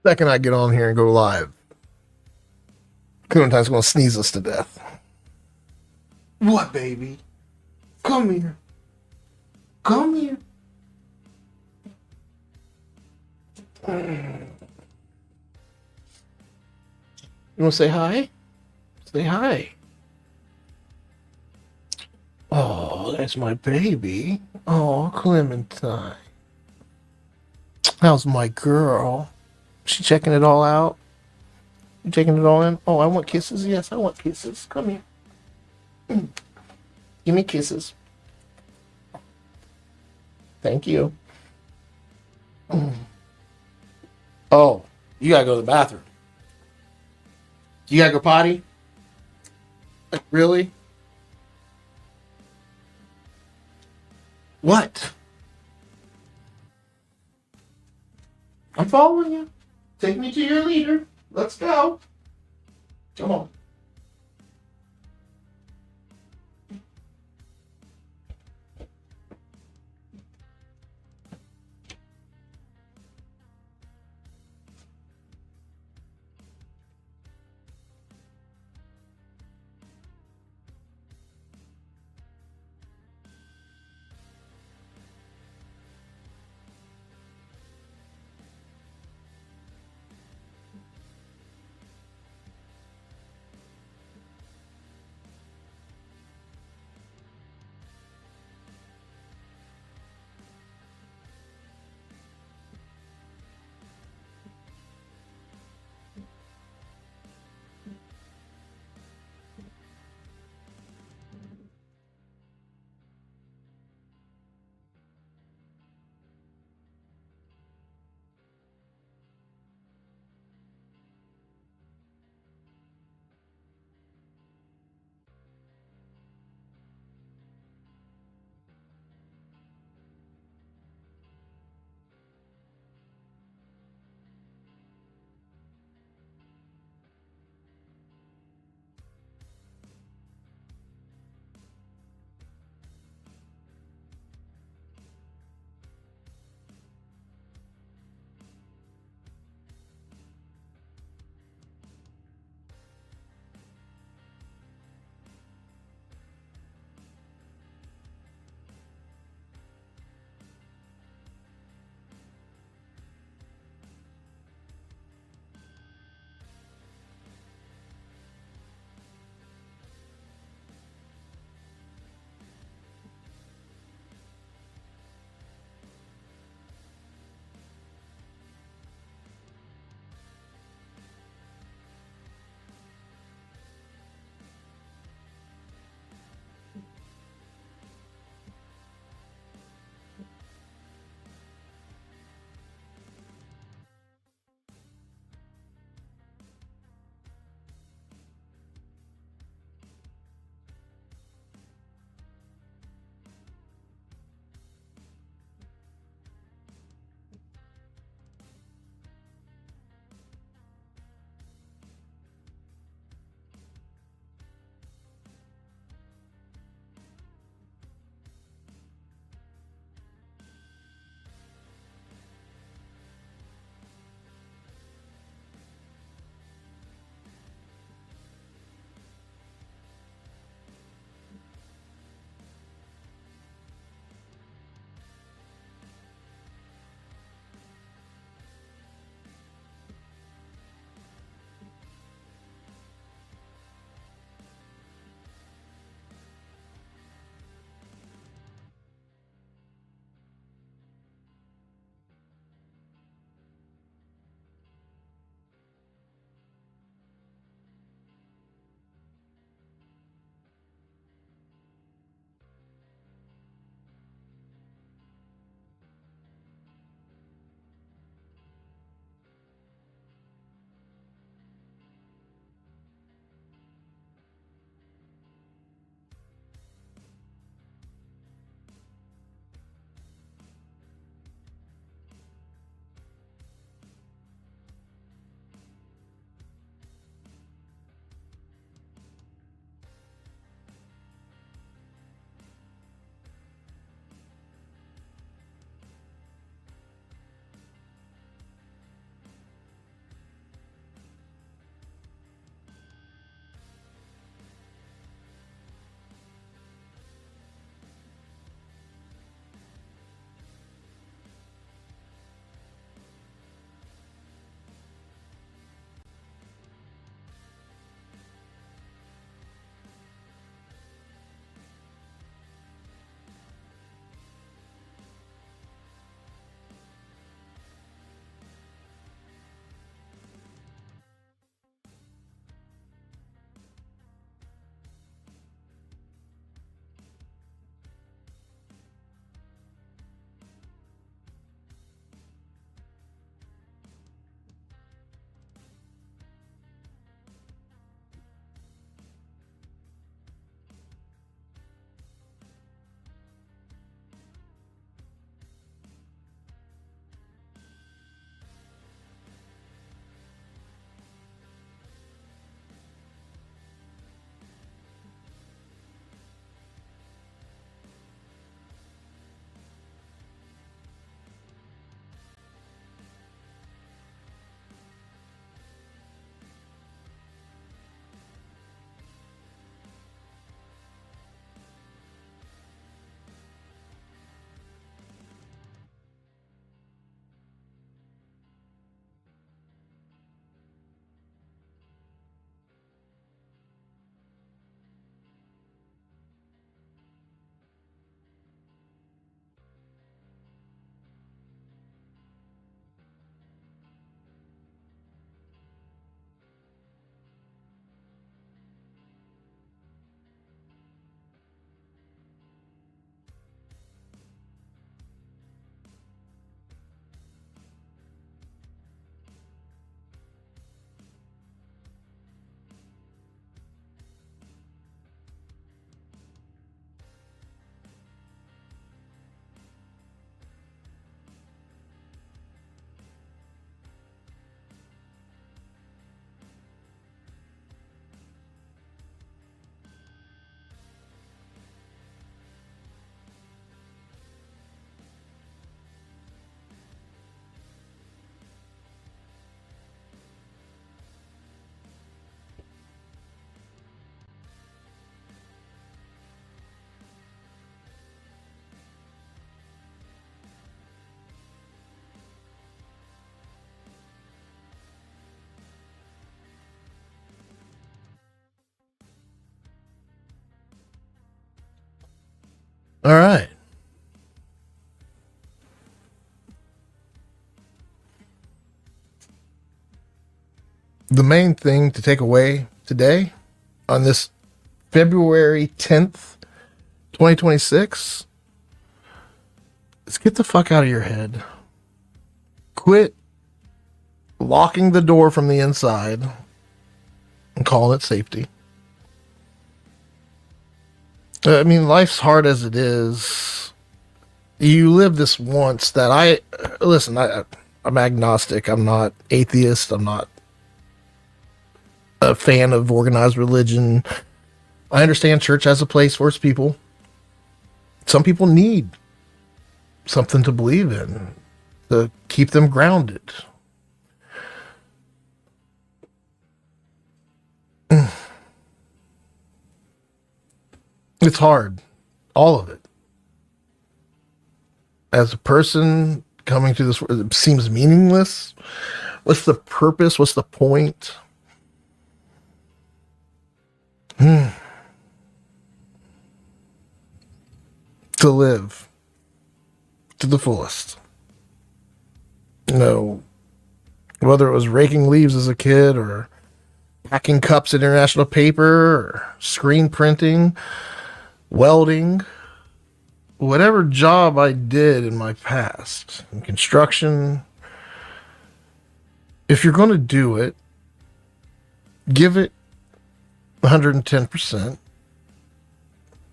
Second I get on here and go live, Clementine's gonna sneeze us to death. What, baby? Come here. Come here. You wanna say hi? Say hi. Oh, that's my baby. Oh, Clementine. How's my girl? She checking it all out? You taking it all in? Oh, I want kisses. Yes, I want kisses. Come here. Give me kisses. Thank you. Oh, you gotta go to the bathroom. You gotta go potty? Like, really? What? I'm following you. Take me to your leader. Let's go. Come on. All right. The main thing to take away today on this February 10th, 2026 is get the fuck out of your head. Quit locking the door from the inside and calling it safety. I mean, life's hard as it is. You live this once that I'm agnostic. I'm not atheist. I'm not a fan of organized religion. I understand church has a place for its people. Some people need something to believe in to keep them grounded. It's hard. All of it. As a person coming to this, it seems meaningless. What's the purpose? What's the point? To live to the fullest. No, whether it was raking leaves as a kid or packing cups at International Paper or screen printing, welding, whatever job I did in my past, in construction, if you're going to do it, give it 110%.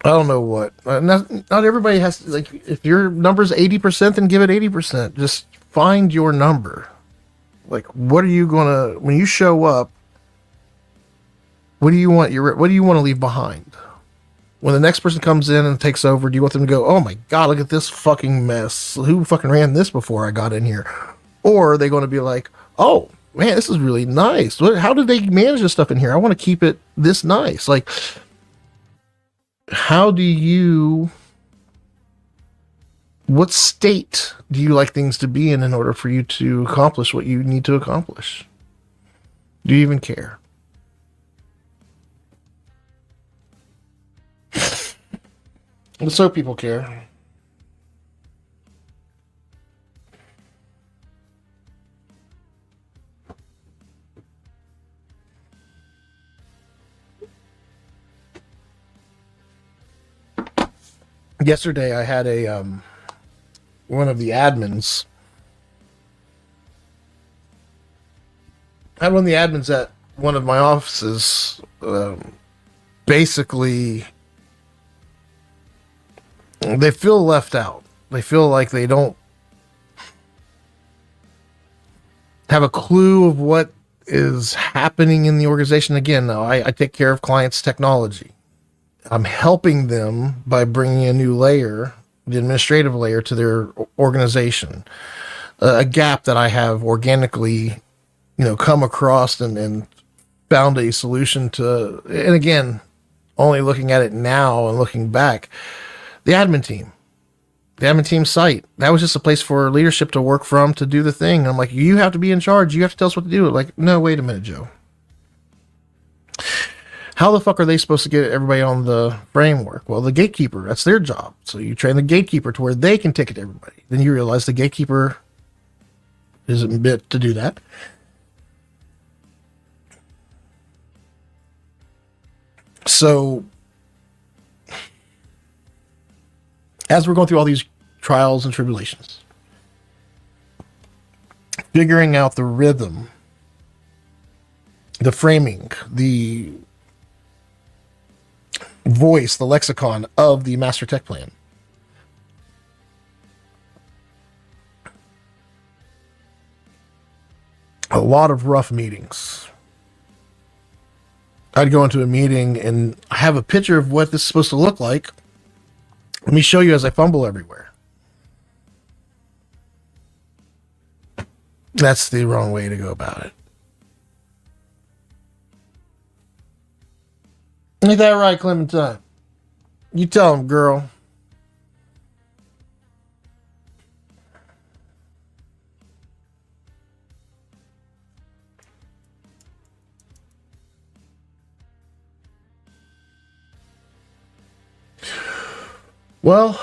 I don't know what. Not everybody has to, like, if your number's 80%, then give it 80%. Just find your number. Like, what are you going to, when you show up, what do you want to leave behind? When the next person comes in and takes over, do you want them to go, oh my God, look at this fucking mess. Who fucking ran this before I got in here? Or are they going to be like, oh man, this is really nice. How did they manage this stuff in here? I want to keep it this nice. Like, what state do you like things to be in order for you to accomplish what you need to accomplish? Do you even care? So people care. Yesterday I had one of the admins. I had one of the admins at one of my offices basically they feel left out. They feel like they don't have a clue of what is happening in the organization. Again, now I take care of clients' technology. I'm helping them by bringing a new layer, the administrative layer, to their organization. A gap that I have organically, come across and found a solution to. And again, only looking at it now and looking back, the admin team site, that was just a place for leadership to work from to do the thing. And I'm like, you have to be in charge. You have to tell us what to do. Like, no, wait a minute, Joe. How the fuck are they supposed to get everybody on the framework? Well, the gatekeeper, that's their job. So you train the gatekeeper to where they can ticket everybody. Then you realize the gatekeeper isn't bit to do that. So as we're going through all these trials and tribulations, figuring out the rhythm, the framing, the voice, the lexicon of the master tech plan. A lot of rough meetings. I'd go into a meeting and have a picture of what this is supposed to look like. Let me show you as I fumble everywhere. That's the wrong way to go about it. Ain't that right, Clementine? You tell him, girl. Well,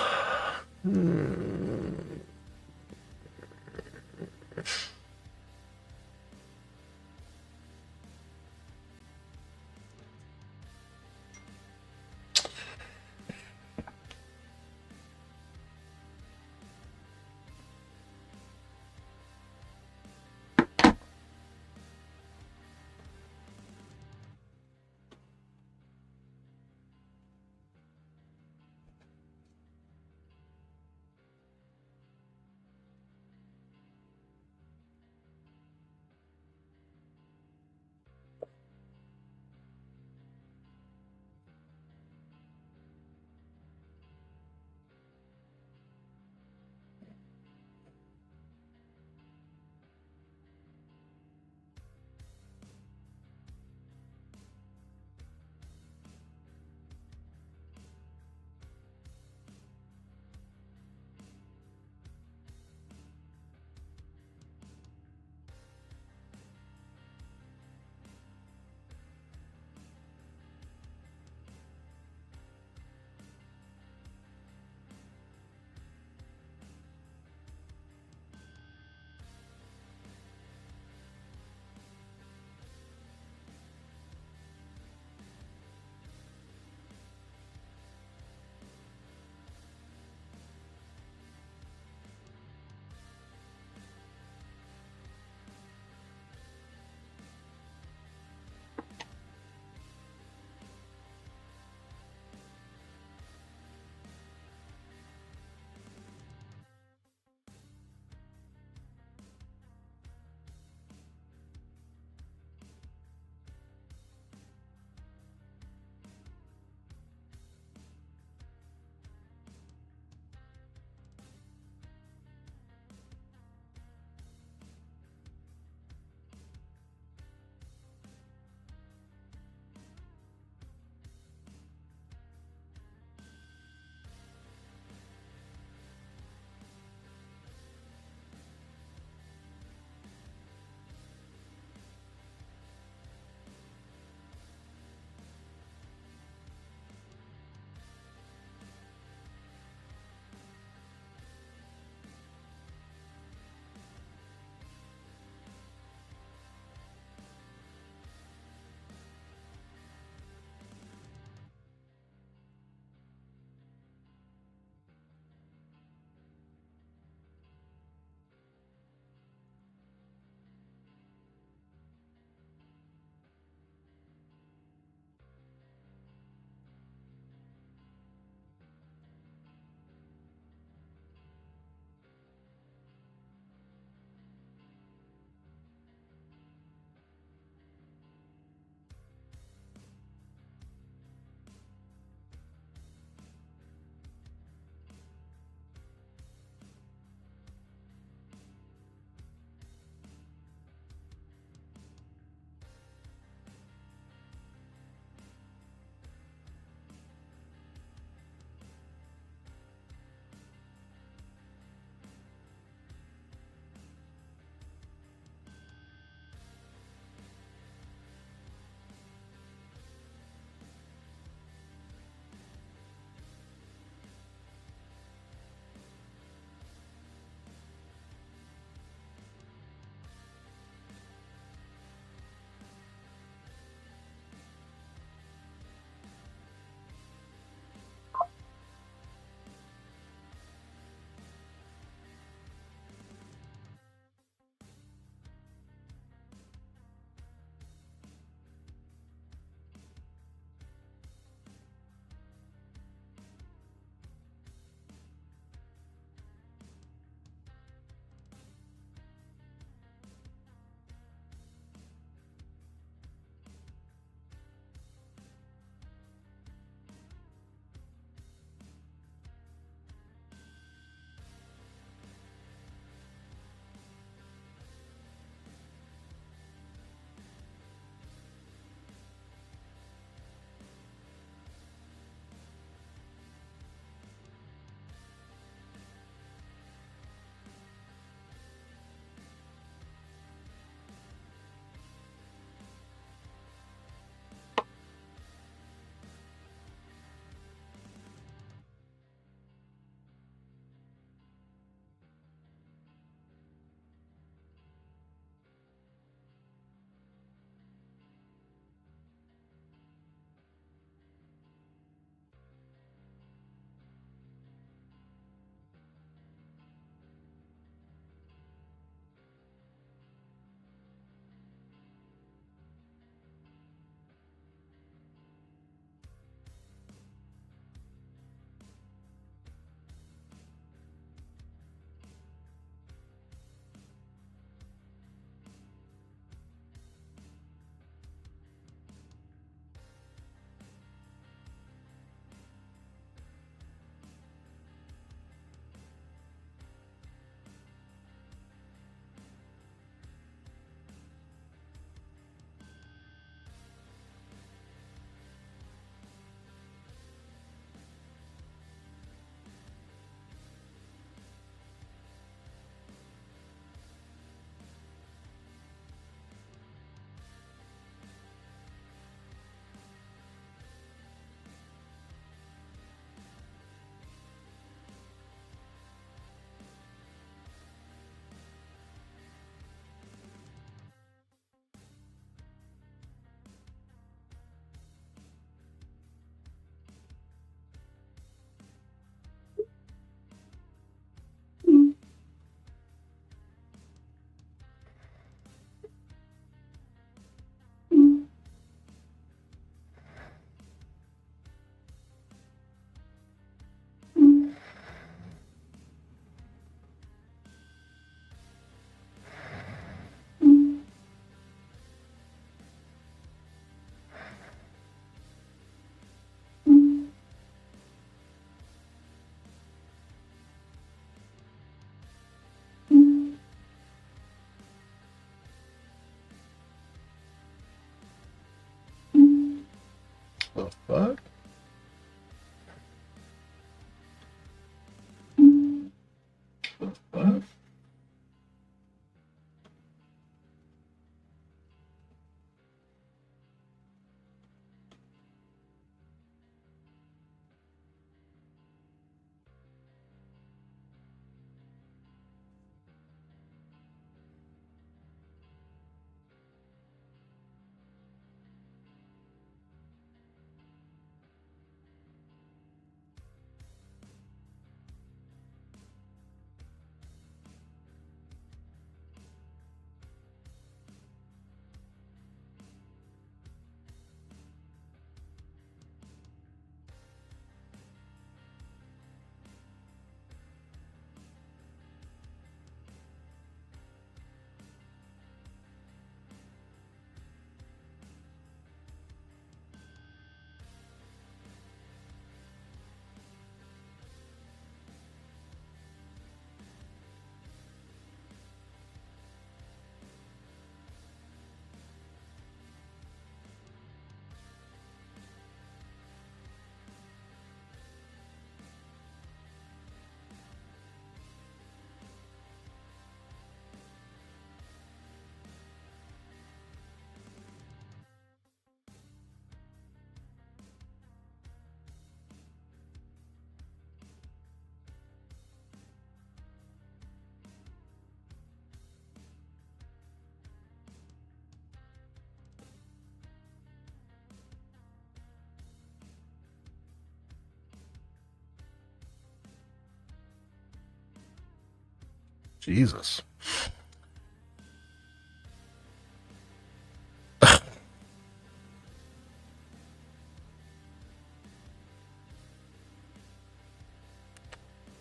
Jesus.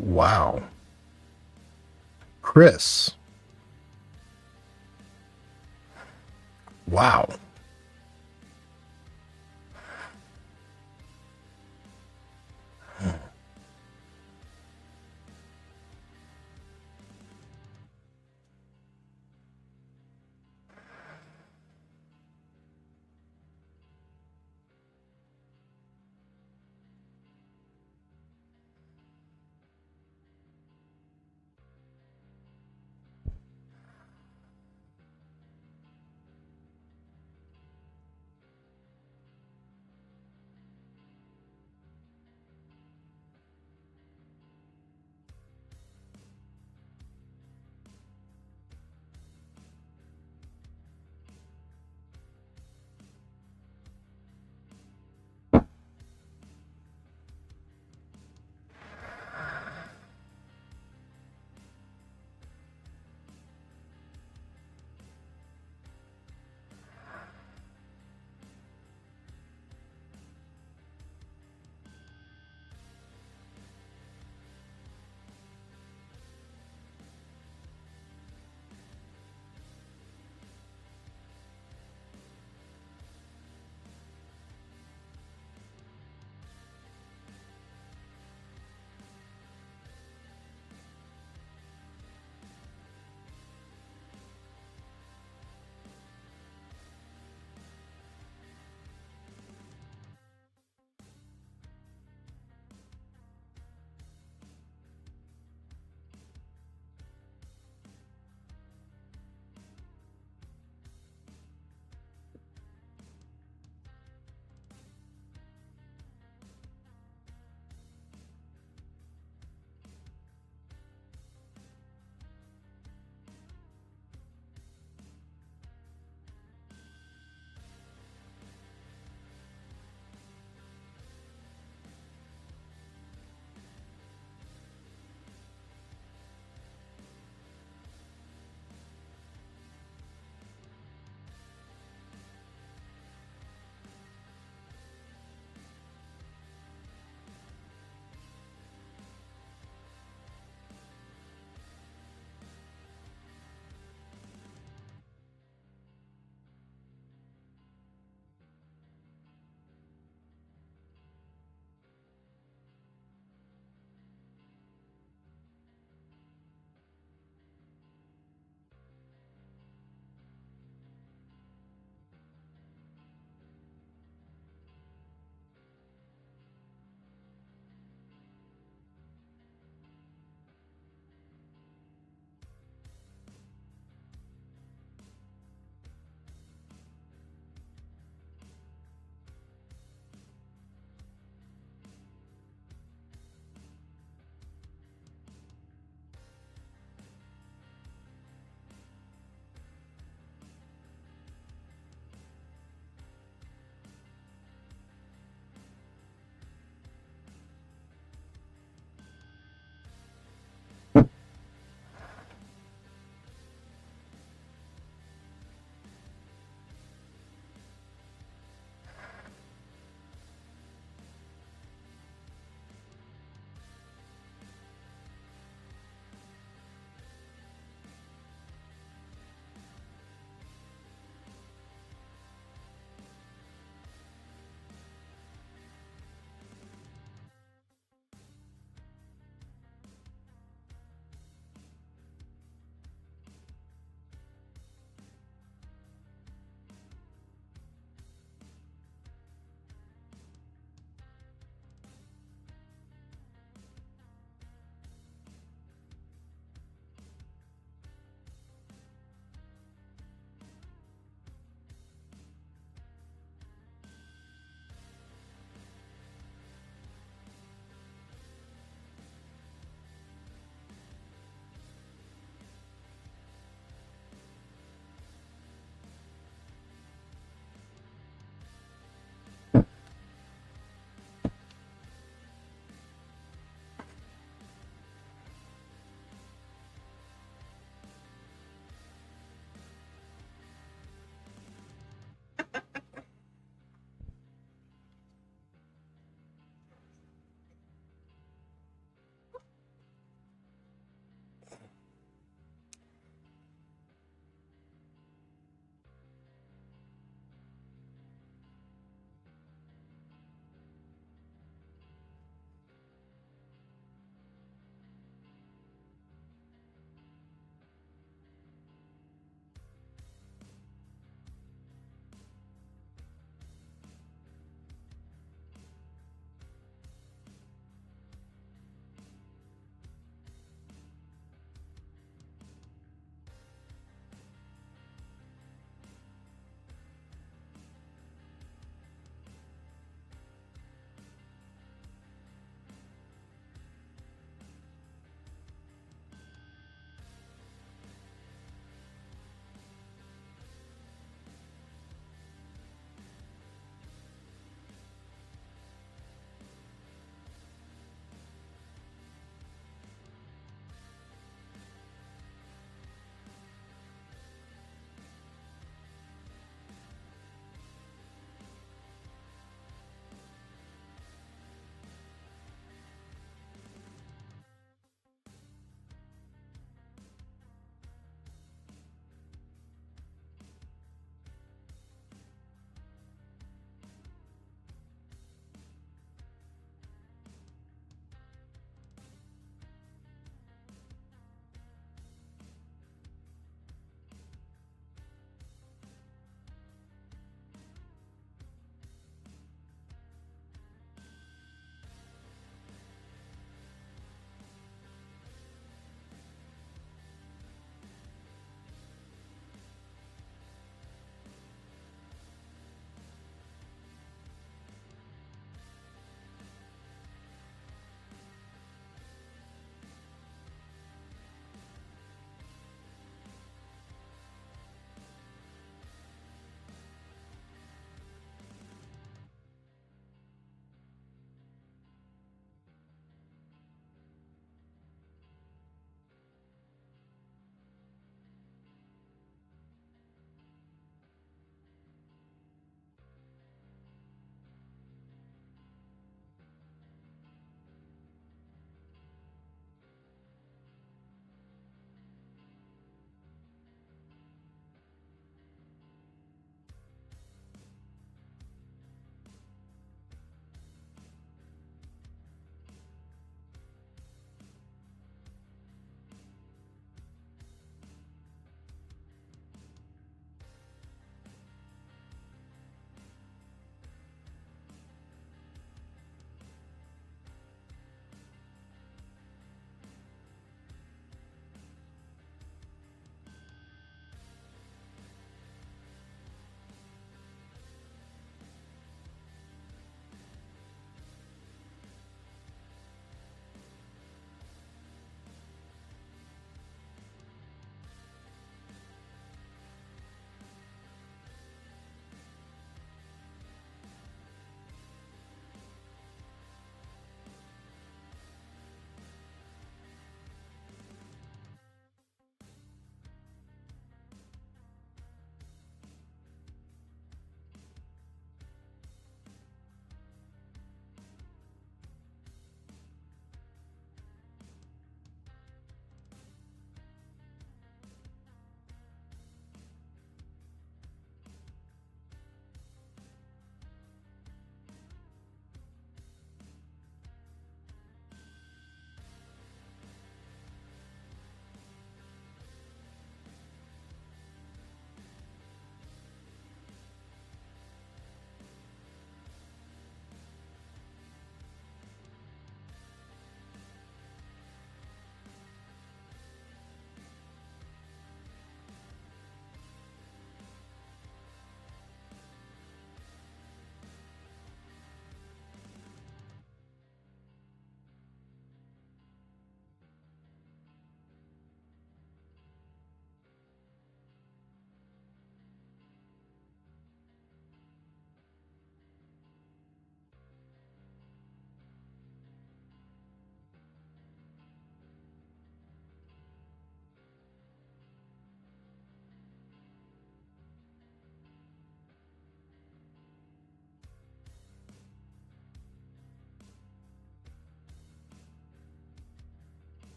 Wow. Chris. Wow.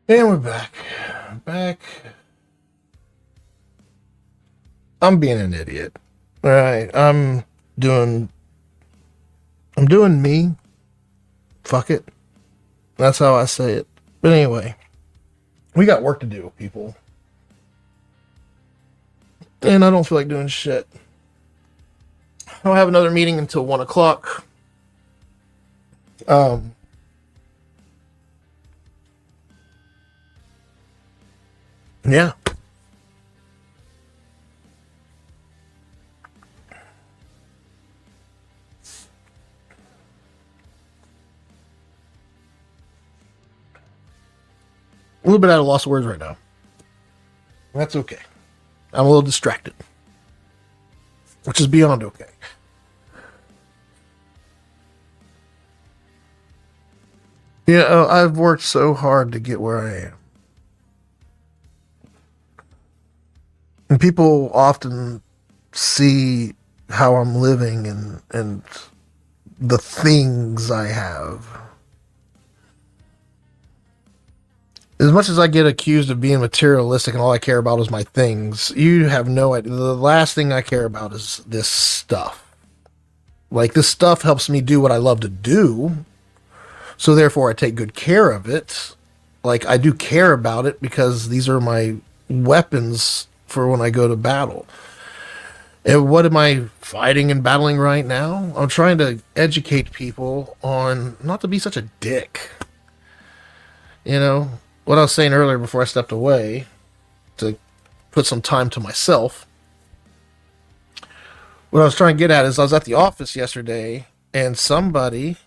And we're back. Back. I'm being an idiot. All right. Doing I'm doing me. Fuck it. That's how I say it. But anyway, we got work to do, people. And I don't feel like doing shit. I don't have another meeting until 1 o'clock. Yeah. A little bit out of lost words right now. That's okay. I'm a little distracted, which is beyond okay. Yeah, I've worked so hard to get where I am. And people often see how I'm living and the things I have. As much as I get accused of being materialistic and all I care about is my things, you have no idea. The last thing I care about is this stuff. Like, this stuff helps me do what I love to do. So therefore I take good care of it. Like, I do care about it because these are my weapons for when I go to battle. And what am I fighting and battling right now? I'm trying to educate people on not to be such a dick. You know, what I was saying earlier before I stepped away to put some time to myself. What I was trying to get at is I was at the office yesterday and somebody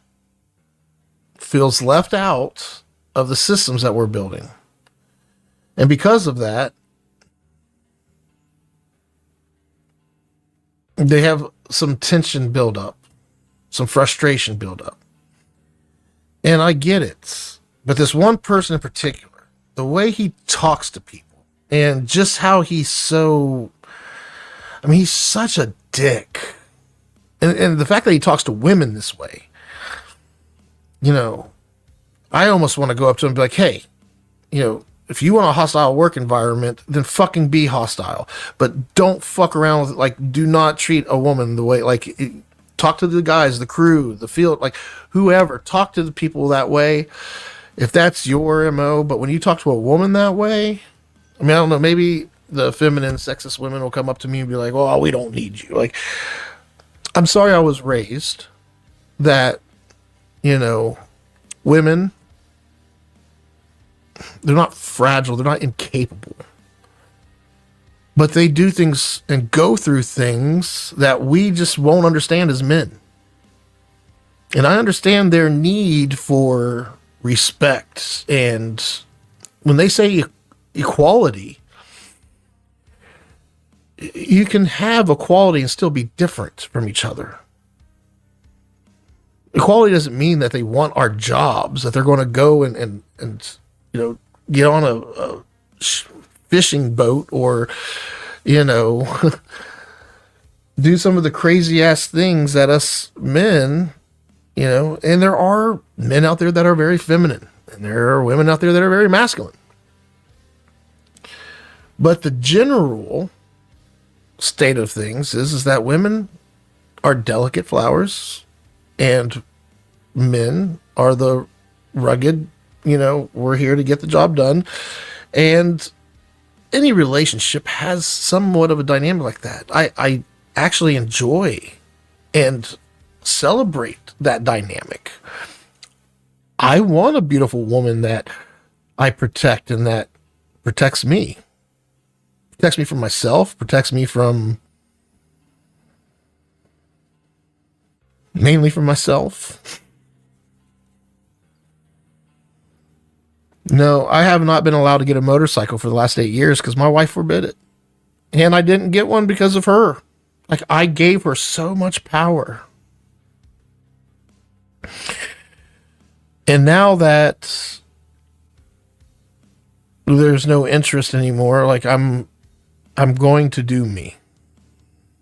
feels left out of the systems that we're building. And because of that, they have some tension build up, some frustration build up. And I get it. But this one person in particular, the way he talks to people and just how he's he's such a dick. And the fact that he talks to women this way, you know, I almost want to go up to him and be like, hey, you know, if you want a hostile work environment, then fucking be hostile. But don't fuck around with it. Like, do not treat a woman the way, like, talk to the guys, the crew, the field, like, whoever. Talk to the people that way. If that's your MO, but when you talk to a woman that way, I mean, I don't know, maybe the feminine, sexist women will come up to me and be like, oh, we don't need you. Like, I'm sorry I was raised that, you know, women, they're not fragile, they're not incapable. But they do things and go through things that we just won't understand as men. And I understand their need for respect. And when they say equality, you can have equality and still be different from each other. Equality doesn't mean that they want our jobs, that they're going to go and you know, get on a fishing boat or, you know, do some of the crazy ass things that us men, you know, and there are men out there that are very feminine and there are women out there that are very masculine. But the general state of things is that women are delicate flowers and men are the rugged, you know, we're here to get the job done. And any relationship has somewhat of a dynamic like that. I actually enjoy and celebrate that dynamic. I want a beautiful woman that I protect and that protects me. Protects me from myself, protects me from mainly from myself. No, I have not been allowed to get a motorcycle for the last 8 years because my wife forbid it. And I didn't get one because of her. Like, I gave her so much power. And now that there's no interest anymore, like, I'm going to do me.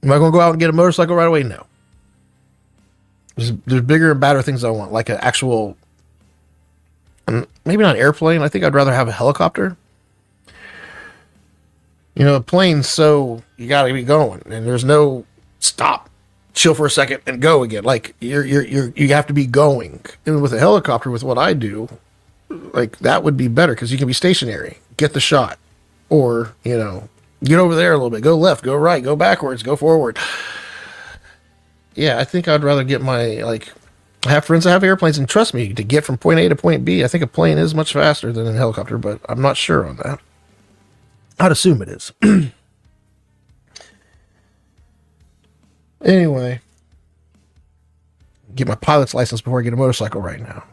Am I going to go out and get a motorcycle right away? No. There's bigger and badder things I want, like an actual maybe not airplane. I think I'd rather have a helicopter. A plane, so you got to be going, and there's no stop, chill for a second, and go again. Like you have to be going. And with a helicopter, with what I do, like that would be better because you can be stationary, get the shot, or get over there a little bit, go left, go right, go backwards, go forward. Yeah, I think I'd rather get I have friends that have airplanes, and trust me, to get from point A to point B, I think a plane is much faster than a helicopter, but I'm not sure on that. I'd assume it is. Anyway, get my pilot's license before I get a motorcycle right now.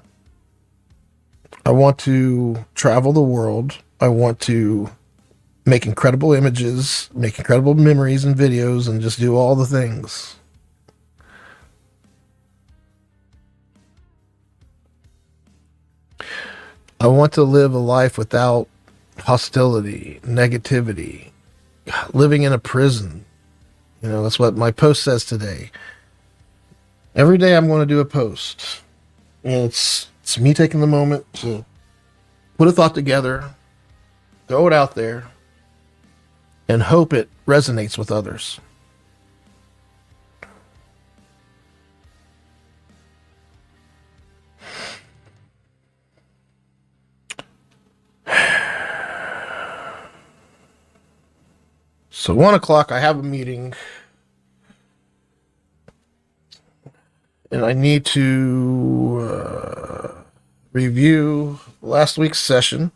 I want to travel the world. I want to make incredible images, make incredible memories and videos, and just do all the things. I want to live a life without hostility, negativity, living in a prison. That's what my post says today. Every day I'm going to do a post. And it's me taking the moment to put a thought together, throw it out there, and hope it resonates with others. So 1:00, I have a meeting, and I need to review last week's session,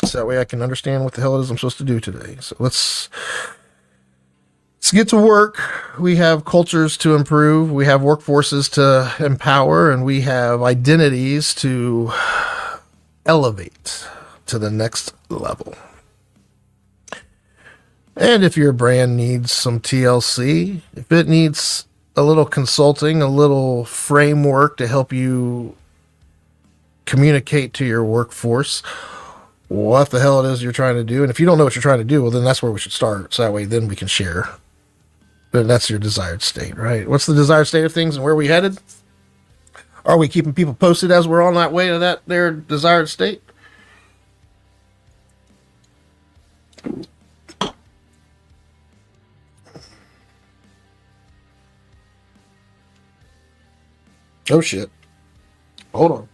so that way I can understand what the hell it is I'm supposed to do today. So let's get to work. We have cultures to improve, we have workforces to empower, and we have identities to elevate to the next level. And if your brand needs some TLC, if it needs a little consulting, a little framework to help you communicate to your workforce what the hell it is you're trying to do, and if you don't know what you're trying to do, well, then that's where we should start. So that way, then we can share. But that's your desired state, right? What's the desired state of things, and where are we headed? Are we keeping people posted as we're on that way to that their desired state? Oh shit. Hold on.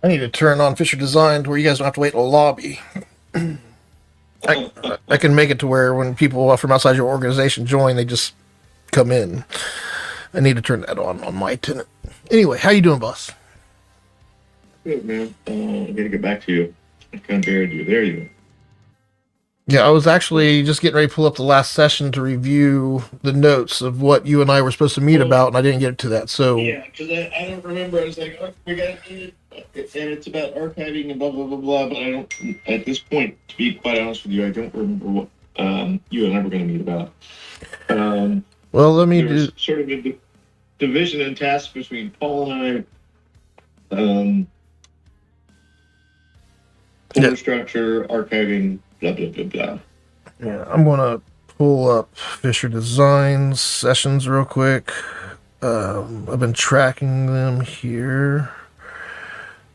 I need to turn on Fisher Design to where you guys don't have to wait in a lobby. I can make it to where when people from outside your organization join, they just come in. I need to turn that on my tenant. Anyway, how you doing, boss? Good, man. I gotta get back to you. I kind of buried you. There you Yeah, I was actually just getting ready to pull up the last session to review the notes of what you and I were supposed to meet about, and I didn't get to that. So yeah, because I don't remember. I was like, oh, we got it, and it's about archiving and blah blah blah blah. But I don't. At this point, to be quite honest with you, I don't remember what you and I were going to meet about. Well, let me There do. was sort of a division and task between Paul and I. Folder structure, archiving, blah blah blah blah. Yeah, I'm gonna pull up Fisher Designs sessions real quick. I've been tracking them here.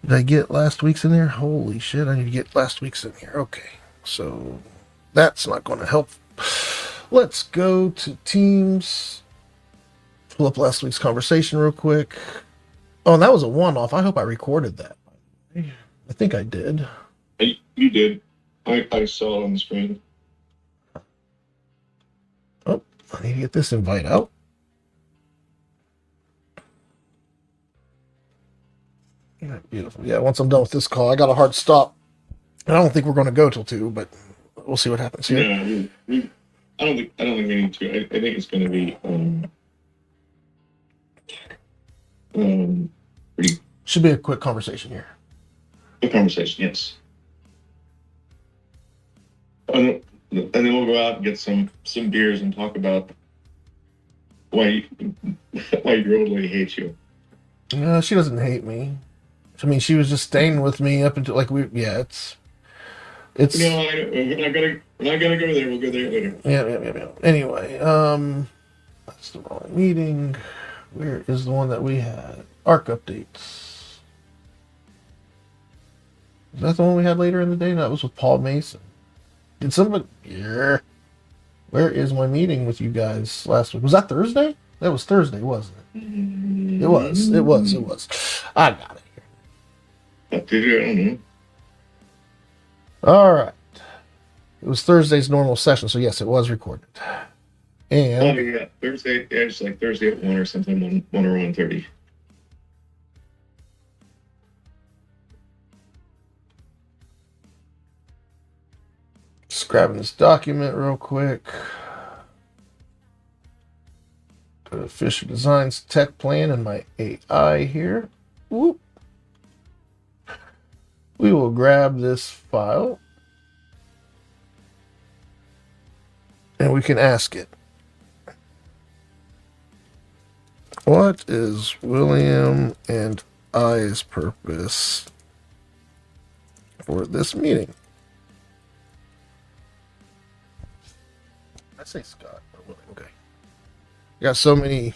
Did I get last week's in there? Holy shit, I need to get last week's in here. Okay, so that's not going to help. Let's go to Teams. Pull up last week's conversation real quick. Oh, and that was a one-off. I hope I recorded that. I think I did. You did. I saw it on the screen. Oh, I need to get this invite out. Yeah, beautiful. Yeah, once I'm done with this call, I got a hard stop. And I don't think we're going to go till 2, but we'll see what happens here. Yeah, I don't think we need to. I think it's going to be pretty Should be a quick conversation here. good conversation. Yes. And then we'll go out and get some beers and talk about why your old lady hates you. She doesn't hate me. I mean, she was just staying with me up until it's. No, we're not gonna go there. We'll go there later. Yeah. Anyway, that's the wrong meeting. Where is the one that we had? ARC updates. Is that the one we had later in the day? No, that was with Paul Mason. Did somebody? Yeah. Where is my meeting with you guys last week? Was that Thursday? That was Thursday, wasn't it? It was. I got it here. I don't know. All right. It was Thursday's normal session, so yes, it was recorded. And Yeah, Thursday. Yeah, it's like Thursday at 1 or something, 1 or 1:30. just grabbing this document real quick. Go to Fisher Designs Tech Plan and my AI here. Whoop. We will grab this file and we can ask it. What is William and I's purpose for this meeting? I say Scott. Okay. Got so many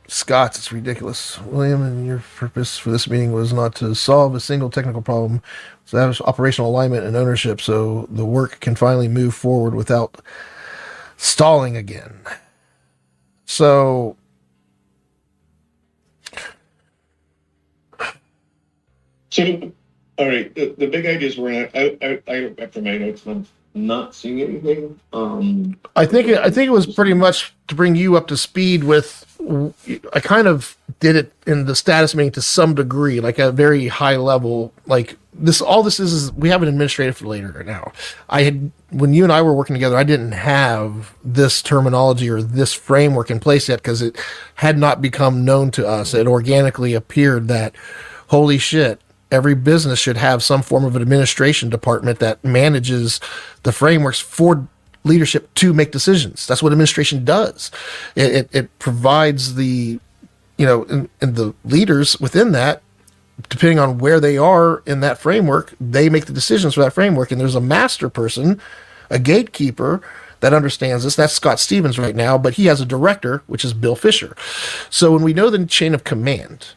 Scots, it's ridiculous. William, and your purpose for this meeting was not to solve a single technical problem, establish operational alignment and ownership so the work can finally move forward without stalling again. So, all right. The big idea is I after my notes, I'm not seeing anything. I think it was pretty much to bring you up to speed with. I kind of did it in the status meeting to some degree, like a very high level. Like this, all this is we have an administrative for later now. When you and I were working together, I didn't have this terminology or this framework in place yet because it had not become known to us. It organically appeared that, holy shit, every business should have some form of an administration department that manages the frameworks for leadership to make decisions. That's what administration does. It provides the, and the leaders within that, depending on where they are in that framework, they make the decisions for that framework. And there's a master person, a gatekeeper that understands this. That's Scott Stevens right now, but he has a director, which is Bill Fisher. So when we know the chain of command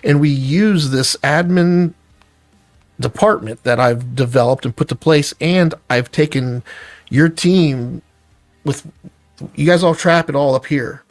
and we use this admin department that I've developed and put to place, and I've taken your team with you guys all trap it all up here.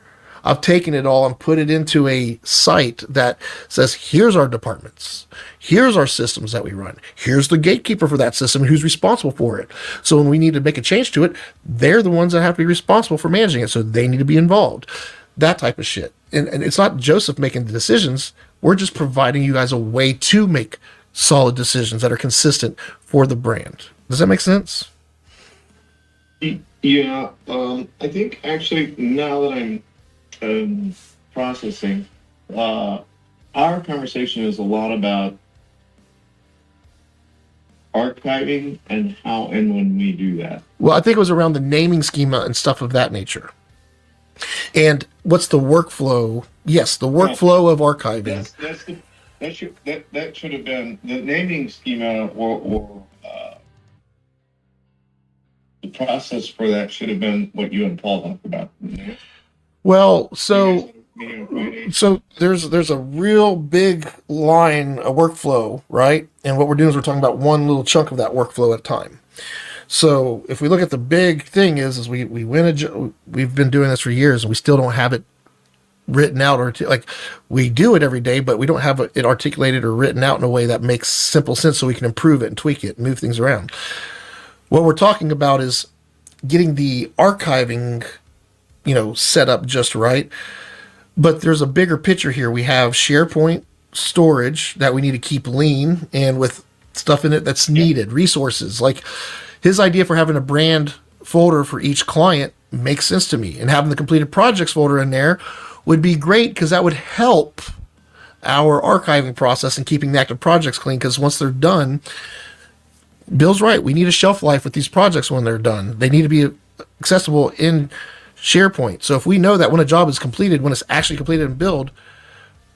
I've taken it all and put it into a site that says, here's our departments. Here's our systems that we run. Here's the gatekeeper for that system and who's responsible for it. So when we need to make a change to it, they're the ones that have to be responsible for managing it. So they need to be involved. That type of shit. And it's not Joseph making the decisions. We're just providing you guys a way to make solid decisions that are consistent for the brand. Does that make sense? Yeah, I think actually now that I'm processing, our conversation is a lot about archiving and how and when we do that. Well, I think it was around the naming schema and stuff of that nature. And what's the workflow? Yes, the workflow of archiving. That should have been the naming schema or the process for that should have been what you and Paul talked about. Well, so there's a real big line, a workflow, right? And what we're doing is we're talking about one little chunk of that workflow at a time. So if we look at the big thing is we win we've been doing this for years and we still don't have it written out or like we do it every day, but we don't have it articulated or written out in a way that makes simple sense so we can improve it and tweak it and move things around. What we're talking about is getting the archiving, set up just right. But there's a bigger picture here. We have SharePoint storage that we need to keep lean and with stuff in it that's needed, resources. Like his idea for having a brand folder for each client makes sense to me. And having the completed projects folder in there would be great because that would help our archiving process and keeping the active projects clean. Because once they're done, Bill's right. We need a shelf life with these projects when they're done. They need to be accessible in SharePoint. So if we know that when a job is completed, when it's actually completed and billed,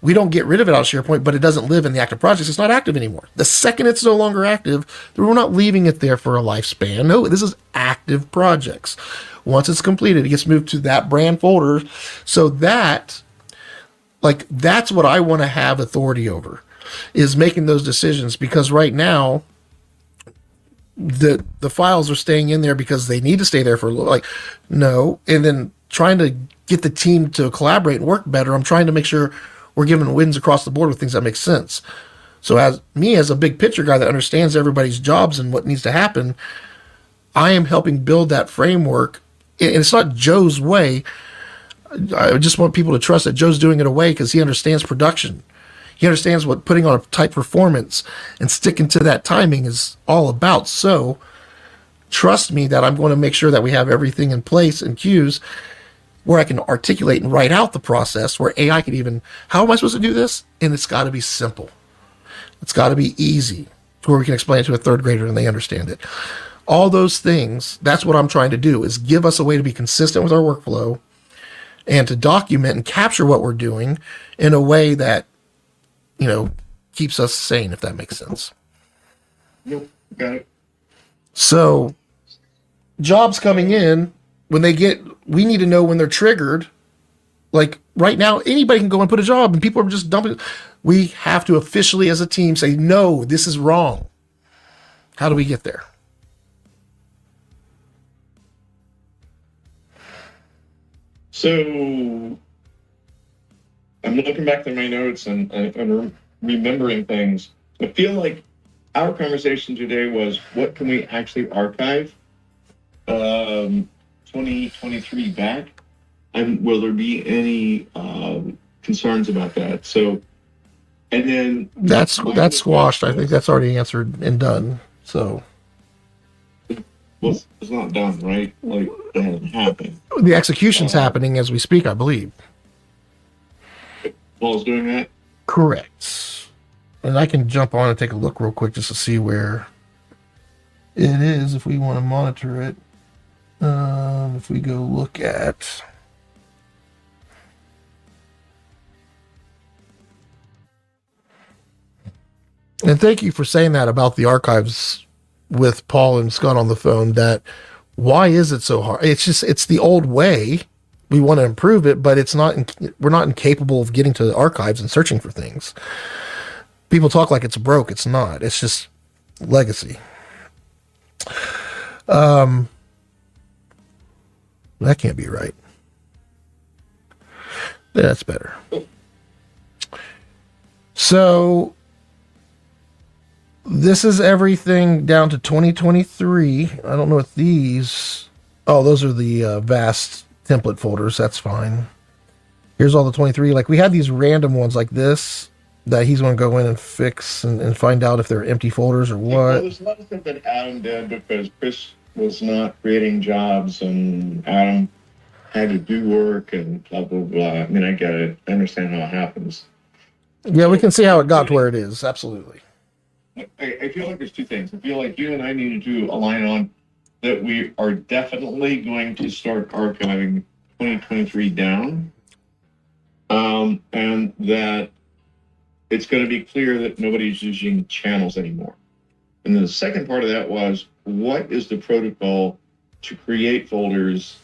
we don't get rid of it out of SharePoint, but it doesn't live in the active projects. It's not active anymore. The second it's no longer active, we're not leaving it there for a lifespan. No, this is active projects. Once it's completed, it gets moved to that brand folder. So that's what I want to have authority over, is making those decisions, because right now the files are staying in there because they need to stay there for no. And then trying to get the team to collaborate and work better. I'm trying to make sure we're giving wins across the board with things that make sense. So as a big picture guy that understands everybody's jobs and what needs to happen, I am helping build that framework. And it's not Joe's way. I just want people to trust that Joe's doing it away because he understands production. He understands what putting on a tight performance and sticking to that timing is all about. So trust me that I'm going to make sure that we have everything in place and cues where I can articulate and write out the process, where AI can even, how am I supposed to do this? And it's got to be simple. It's got to be easy to where we can explain it to a third grader and they understand it. All those things, that's what I'm trying to do, is give us a way to be consistent with our workflow and to document and capture what we're doing in a way that, keeps us sane, if that makes sense. Yep, got it. So jobs coming in, we need to know when they're triggered. Like right now, anybody can go and put a job and people are just dumping it. We have to officially as a team say, no, this is wrong. How do we get there? So I'm looking back to my notes and remembering things. I feel like our conversation today was, what can we actually archive 2023 back? And will there be any concerns about that? So, and then that's squashed. I think that's already answered and done. So, well, it's not done, right? Like, it hasn't happened. The execution's happening as we speak, I believe. Paul's doing that? Correct. And I can jump on and take a look real quick just to see where it is if we want to monitor it. If we go look at... And thank you for saying that about the archives with Paul and Scott on the phone, that why is it so hard? It's the old way. We want to improve it, but we're not incapable of getting to the archives and searching for things. People talk like it's broke. It's not. It's just legacy. That can't be right. Yeah, that's better. So this is everything down to 2023. I don't know if these. Oh, those are the vast template folders. That's fine. Here's all the 23. Like we had these random ones like this that he's going to go in and fix and find out if they're empty folders or what. Well, there's a lot of stuff that Adam did because Chris was not creating jobs and Adam had to do work and blah, blah, blah. I mean, I get it. I understand how it happens. Yeah, we can see how it got to where it is. Absolutely. I feel like there's two things. I feel like you and I need to align on that we are definitely going to start archiving 2023 down. And that it's going to be clear that nobody's using channels anymore. And then the second part of that was, what is the protocol to create folders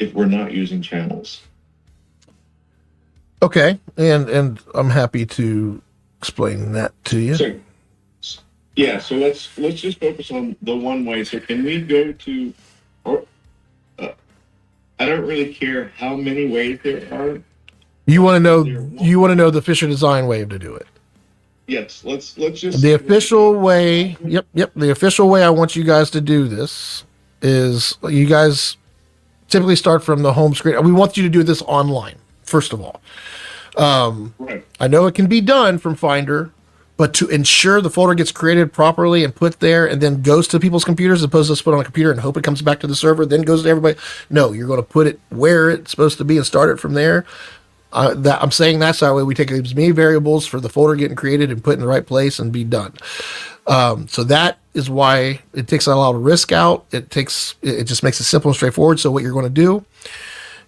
if we're not using channels? Okay, and I'm happy to explain that to you. So let's just focus on the one way. So can we go to, or I don't really care how many ways there are. You want to know the Fisher design way to do it. Yes, let's just The official way. Yep. The official way I want you guys to do this is you guys typically start from the home screen. We want you to do this online, first of all. Right. I know it can be done from Finder, but to ensure the folder gets created properly and put there and then goes to people's computers as opposed to just put on a computer and hope it comes back to the server, then goes to everybody. No, you're going to put it where it's supposed to be and start it from there. I'm saying that's that way we take as many variables for the folder getting created and put in the right place and be done. So that is why it takes a lot of risk out. It just makes it simple and straightforward. So what you're going to do,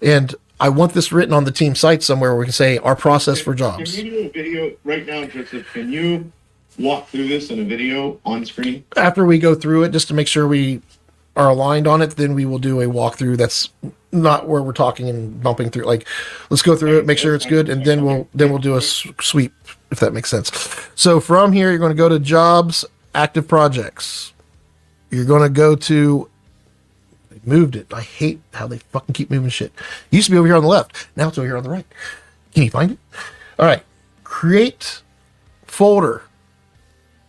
and I want this written on the team site somewhere where we can say our process for jobs. Can you do a video right now, Joseph? Can you walk through this in a video on screen? After we go through it, just to make sure we are aligned on it, then we will do a walkthrough that's not where we're talking and bumping through. Like, let's go through it, make sure it's good, and then we'll do a sweep, if that makes sense. So from here, you're going to go to Jobs, Active Projects. You're going to go to, they moved it. I hate how they fucking keep moving shit. It used to be over here on the left. Now it's over here on the right. Can you find it? All right. Create folder.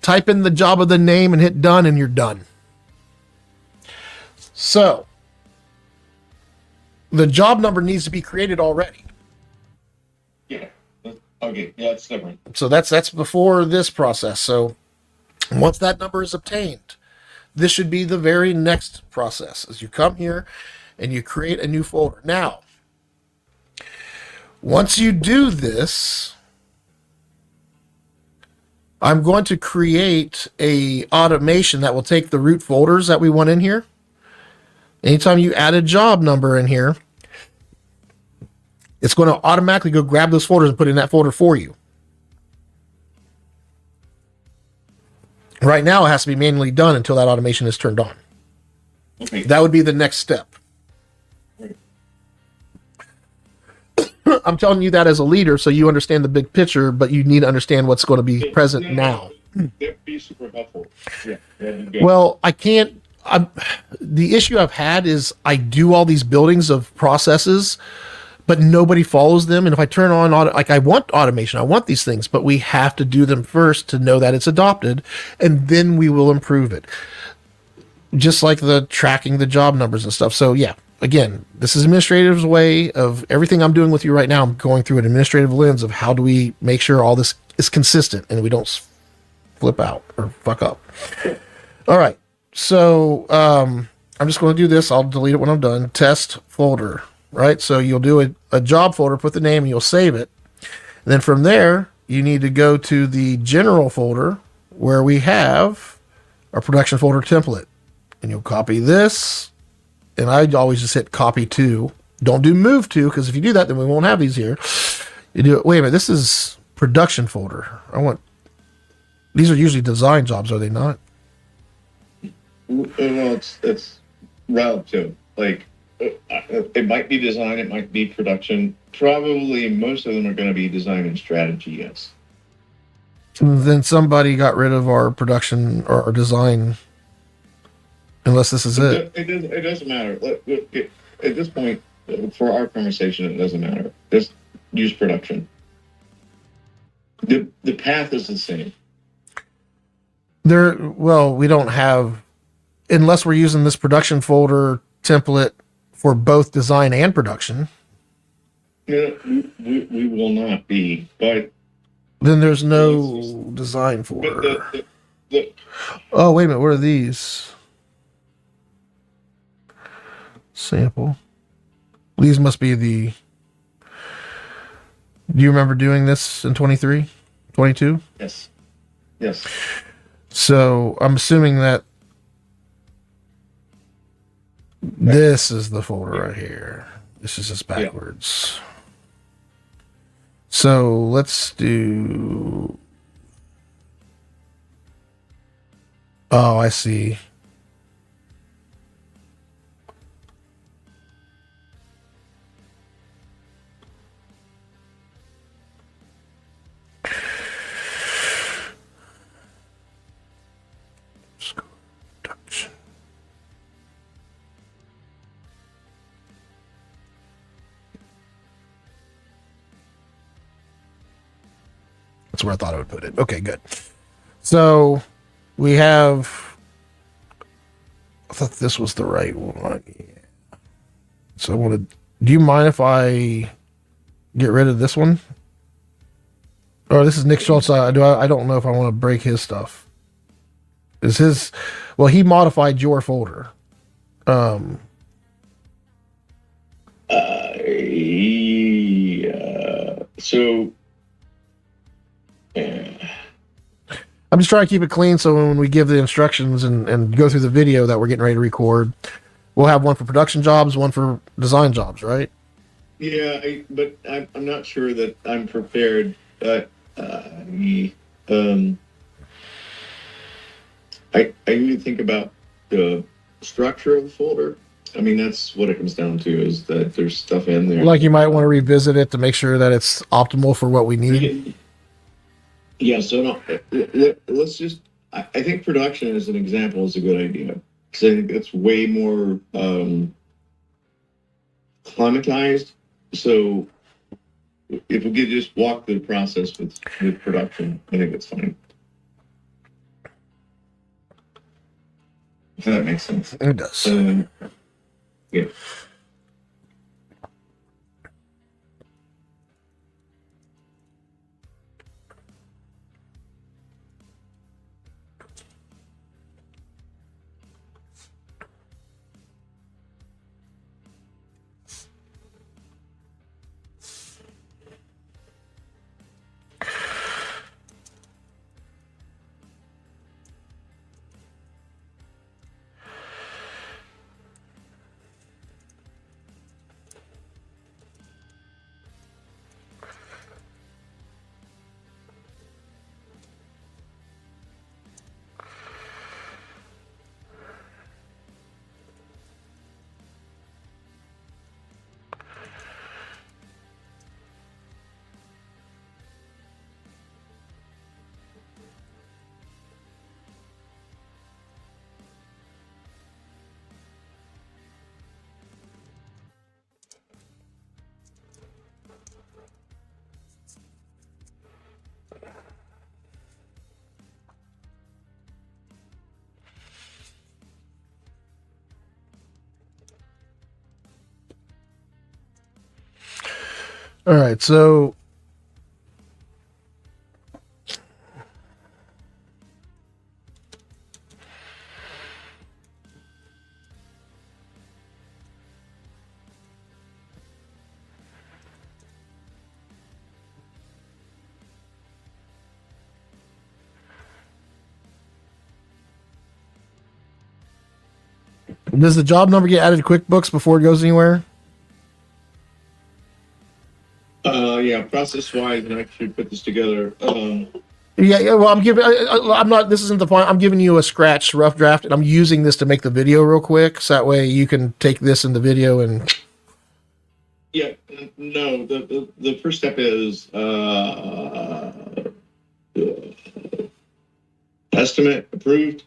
Type in the job of the name and hit done, and you're done. So the job number needs to be created already. Yeah. Okay. Yeah, it's different. So that's before this process. So once that number is obtained, this should be the very next process. As you come here and you create a new folder. Now, once you do this, I'm going to create a automation that will take the root folders that we want in here. Anytime you add a job number in here, it's going to automatically go grab those folders and put in that folder for you. Right now, it has to be manually done until that automation is turned on. Okay. That would be the next step. Right. I'm telling you that as a leader so you understand the big picture, but you need to understand what's going to be present now. That'd be super helpful. Yeah. That'd be good. Well, I can't. The issue I've had is I do all these buildings of processes, but nobody follows them. And if I turn on, I want automation, I want these things, but we have to do them first to know that it's adopted, and then we will improve it. Just like the tracking the job numbers and stuff. So yeah, again, this is administrative's way of everything I'm doing with you right now. I'm going through an administrative lens of how do we make sure all this is consistent and we don't flip out or fuck up. All right. So I'm just going to do this. I'll delete it when I'm done. Test folder, right? So you'll do a job folder, put the name, and you'll save it. And then from there, you need to go to the general folder where we have our production folder template. And you'll copy this. And I always just hit copy to. Don't do move to, because if you do that, then we won't have these here. You do it. Wait a minute. This is production folder. These are usually design jobs, are they not? Well, it's relative. Like, it might be design, it might be production. Probably most of them are going to be design and strategy, yes. Then somebody got rid of our production or our design, unless this is it. It doesn't matter. At this point, for our conversation, it doesn't matter. use production. The path is the same. We don't have, unless we're using this production folder template for both design and production. No, we will not be, but then there's no design folder. Oh, wait a minute. What are these? Sample. These must be the. Do you remember doing this in 23, 22? Yes. Yes. So I'm assuming that this is the folder right here. This is just backwards. Yeah. So let's do. Oh, I see. That's where I thought I would put it. Okay, good. So we have. I thought this was the right one. Yeah. So I wanted. Do you mind if I get rid of this one? Oh, this is Nick Schultz. I don't know if I want to break his stuff. Is his? Well, he modified your folder. So. I'm just trying to keep it clean so when we give the instructions and go through the video that we're getting ready to record, we'll have one for production jobs, one for design jobs, right? Yeah, but I'm not sure that I'm prepared. I need to think about the structure of the folder. I mean, that's what it comes down to, is that there's stuff in there. Like you might want to revisit it to make sure that it's optimal for what we need. Yeah, so no, let's just, I think production as an example is a good idea. Because I think it's way more climatized. So if we could just walk through the process with production, I think it's fine. If that makes sense. It does. Yeah. All right, so does the job number get added to QuickBooks before it goes anywhere? Yeah, process-wise, and I should put this together. Yeah. Well, I'm not. This isn't the point. I'm giving you a scratch rough draft, and I'm using this to make the video real quick, so that way you can take this in the video and. Yeah. No. The first step is estimate approved.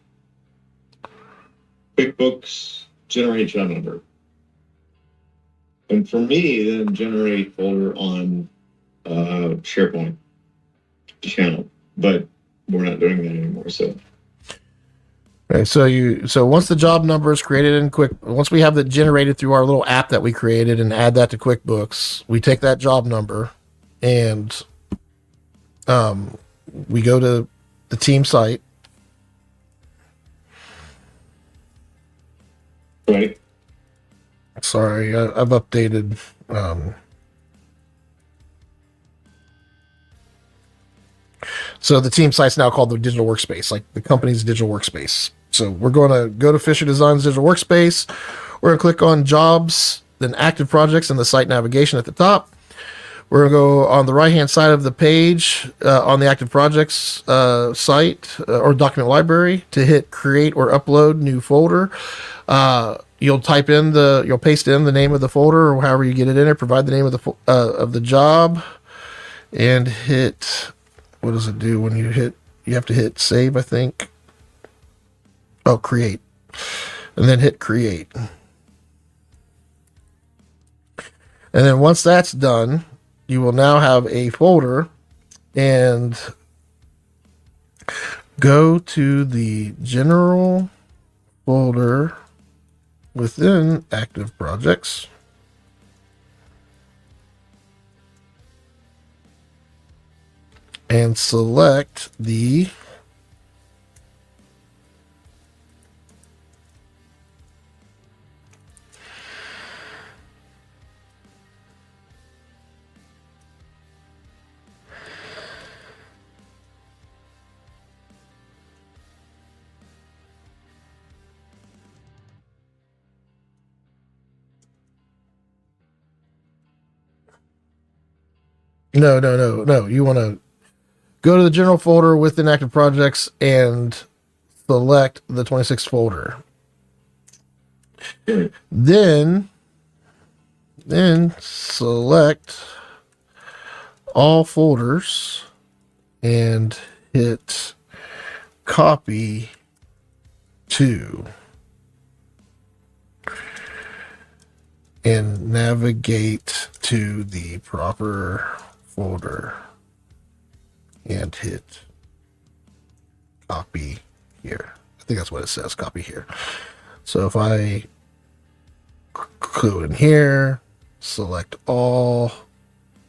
QuickBooks generate job number. And for me, then generate folder on SharePoint channel, but we're not doing that anymore. So Okay, so once the job number is created in once we have that generated through our little app that we created and add that to QuickBooks, we take that job number and we go to the team site. right. Sorry, I've updated. So the team site's now called the digital workspace, like the company's digital workspace. So we're going to go to Fisher Design's digital workspace. We're going to click on jobs, then active projects and the site navigation at the top. We're going to go on the right-hand side of the page on the active projects site or document library to hit create or upload new folder. You'll paste in the name of the folder or however you get it in there, provide the name of the job and hit, what does it do when you have to hit save, I think. Oh, create. And then hit create. And then once that's done, you will now have a folder and go to the general folder within active projects. And select the No. You want to go to the general folder within active projects and select the 26 folder. Then select all folders and hit copy to and navigate to the proper folder and hit copy here. I think that's what it says, copy here. So if I go in here, select all,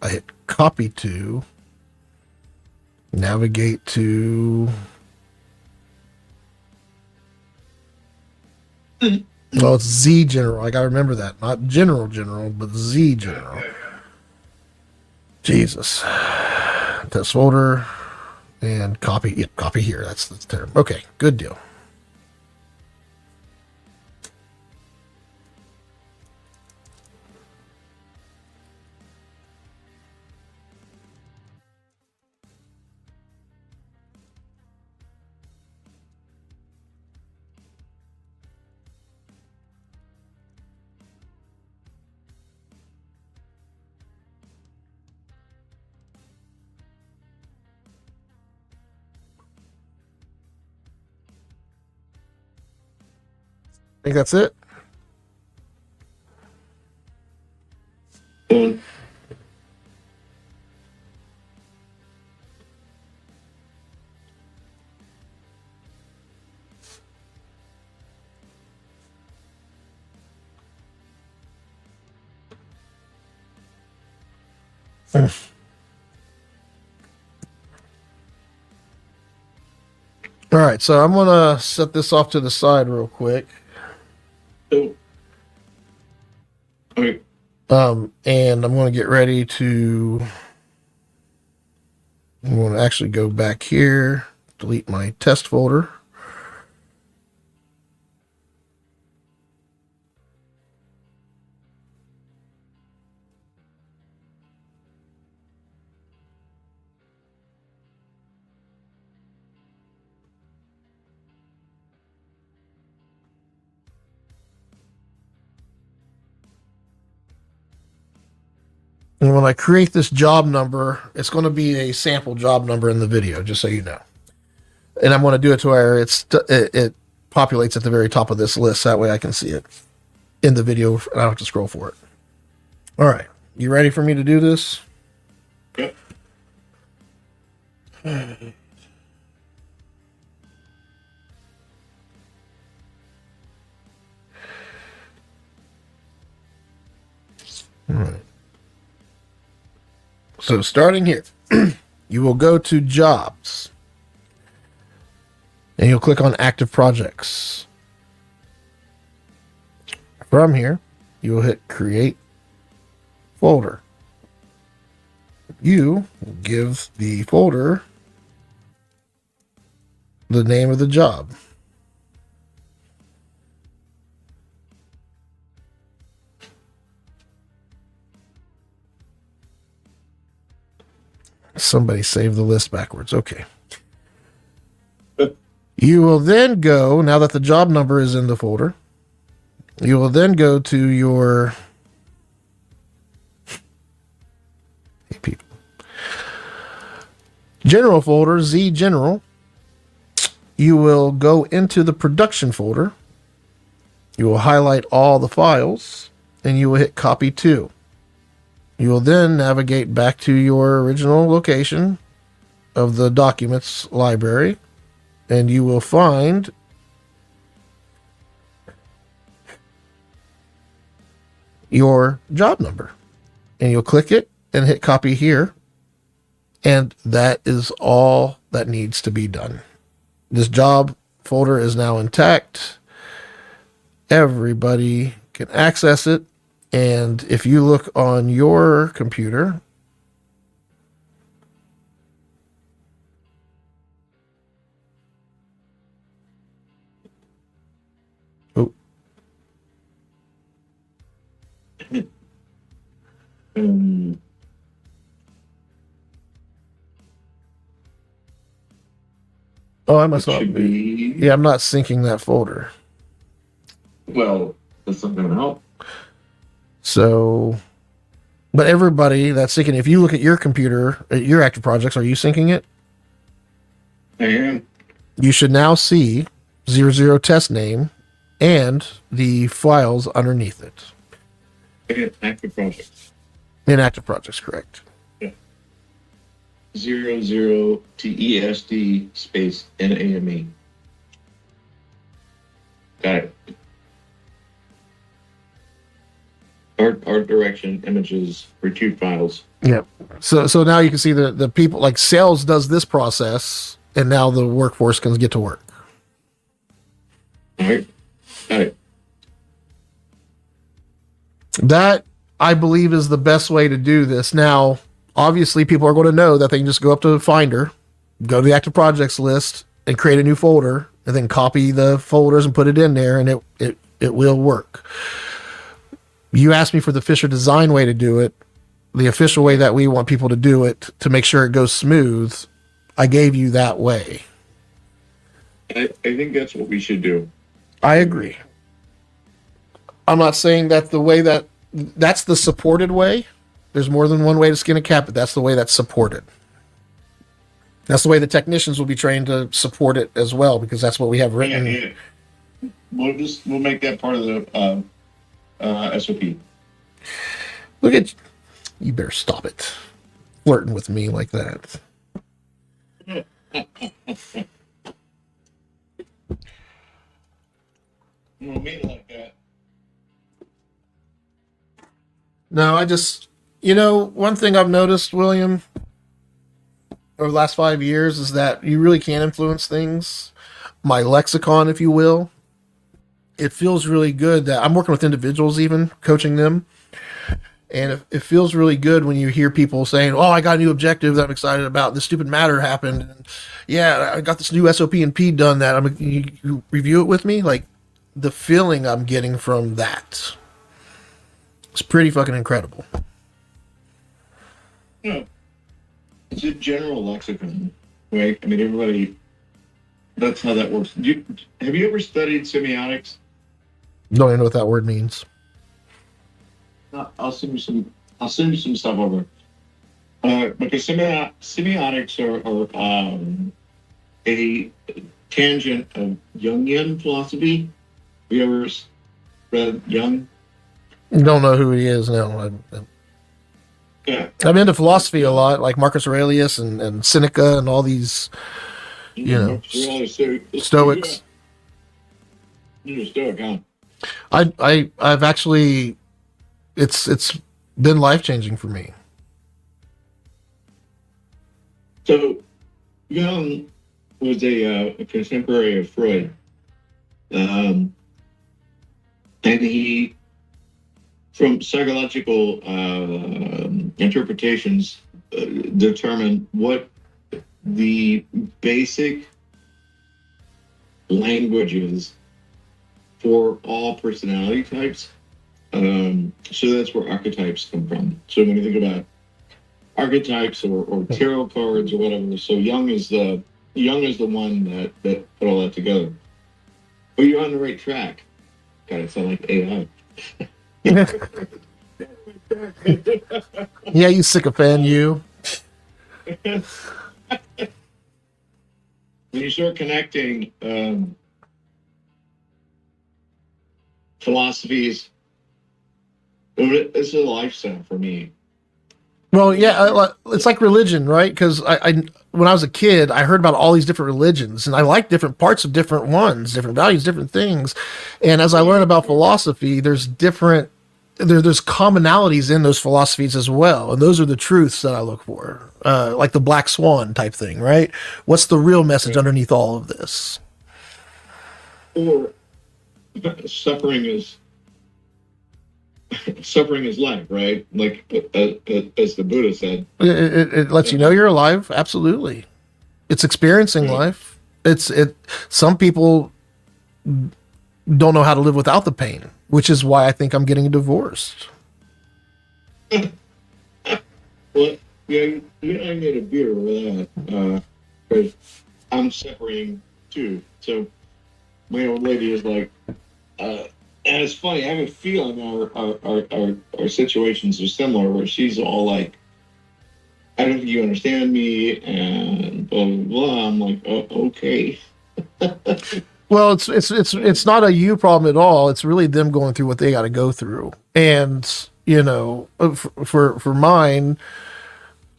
I hit copy to, navigate to, well, it's Z general. I gotta remember that. Not general, but Z general. Jesus. Test folder and copy. Yep, copy here. That's the term. Okay, good deal. I think that's it. All right, so I'm gonna set this off to the side real quick. So, okay. And I'm going to get ready to. I'm going to actually go back here, delete my test folder. And when I create this job number, it's going to be a sample job number in the video, just so you know. And I'm going to do it to where it populates at the very top of this list. That way I can see it in the video and I don't have to scroll for it. All right. You ready for me to do this? Yep. All right. So starting here, you will go to Jobs, and you'll click on Active Projects. From here, you will hit Create Folder. You will give the folder the name of the job. Somebody saved the list backwards. Okay. You will then go, now that the job number is in the folder, you will then go to your general folder, Z General. You will go into the production folder. You will highlight all the files and you will hit copy to. You will then navigate back to your original location of the documents library and you will find your job number and you'll click it and hit copy here. And that is all that needs to be done. This job folder is now intact. Everybody can access it. And if you look on your computer, oh, oh, I must not be. Yeah, I'm not syncing that folder. Well, that's not going to help. So, but everybody that's syncing, if you look at your computer, at your active projects, are you syncing it? I am. You should now see 00 test name and the files underneath it. Active projects. In active projects, correct. Yeah. 00 TESD space NAME. Got it. Art direction, images, retrieve files. Yep. So now you can see the people, like sales does this process, and now the workforce can get to work. All right. Got it. That, I believe, is the best way to do this. Now, obviously, people are going to know that they can just go up to Finder, go to the active projects list, and create a new folder, and then copy the folders and put it in there, and it will work. You asked me for the Fisher design way to do it, the official way that we want people to do it to make sure it goes smooth. I gave you that way. I think that's what we should do. I agree. I'm not saying that the way that's the supported way. There's more than one way to skin a cat, but that's the way that's supported. That's the way the technicians will be trained to support it as well, because that's what we have written. Yeah. We'll make that part of the SOP. Look at you. Better stop it. Flirting with me like that. You don't mean it like that. No, one thing I've noticed, William, over the last 5 years is that you really can influence things. My lexicon, if you will. It feels really good that I'm working with individuals, even coaching them. And it feels really good when you hear people saying, oh, I got a new objective that I'm excited about. This stupid matter happened. And yeah, I got this new SOP and P done that. You review it with me. Like the feeling I'm getting from that. It's pretty fucking incredible. Yeah. It's a general lexicon, right? I mean, everybody, that's how that works. Have you ever studied semiotics? Don't even know what that word means. I'll send you some stuff over. Because semiotics are a tangent of Jungian philosophy. Have you ever read Jung? Don't know who he is now. Yeah. I'm into philosophy a lot, like Marcus Aurelius and Seneca and all these, you know, So Stoics. you're a Stoic, huh? I've actually, it's been life changing for me. So Jung was a contemporary of Freud, um, and he, from psychological interpretations, determined what the basic language is for all personality types. So that's where archetypes come from. So when you think about archetypes or tarot cards or whatever, so Jung is the one that put all that together. But you're on the right track. God, it sounds like AI. Yeah, you sycophant, you. When you start connecting philosophies, it's a lifestyle for me. Well, yeah, it's like religion, right? Because when I was a kid, I heard about all these different religions, and I like different parts of different ones, different values, different things. And as I learn about philosophy, there's commonalities in those philosophies as well, and those are the truths that I look for, like the black swan type thing, right? What's the real message underneath all of this? Or suffering is life, right? Like as the Buddha said. It lets you know you're alive. Absolutely, it's experiencing life. It. Some people don't know how to live without the pain, which is why I think I'm getting divorced. Well, yeah, you and I need a beer with that because I'm separating too. So my old lady is like, and it's funny. I have a feeling our situations are similar, where she's all like, "I don't think you understand me," and blah blah blah. I'm like, "Oh, okay." Well, it's not a you problem at all. It's really them going through what they got to go through. And you know, for mine,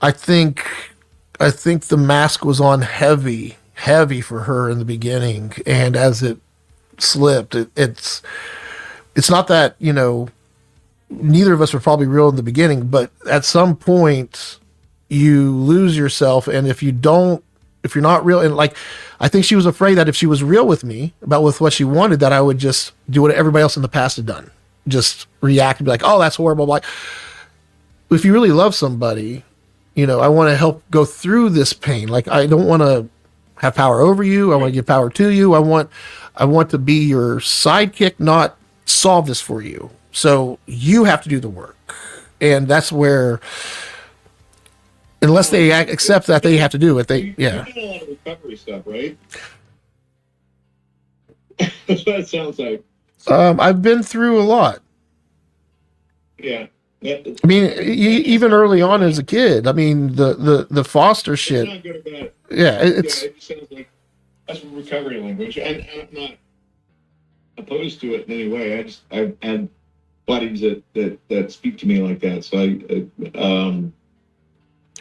I think I think the mask was on heavy for her in the beginning, and as it slipped, it's not that, you know, neither of us were probably real in the beginning, but at some point you lose yourself, and if you're not real, and like, I think she was afraid that if she was real with me about with what she wanted, that I would just do what everybody else in the past had done, just react and be like, oh, that's horrible. Like, if you really love somebody, you know, I want to help go through this pain. Like, I don't want to have power over you. I want to give power to you. I want to be your sidekick, not solve this for you. So you have to do the work. And that's where, unless they accept that they have to do it, You did a lot of recovery stuff, right? That's what it sounds like. I've been through a lot. Yeah. That, I mean, even early on as a kid, I mean, the foster shit. not good about it. Yeah, It just sounds like that's recovery language, and I'm not opposed to it in any way. I've had buddies that speak to me like that, so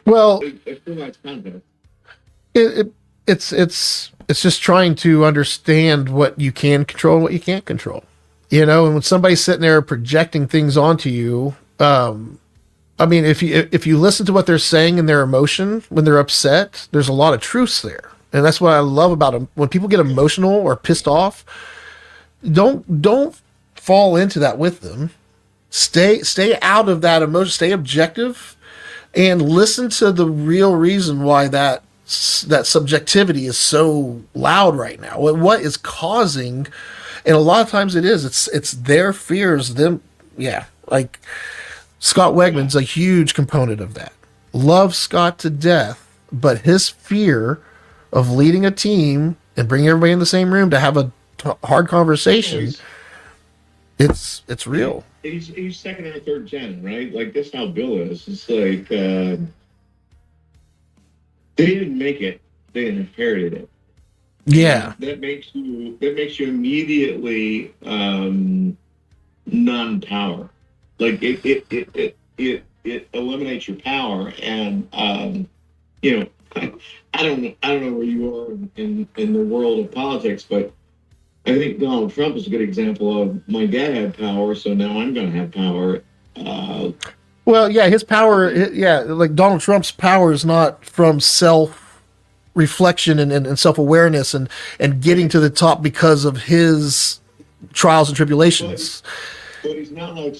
well, it provides context. It's just trying to understand what you can control and what you can't control. You know, and when somebody's sitting there projecting things onto you, I mean, if you listen to what they're saying in their emotion when they're upset, there's a lot of truths there, and that's what I love about them. When people get emotional or pissed off, don't fall into that with them. Stay out of that emotion. Stay objective, and listen to the real reason why that subjectivity is so loud right now. What is causing? And a lot of times it's their fears. Them, yeah, like. Scott Wegman's a huge component of that. Love Scott to death, but his fear of leading a team and bringing everybody in the same room to have a hard conversation, it's real. He's second or third gen, right? Like, that's how Bill is. It's like they didn't make it; they inherited it. Yeah, and that makes you immediately non-power. Like it it eliminates your power. And you know, I don't know where you are in the world of politics, but I think Donald Trump is a good example of my dad had power, so now I'm going to have power. Uh, Well, yeah, his power, yeah, like Donald Trump's power is not from self reflection and self awareness and getting to the top because of his trials and but tribulations. but he's not like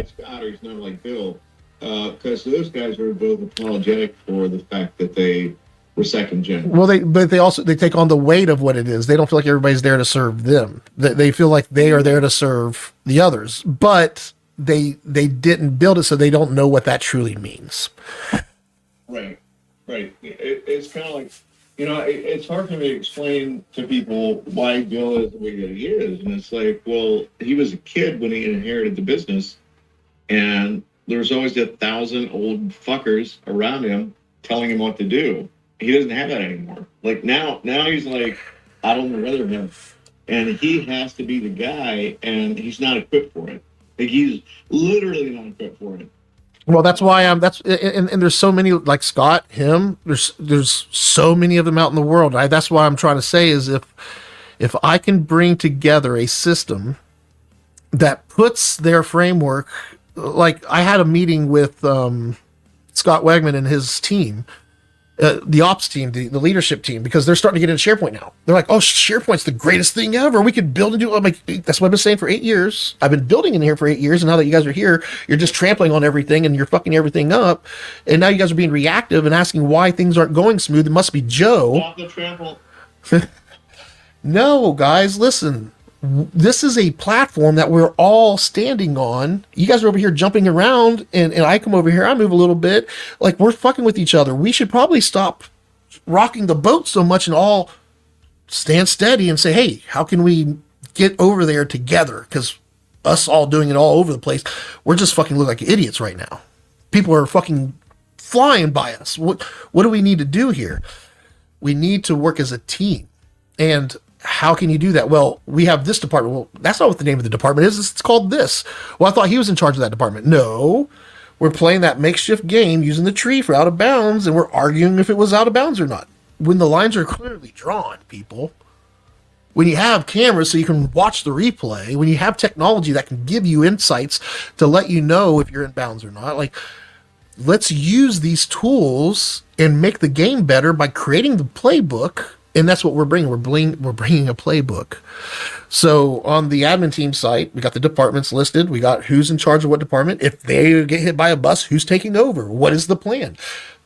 Scott or he's not like Bill, because those guys are both apologetic for the fact that they were second gen. Well, they take on the weight of what it is. They don't feel like everybody's there to serve them. They feel like they are there to serve the others, but they didn't build it, so they don't know what that truly means. Right, right. It's kind of like, it's hard for me to explain to people why Bill is the way that he is. And it's like, well, he was a kid when he inherited the business, and there was always 1,000 old fuckers around him telling him what to do. He doesn't have that anymore. Like now he's like, I don't know whether him, and he has to be the guy, and he's not equipped for it. Like he's literally not equipped for it. Well, that's why I'm. That's and there's so many like Scott, him. There's so many of them out in the world. That's why I'm trying to say is if I can bring together a system that puts their framework, like I had a meeting with Scott Wegman and his team, the ops team, the leadership team, because they're starting to get into SharePoint now. They're like, oh, SharePoint's the greatest thing ever. We could build and do. I'm like, that's what I've been saying for 8 years. I've been building in here for 8 years, and now that you guys are here, you're just trampling on everything and you're fucking everything up. And now you guys are being reactive and asking why things aren't going smooth. It must be Joe. Stop the trample. No, guys, listen. This is a platform that we're all standing on. You guys are over here jumping around, and I come over here, I move a little bit. Like, we're fucking with each other. We should probably stop rocking the boat so much and all stand steady and say, hey, how can we get over there together? Because us all doing it all over the place, we're just fucking look like idiots right now. People are fucking flying by us. What do we need to do here? We need to work as a team. And how can you do that? Well, we have this department. Well, that's not what the name of the department is. It's called this. Well, I thought he was in charge of that department. No, we're playing that makeshift game using the tree for out of bounds, and we're arguing if it was out of bounds or not. When the lines are clearly drawn, people. When you have cameras so you can watch the replay, when you have technology that can give you insights to let you know if you're in bounds or not, like, let's use these tools and make the game better by creating the playbook. And that's what we're bringing. We're bringing a playbook. So on the admin team site, we got the departments listed. We got who's in charge of what department. If they get hit by a bus, who's taking over? What is the plan?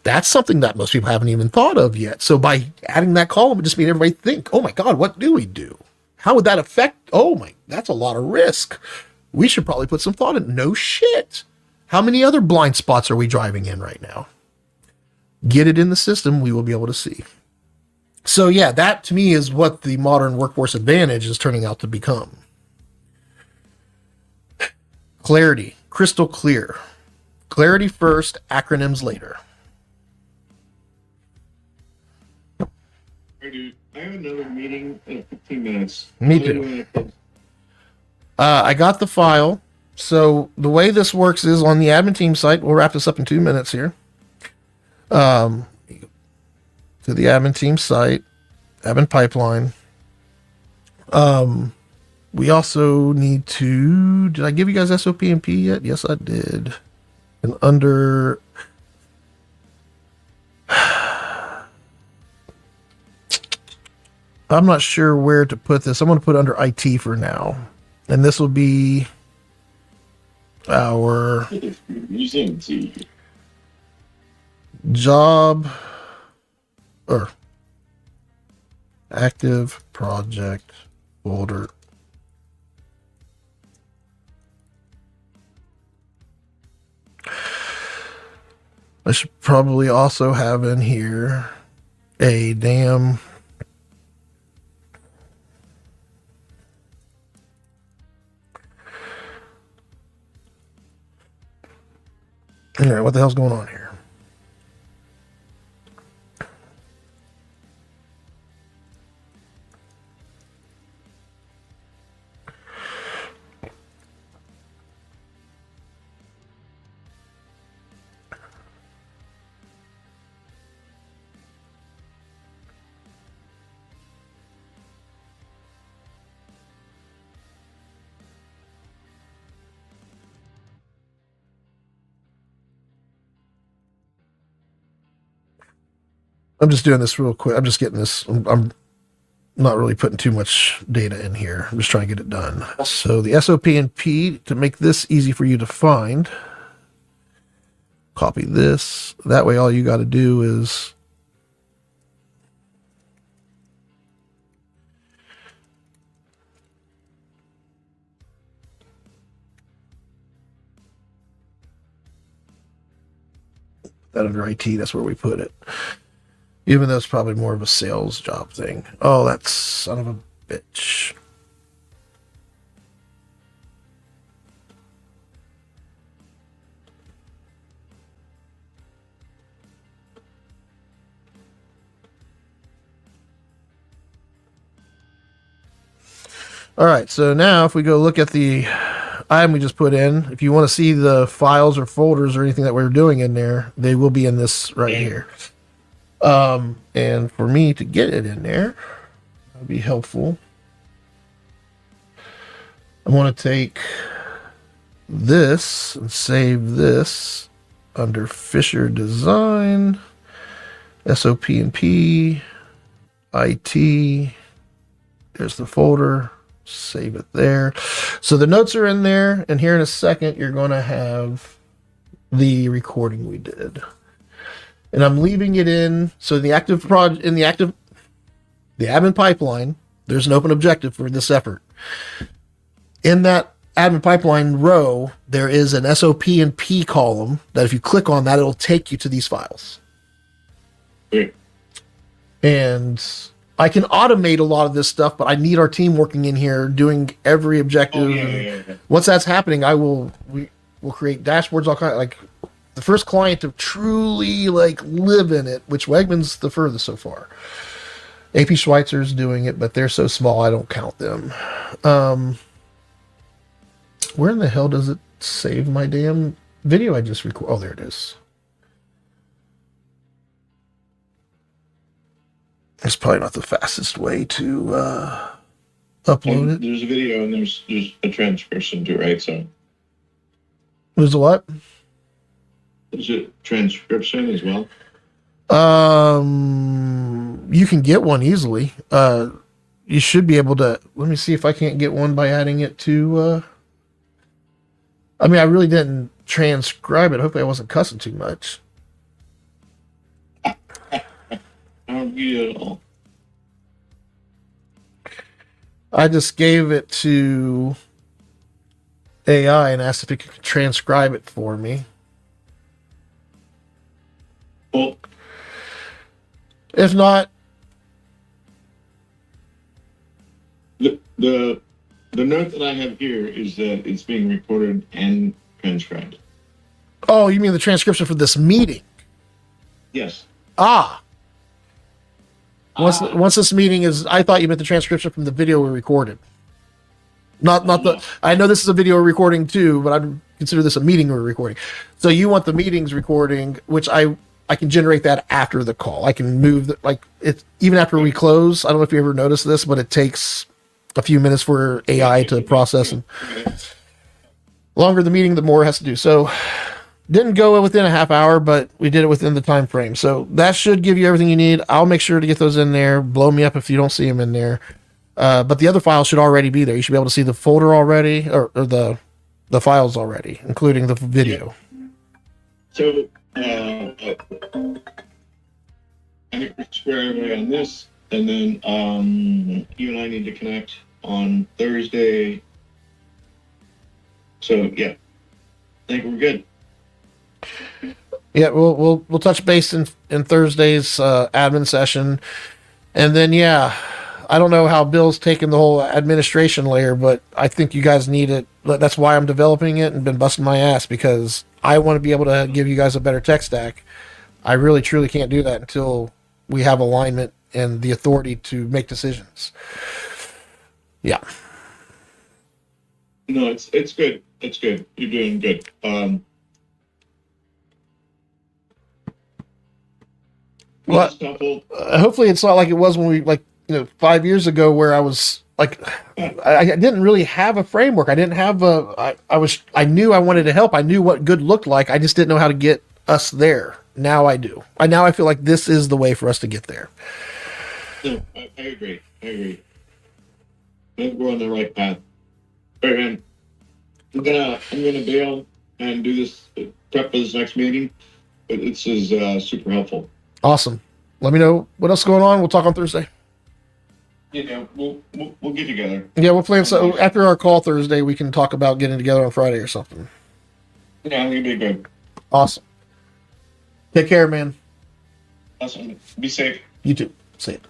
That's something that most people haven't even thought of yet. So by adding that column, it just made everybody think, oh my God, what do we do? How would that affect? Oh my, that's a lot of risk. We should probably put some thought in. No shit. How many other blind spots are we driving in right now? Get it in the system. We will be able to see. So yeah, that to me is what the modern workforce advantage is turning out to become. Clarity, crystal clear. Clarity first, acronyms later. Hey, dude, I have another meeting in 15 minutes. Me too. I got the file. So the way this works is on the admin team site. We'll wrap this up in 2 minutes here. To the admin team site, admin pipeline. We also need to, did I give you guys SOP and P yet? Yes, I did. And under, I'm not sure where to put this. I'm going to put it under IT for now. And this will be our job or active project folder. I should probably also have in here a damn all right, what the hell's going on here? I'm just doing this real quick. I'm just getting this. I'm not really putting too much data in here. I'm just trying to get it done. So the SOP and P, to make this easy for you to find, copy this. That way all you got to do is that under IT, that's where we put it. Even though it's probably more of a sales job thing. Oh, that son of a bitch. All right, so now if we go look at the item we just put in, if you want to see the files or folders or anything that we're doing in there, they will be in this right here. And for me to get it in there, that would be helpful. I want to take this and save this under Fisher Design, SOP and P, IT. There's the folder. Save it there. So the notes are in there, and here in a second you're going to have the recording we did. And I'm leaving it in. So the admin pipeline, there's an open objective for this effort. In that admin pipeline row, there is an SOP and P column that if you click on that, it'll take you to these files. And I can automate a lot of this stuff, but I need our team working in here doing every objective. Once that's happening, we'll create dashboards, all kind of, like the first client to truly like live in it, which Wegmans the furthest so far. AP Schweitzer's doing it, but they're so small I don't count them. Where in the hell does it save my damn video I just recorded? Oh, there it is. It's probably not the fastest way to upload it. There's a video and there's a transcription too, right? So there's a what? There's a transcription as well. You can get one easily. You should be able to. Let me see if I can't get one by adding it to. I mean, I really didn't transcribe it. Hopefully, I wasn't cussing too much. I just gave it to AI and asked if it could transcribe it for me. Well, if not, the note that I have here is that it's being recorded and transcribed. Oh, you mean the transcription for this meeting? Yes. Once this meeting is, I thought you meant the transcription from the video we recorded. Not the. I know this is a video we're recording too, but I'd consider this a meeting we're recording. So you want the meetings recording, which I can generate that after the call. I can move it even after we close. I don't know if you ever noticed this, but it takes a few minutes for AI to process, and longer the meeting, the more it has to do. So. Didn't go within a half hour, but we did it within the time frame. So that should give you everything you need. I'll make sure to get those in there. Blow me up if you don't see them in there. But the other files should already be there. You should be able to see the folder already, or the files already, including the video. So I think we're squaring away on this, and then you and I need to connect on Thursday. So yeah, I think we're good. Yeah, we'll touch base in Thursday's admin session, and then I don't know how Bill's taking the whole administration layer, but I think you guys need it. That's why I'm developing it and been busting my ass, because I want to be able to give you guys a better tech stack. I really truly can't do that until we have alignment and the authority to make decisions. Yeah. No, it's good. It's good. You're doing good. Well, hopefully it's not like it was when we 5 years ago, where I was like, I didn't really have a framework. I didn't have I knew I wanted to help. I knew what good looked like. I just didn't know how to get us there. Now I do. Now I feel like this is the way for us to get there. No, I agree. I agree. I think we're on the right path. All right, man. I'm gonna bail and do this prep for this next meeting, but this is super helpful. Awesome. Let me know what else is going on. We'll talk on Thursday. Yeah, we'll get together. Yeah, we'll plan. So after our call Thursday, we can talk about getting together on Friday or something. Yeah, I think it'd be good. Awesome. Take care, man. Awesome. Be safe. You too. See it.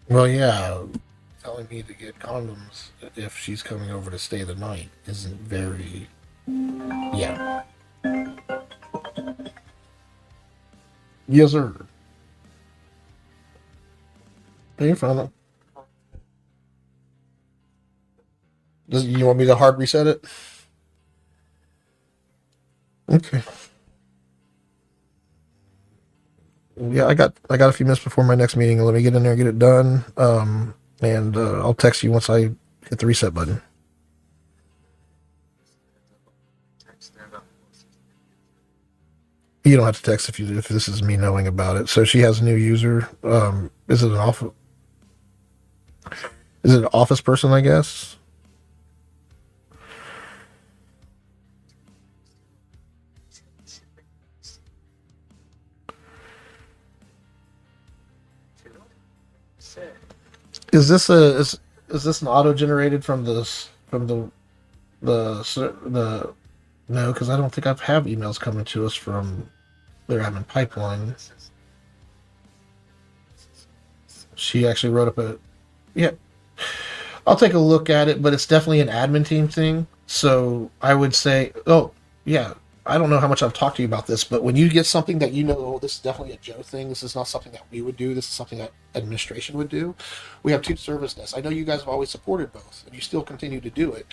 Well, yeah, telling me to get condoms if she's coming over to stay the night isn't very. Yeah. Yes, sir. Hey, you found it. You want me to hard reset it? Okay. Yeah, I got a few minutes before my next meeting. Let me get in there, get it done, and I'll text you once I hit the reset button. You don't have to text if this is me knowing about it. So she has a new user. Is it an office? Is it an office person? I guess. Is this an auto generated from the no? Because I don't think I've have emails coming to us from They're having pipeline. She actually wrote up a, yeah, I'll take a look at it, but it's definitely an admin team thing. So I would say, oh, yeah, I don't know how much I've talked to you about this, but when you get something that you know, oh, this is definitely a Joe thing, this is not something that we would do, this is something that administration would do. We have two service desks. I know you guys have always supported both, and you still continue to do it.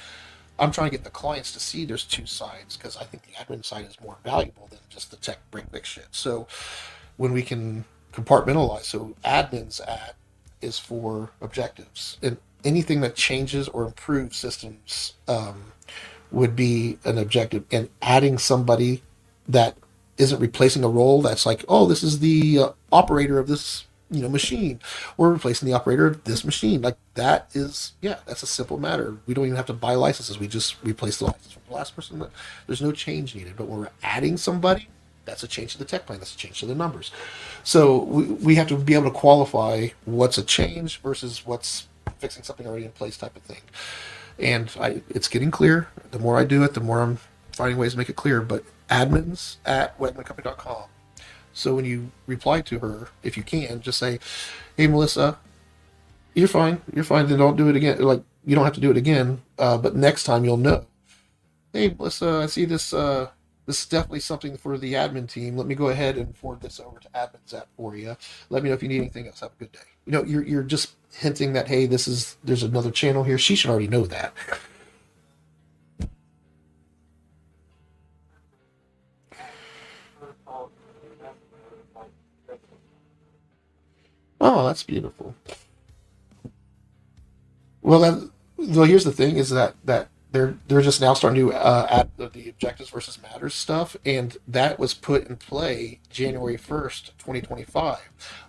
I'm trying to get the clients to see there's two sides because I think the admin side is more valuable than just the tech break fix shit. So when we can compartmentalize, so admins at is for objectives, and anything that changes or improves systems would be an objective. And adding somebody that isn't replacing a role that's like, oh, this is the operator of this machine, we're replacing the operator of this machine, like that is, yeah, that's a simple matter. We don't even have to buy licenses, we just replace the license from the last person. There's no change needed. But when we're adding somebody, that's a change to the tech plan, that's a change to the numbers. So we have to be able to qualify what's a change versus what's fixing something already in place type of thing. And it's getting clear. The more I do it, the more I'm finding ways to make it clear. But admins at wegmancompany.com. So when you reply to her, if you can, just say, "Hey, Melissa, you're fine. You're fine. Then don't do it again. Like you don't have to do it again. But next time you'll know. Hey, Melissa, I see this. This is definitely something for the admin team. Let me go ahead and forward this over to admins at for you. Let me know if you need anything else. Have a good day." You're just hinting that, hey, there's another channel here. She should already know that. Oh, that's beautiful. Well, here's the thing: is that they're just now starting to add the objectives versus matters stuff, and that was put in play January 1st, 2025.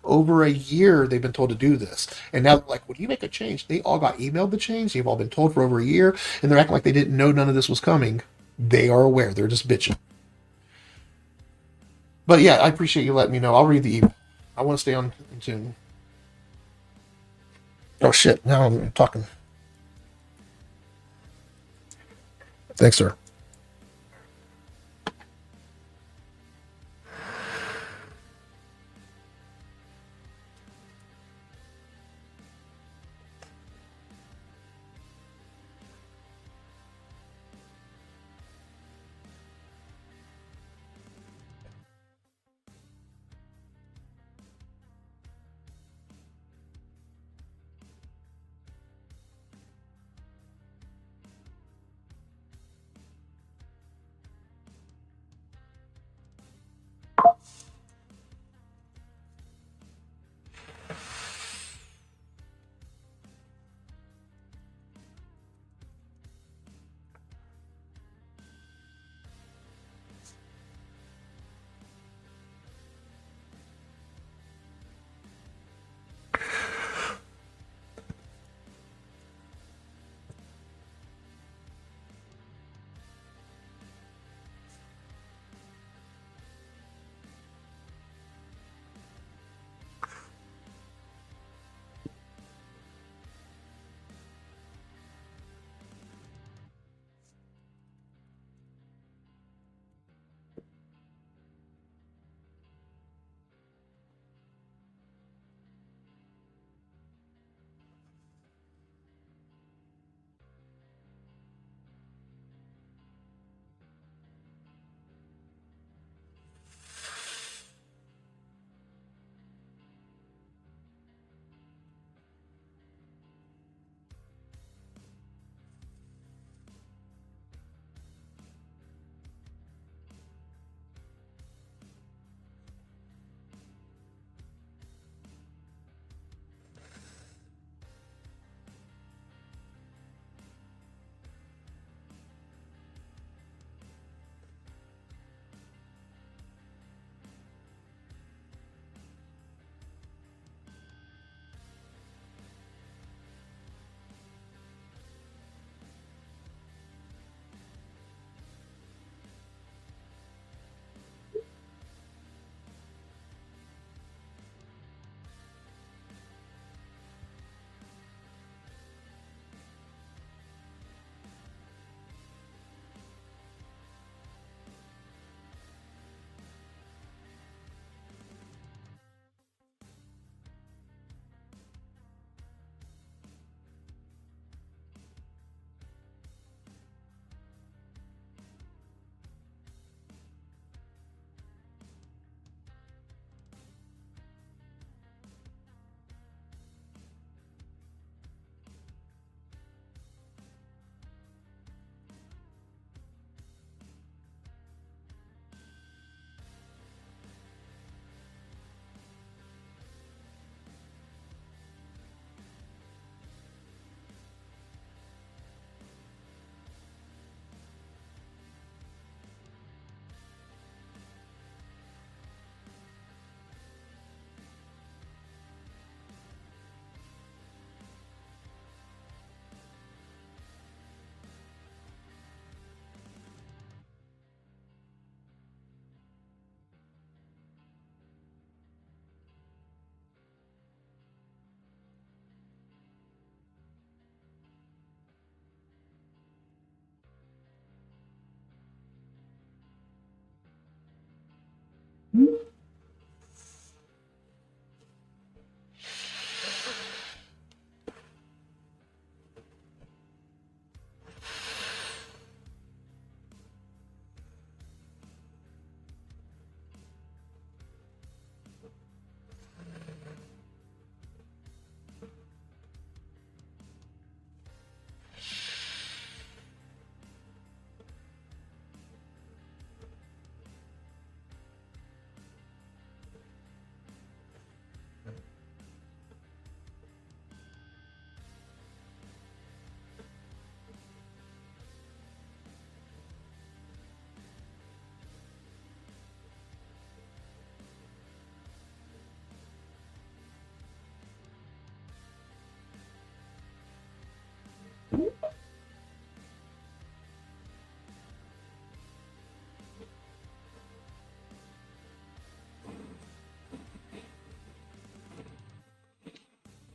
Over a year, they've been told to do this, and now they're like, when you make a change, they all got emailed the change. They've all been told for over a year, and they're acting like they didn't know none of this was coming. They are aware. They're just bitching. But yeah, I appreciate you letting me know. I'll read the email. I want to stay on in tune. Oh shit! Now I'm talking. Thanks, sir.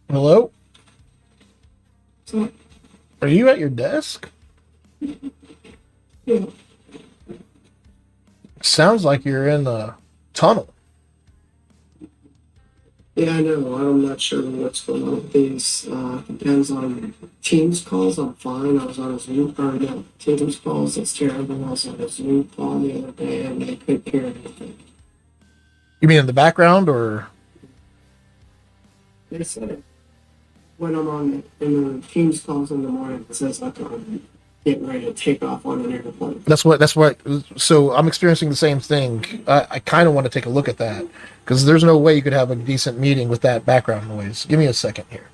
Hello? So, Are you at your desk? yeah. Sounds like you're in a tunnel. Yeah, I know. I'm not sure what's going on with these. Depends on Teams calls. I'm fine. I was on a Zoom, or no, Teams calls. It's terrible. I was on a Zoom call the other day and they couldn't hear anything. You mean in the background or? They said it. When I'm on in the Teams calls in the morning, it says like I'm getting ready to take off on an airplane. So I'm experiencing the same thing. I kind of want to take a look at that because there's no way you could have a decent meeting with that background noise. Give me a second here.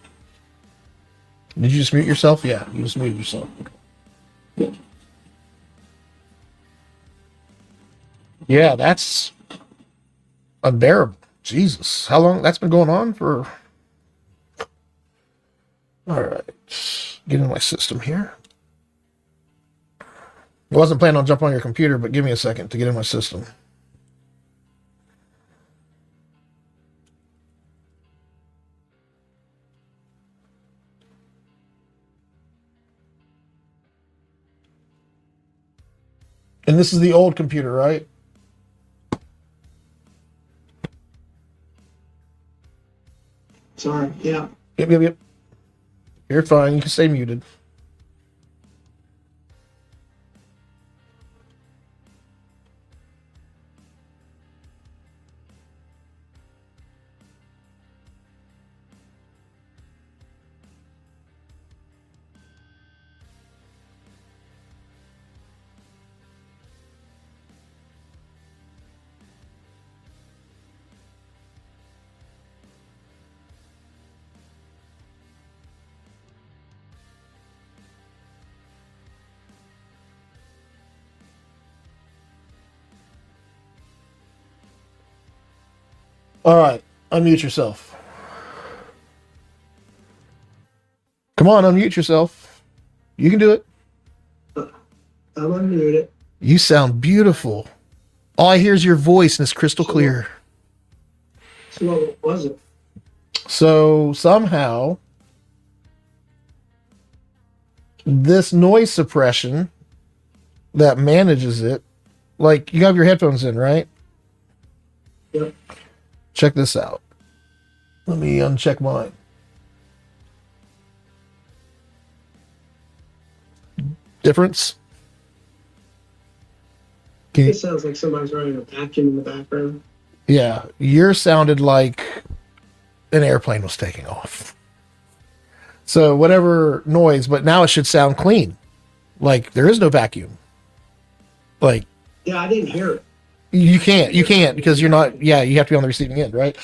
Did you just mute yourself? Yeah, you just muted yourself. Yeah, that's unbearable. Jesus. How long? That's been going on for. All right. Get in my system here. I wasn't planning on jumping on your computer, but give me a second to get in my system. And this is the old computer, right? Sorry. Yeah. Yep. You're fine. You can stay muted. All right. Unmute yourself. Come on, unmute yourself. You can do it. I'm unmuted. You sound beautiful. All I hear is your voice, and it's crystal clear. So what was it? So somehow, this noise suppression that manages it, like you have your headphones in, right? Yep. Check this out. Let me uncheck mine. Difference? Can you, It sounds like somebody's running a vacuum in the background. yeah, yours sounded like an airplane was taking off. So whatever noise, but now it should sound clean. Like there is no vacuum. Like Yeah, I didn't hear it. you can't because you're not. Yeah, you have to be on the receiving end, right?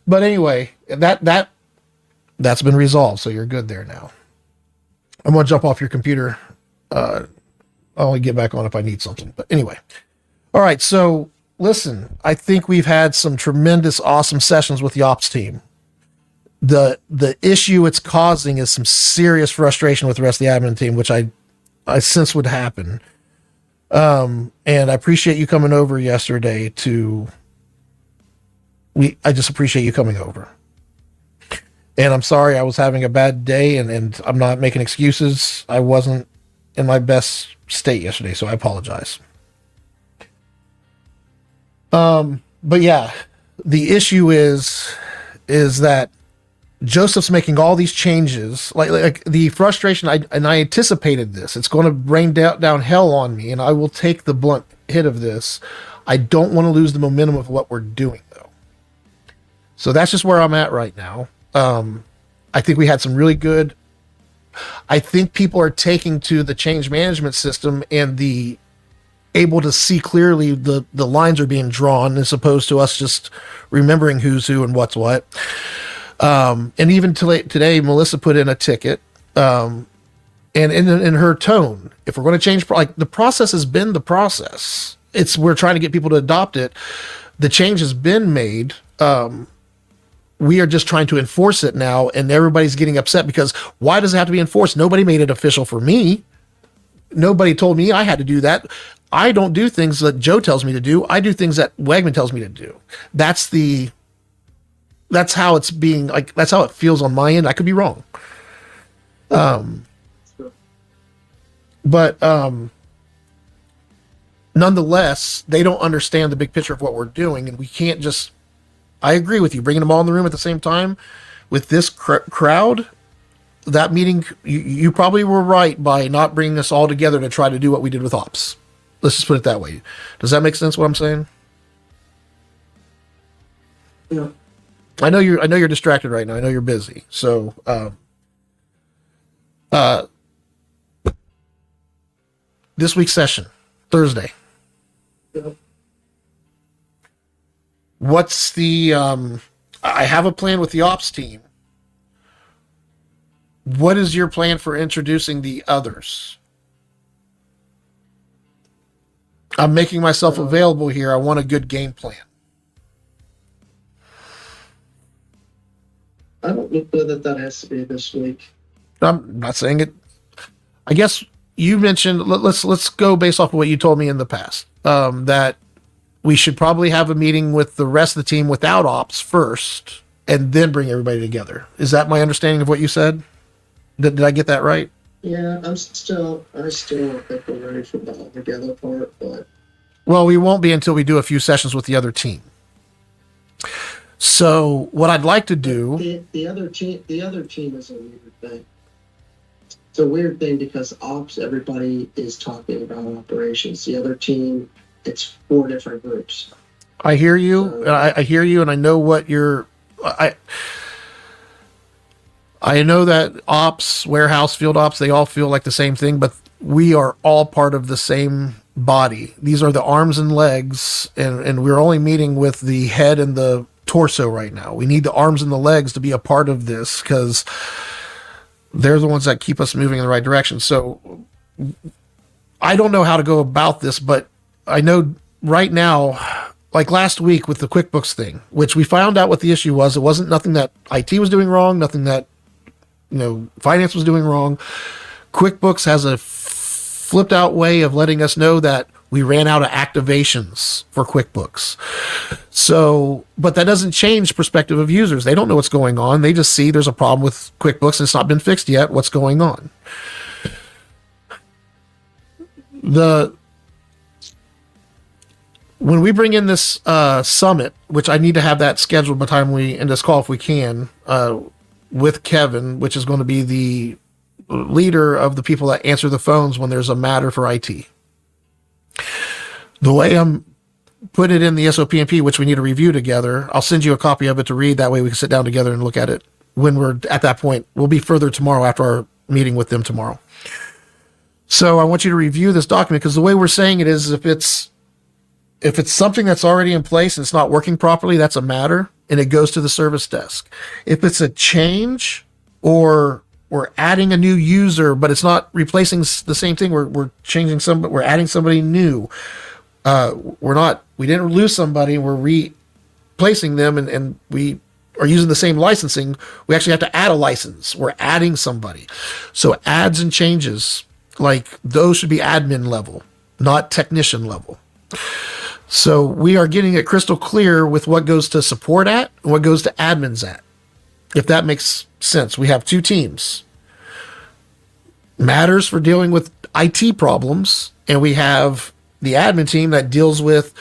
But anyway, that's been resolved, so you're good there now. I'm gonna jump off your computer. I'll only get back on if I need something. But anyway, all right. So listen, I think we've had some tremendous, awesome sessions with the ops team. The issue it's causing is some serious frustration with the rest of the admin team, which I sense would happen. And I appreciate you coming over yesterday I just appreciate you coming over. And I'm sorry I was having a bad day and I'm not making excuses. I wasn't in my best state yesterday, so I apologize. But yeah, the issue is that Joseph's making all these changes, like the frustration. I anticipated this. It's going to rain down hell on me, and I will take the blunt hit of this. I don't want to lose the momentum of what we're doing, though. So that's just where I'm at right now. I think we had some really good. I think people are taking to the change management system and able to see clearly the lines are being drawn as opposed to us just remembering who's who and what's what. And even today, Melissa put in a ticket, and in her tone, if we're going to change, like the process has been the process. We're trying to get people to adopt it. The change has been made. we are just trying to enforce it now, and everybody's getting upset because why does it have to be enforced? Nobody made it official for me. Nobody told me I had to do that. I don't do things that Joe tells me to do. I do things that Wegman tells me to do. That's how it's being, like, that's how it feels on my end. I could be wrong. But nonetheless, they don't understand the big picture of what we're doing, and we can't just, I agree with you, bringing them all in the room at the same time with this crowd. That meeting, you probably were right by not bringing us all together to try to do what we did with ops. Let's just put it that way. Does that make sense what I'm saying? Yeah. I know you're distracted right now. I know you're busy. So this week's session, Thursday. Yeah. What's the I have a plan with the ops team. What is your plan for introducing the others? I'm making myself available here. I want a good game plan. I don't know that has to be this week. I'm not saying it. I guess you mentioned, let's go based off of what you told me in the past, that we should probably have a meeting with the rest of the team without ops first, and then bring everybody together. Is that my understanding of what you said? Did I get that right? Yeah, I still don't think we're ready for the all together part, but. Well, we won't be until we do a few sessions with the other team. So what I'd like to do, the other team is a weird thing. It's a weird thing because ops, everybody is talking about operations. The other team, it's 4 different groups. I hear you. I hear you, and I know what you're. I know that ops, warehouse, field ops, they all feel like the same thing, but we are all part of the same body. These are the arms and legs, and we're only meeting with the head and the torso right now. We need the arms and the legs to be a part of this because they're the ones that keep us moving in the right direction. So I don't know how to go about this, but I know right now, like last week with the QuickBooks thing, which we found out what the issue was. It wasn't nothing that IT was doing wrong, nothing that finance was doing wrong. QuickBooks has a flipped out way of letting us know that we ran out of activations for QuickBooks. So, but that doesn't change perspective of users. They don't know what's going on. They just see there's a problem with QuickBooks and it's not been fixed yet. What's going on? When we bring in this summit, which I need to have that scheduled by the time we end this call if we can, with Kevin, which is going to be the leader of the people that answer the phones when there's a matter for IT. The way I'm putting it in the SOP&P, which we need to review together, I'll send you a copy of it to read. That way we can sit down together and look at it when we're at that point. We'll be further tomorrow after our meeting with them tomorrow. So I want you to review this document because the way we're saying it is if it's something that's already in place and it's not working properly, that's a matter, and it goes to the service desk. If it's a change or we're adding a new user, but it's not replacing the same thing, we're changing we're adding somebody new. We didn't lose somebody, we're replacing them, and we are using the same licensing. We actually have to add a license. We're adding somebody. So adds and changes, like those should be admin level, not technician level. So we are getting it crystal clear with what goes to support at and what goes to admins at. If that makes sense. We have 2 teams. Matters for dealing with IT problems, and we have the admin team that deals with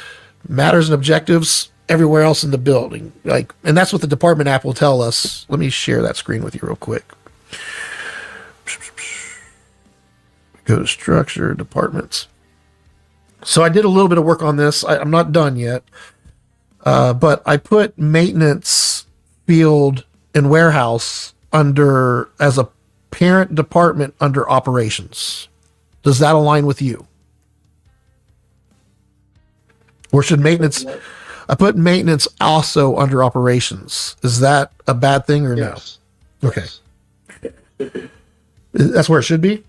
matters and objectives everywhere else in the building. And that's what the department app will tell us. Let me share that screen with you real quick. Go to structure, departments. So I did a little bit of work on this. I'm not done yet, but I put maintenance, field, and warehouse as a parent department under operations. Does that align with you? Or should maintenance? I put maintenance also under operations. Is that a bad thing or Yes. no? Okay. That's where it should be?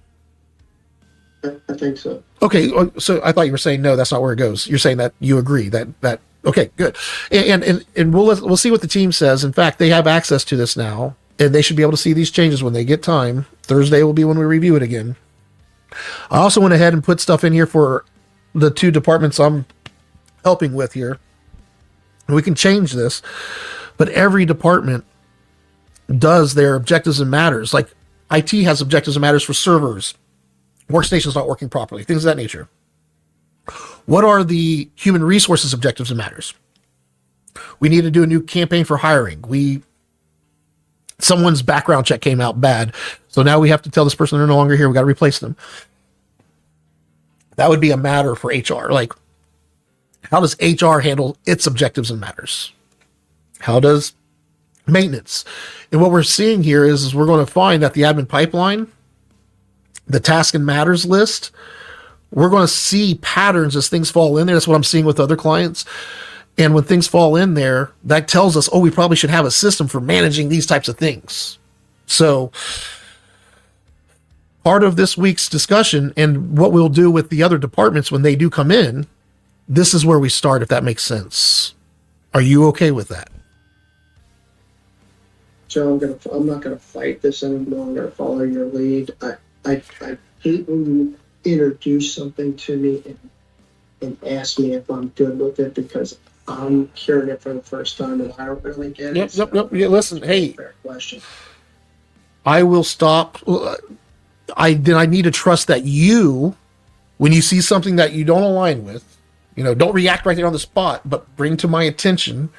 I think so. Okay, so I thought you were saying no, that's not where it goes. You're saying that you agree that Okay, good. And we'll see what the team says. In fact, they have access to this now, and they should be able to see these changes when they get time. Thursday will be when we review it again. I also went ahead and put stuff in here for the two departments I'm helping with here. We can change this, but every department does their objectives and matters. Like IT has objectives and matters for servers, workstations not working properly, things of that nature. What are the human resources objectives and matters? We need to do a new campaign for hiring. Someone's background check came out bad, so now we have to tell this person they're no longer here. We got to replace them. That would be a matter for HR. Like, how does HR handle its objectives and matters? How does maintenance? And what we're seeing here is we're going to find that the admin pipeline, the task and matters list, we're going to see patterns as things fall in there. That's what I'm seeing with other clients. And when things fall in there, that tells us, oh, we probably should have a system for managing these types of things. So part of this week's discussion and what we'll do with the other departments when they do come in, this is where we start, if that makes sense. Are you okay with that? Joe, I'm not gonna fight this anymore. I'm gonna follow your lead. I hate when you introduce something to me and ask me if I'm good with it, because I'm hearing it for the first time and I don't really get it. Yep. Yeah, listen, hey, fair question. I will stop. I need to trust that you, when you see something that you don't align with, don't react right there on the spot, but bring to my attention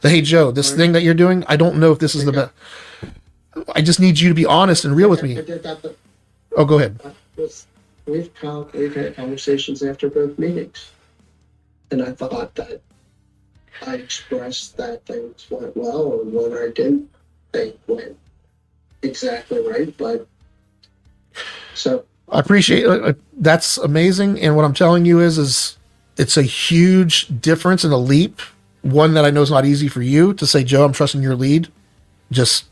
that, hey, Joe, this thing that you're doing, I don't know if this is the best. I just need you to be honest and real with me. Oh, go ahead. We've had conversations after both meetings, and I thought that I expressed that things went well, or when I didn't think went exactly right. But so I appreciate it. That's amazing. And what I'm telling you is it's a huge difference and a leap. One that I know is not easy for you to say, Joe, I'm trusting your lead. Just,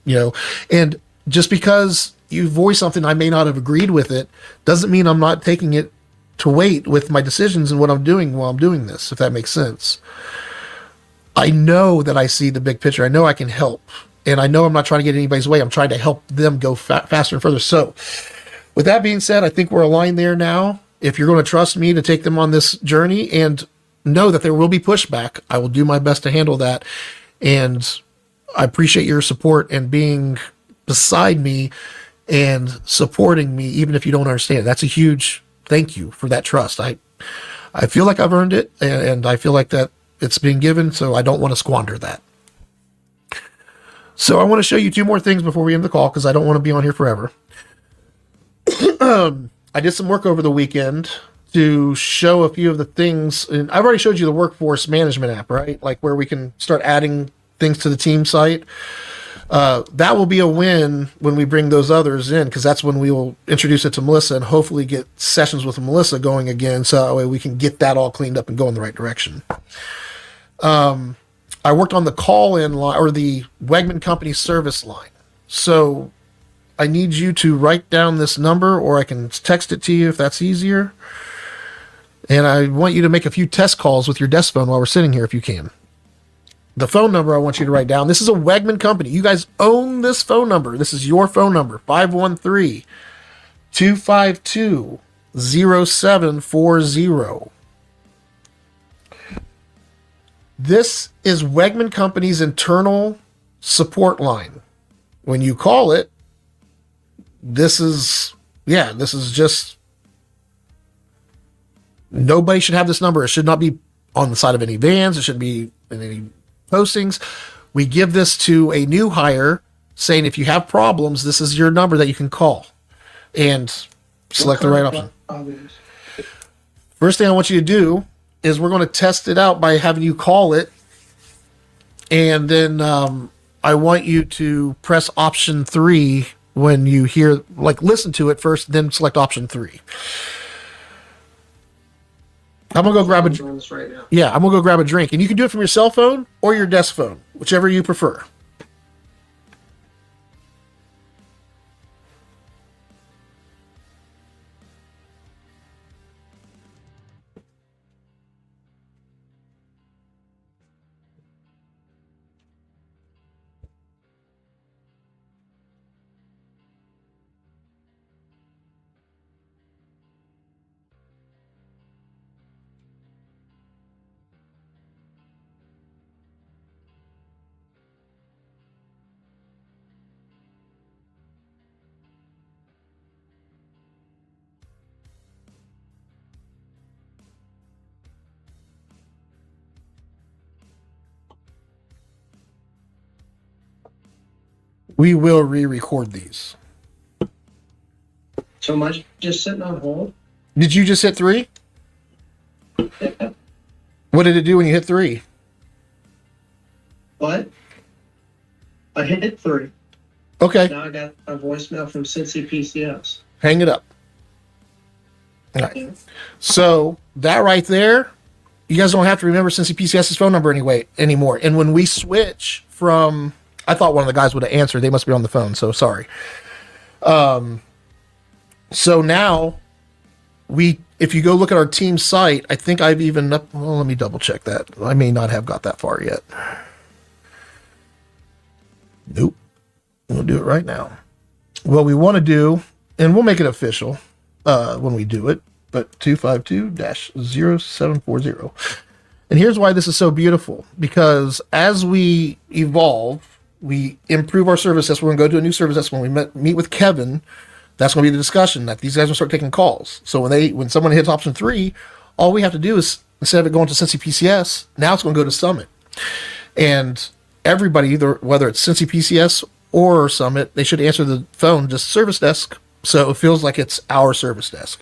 and just because you voice something I may not have agreed with it doesn't mean I'm not taking it to weight with my decisions and what I'm doing while I'm doing this, if that makes sense. I know that I see the big picture. I know I can help, and I know I'm not trying to get anybody's way. I'm trying to help them go faster and further. So with that being said, I think we're aligned there now. If you're going to trust me to take them on this journey and know that there will be pushback, I will do my best to handle that. And I appreciate your support and being beside me and supporting me, even if you don't understand it. That's a huge thank you for that trust. I feel like I've earned it, and I feel like that it's been given, so I don't want to squander that. So I want to show you two more things before we end the call, because I don't want to be on here forever. I did some work over the weekend to show a few of the things, and I've already showed you the workforce management app, right? Like where we can start adding things to the team site. That will be a win when we bring those others in, because that's when we will introduce it to Melissa and hopefully get sessions with Melissa going again, so that way we can get that all cleaned up and go in the right direction. I worked on the call-in line, or the Wegman Company service line. So I need you to write down this number, or I can text it to you if that's easier. And I want you to make a few test calls with your desk phone while we're sitting here if you can. The phone number I want you to write down. This is a Wegman Company. You guys own this phone number. This is your phone number, 513-252-0740. This is Wegman Company's internal support line. When you call it, this is just, nobody should have this number. It should not be on the side of any vans. It shouldn't be in any postings. We give this to a new hire saying, if you have problems, this is your number that you can call, and select the right option. First thing I want you to do is we're going to test it out by having you call it. And then I want you to press option 3 when you hear, listen to it first, then select option 3. I'm gonna go grab I'm gonna go grab a drink, and you can do it from your cell phone or your desk phone, whichever you prefer. We will re-record these. So am I just sitting on hold? Did you just hit 3? Yeah. What did it do when you hit 3? What? I hit 3. Okay, Now I got a voicemail from Cincy PCS. hang it up. All right. So that right there, you guys don't have to remember Cincy PCS's phone number anymore. And when we switch from, I thought one of the guys would have answered. They must be on the phone. So sorry. So now if you go look at our team site, I think I've even well, let me double check that. I may not have got that far yet. Nope. We'll do it right now. What we want to do, and we'll make it official when we do it, but 252-0740. And here's why this is so beautiful. Because as we evolve, we improve our service desk. We're going to go to a new service desk. When we meet with Kevin, that's going to be the discussion that these guys will start taking calls. So when someone hits option 3, all we have to do is, instead of it going to Cincy PCS, now it's going to go to Summit. And everybody, either whether it's Cincy PCS or Summit, they should answer the phone just service desk, so it feels like it's our service desk.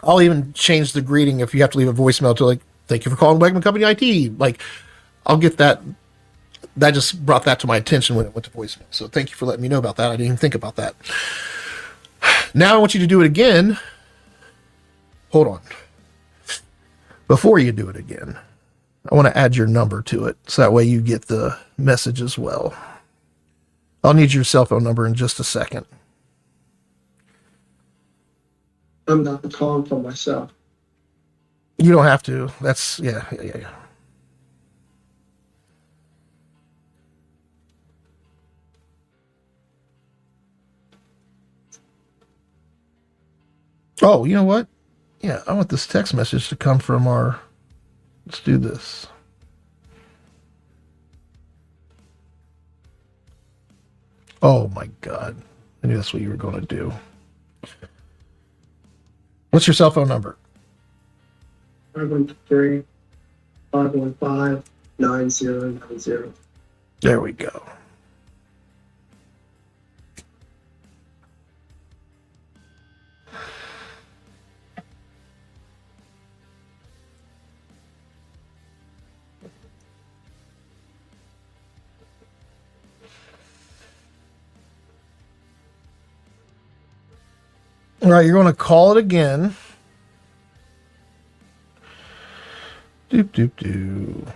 I'll even change the greeting if you have to leave a voicemail to like, thank you for calling Wegman Company IT. Like, I'll get that. That just brought that to my attention when it went to voicemail. So thank you for letting me know about that. I didn't even think about that. Now I want you to do it again. Hold on. Before you do it again, I want to add your number to it, so that way you get the message as well. I'll need your cell phone number in just a second. I'm not calling for myself. You don't have to. That's, yeah. Oh, you know what? Yeah, I want this text message to come from our, let's do this. Oh my God. I knew that's what you were going to do. What's your cell phone number? 513-515-9090. There we go. All right, you're going to call it again. Doop, doop, doop.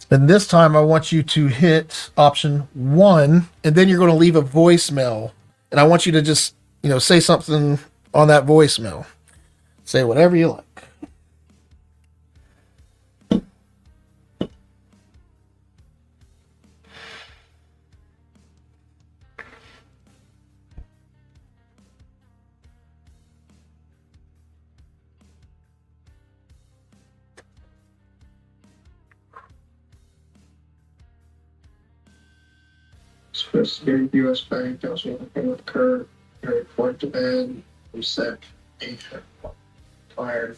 And this time I want you to hit option 1, and then you're going to leave a voicemail. And I want you to just, say something on that voicemail. Say whatever you like. Supposed to be U.S. Bank. I was working with Kurt. I report to bed. I'm sick. Tired.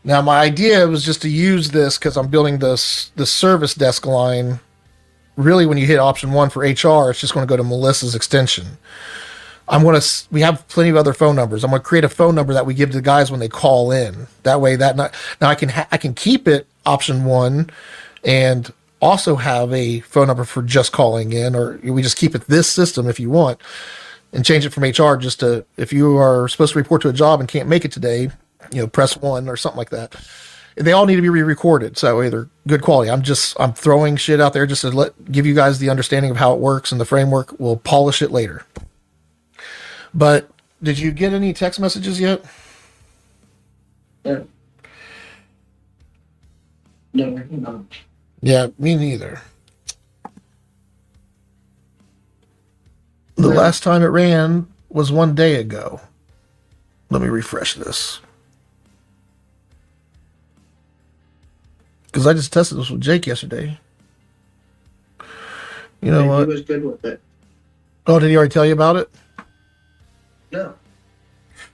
Now, my idea was just to use this because I'm building the service desk line. Really, when you hit option 1 for HR, it's just going to go to Melissa's extension. We have plenty of other phone numbers. I'm going to create a phone number that we give to the guys when they call in. That way, now I can keep it option 1 and also have a phone number for just calling in, or we just keep it this system if you want and change it from HR just to, if you are supposed to report to a job and can't make it today, press 1 or something like that. They all need to be re-recorded, so that way they're good quality. I'm throwing shit out there just to give you guys the understanding of how it works, and the framework. We'll polish it later. But did you get any text messages yet? Yeah. No. Yeah, me neither. The last time it ran was 1 day ago. Let me refresh this. Because I just tested this with Jake yesterday. You know what? He was good with it. Oh, did he already tell you about it? No.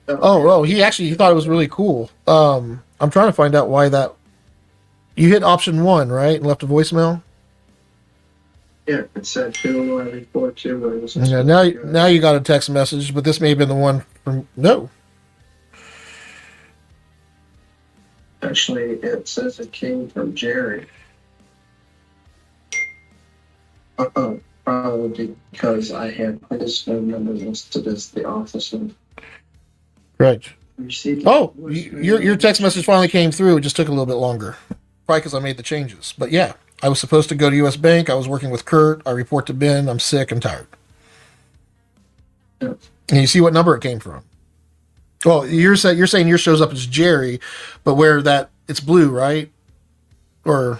Oh, he thought it was really cool. I'm trying to find out why that You hit option 1, right? And left a voicemail. Yeah, it said who I report to. Where it was Yeah, now you got a text message, but this may have been the one from no. Actually, it says it came from Jerry. Probably because I had his phone number listed as the office number. Right. Received Oh, your text message finally came through. It just took a little bit longer. Probably because I made the changes. But yeah, I was supposed to go to U.S. Bank. I was working with Kurt. I report to Ben. I'm sick. I'm tired. Yeah. And you see what number it came from. Well, you're saying yours shows up as Jerry, but where that it's blue, right? Or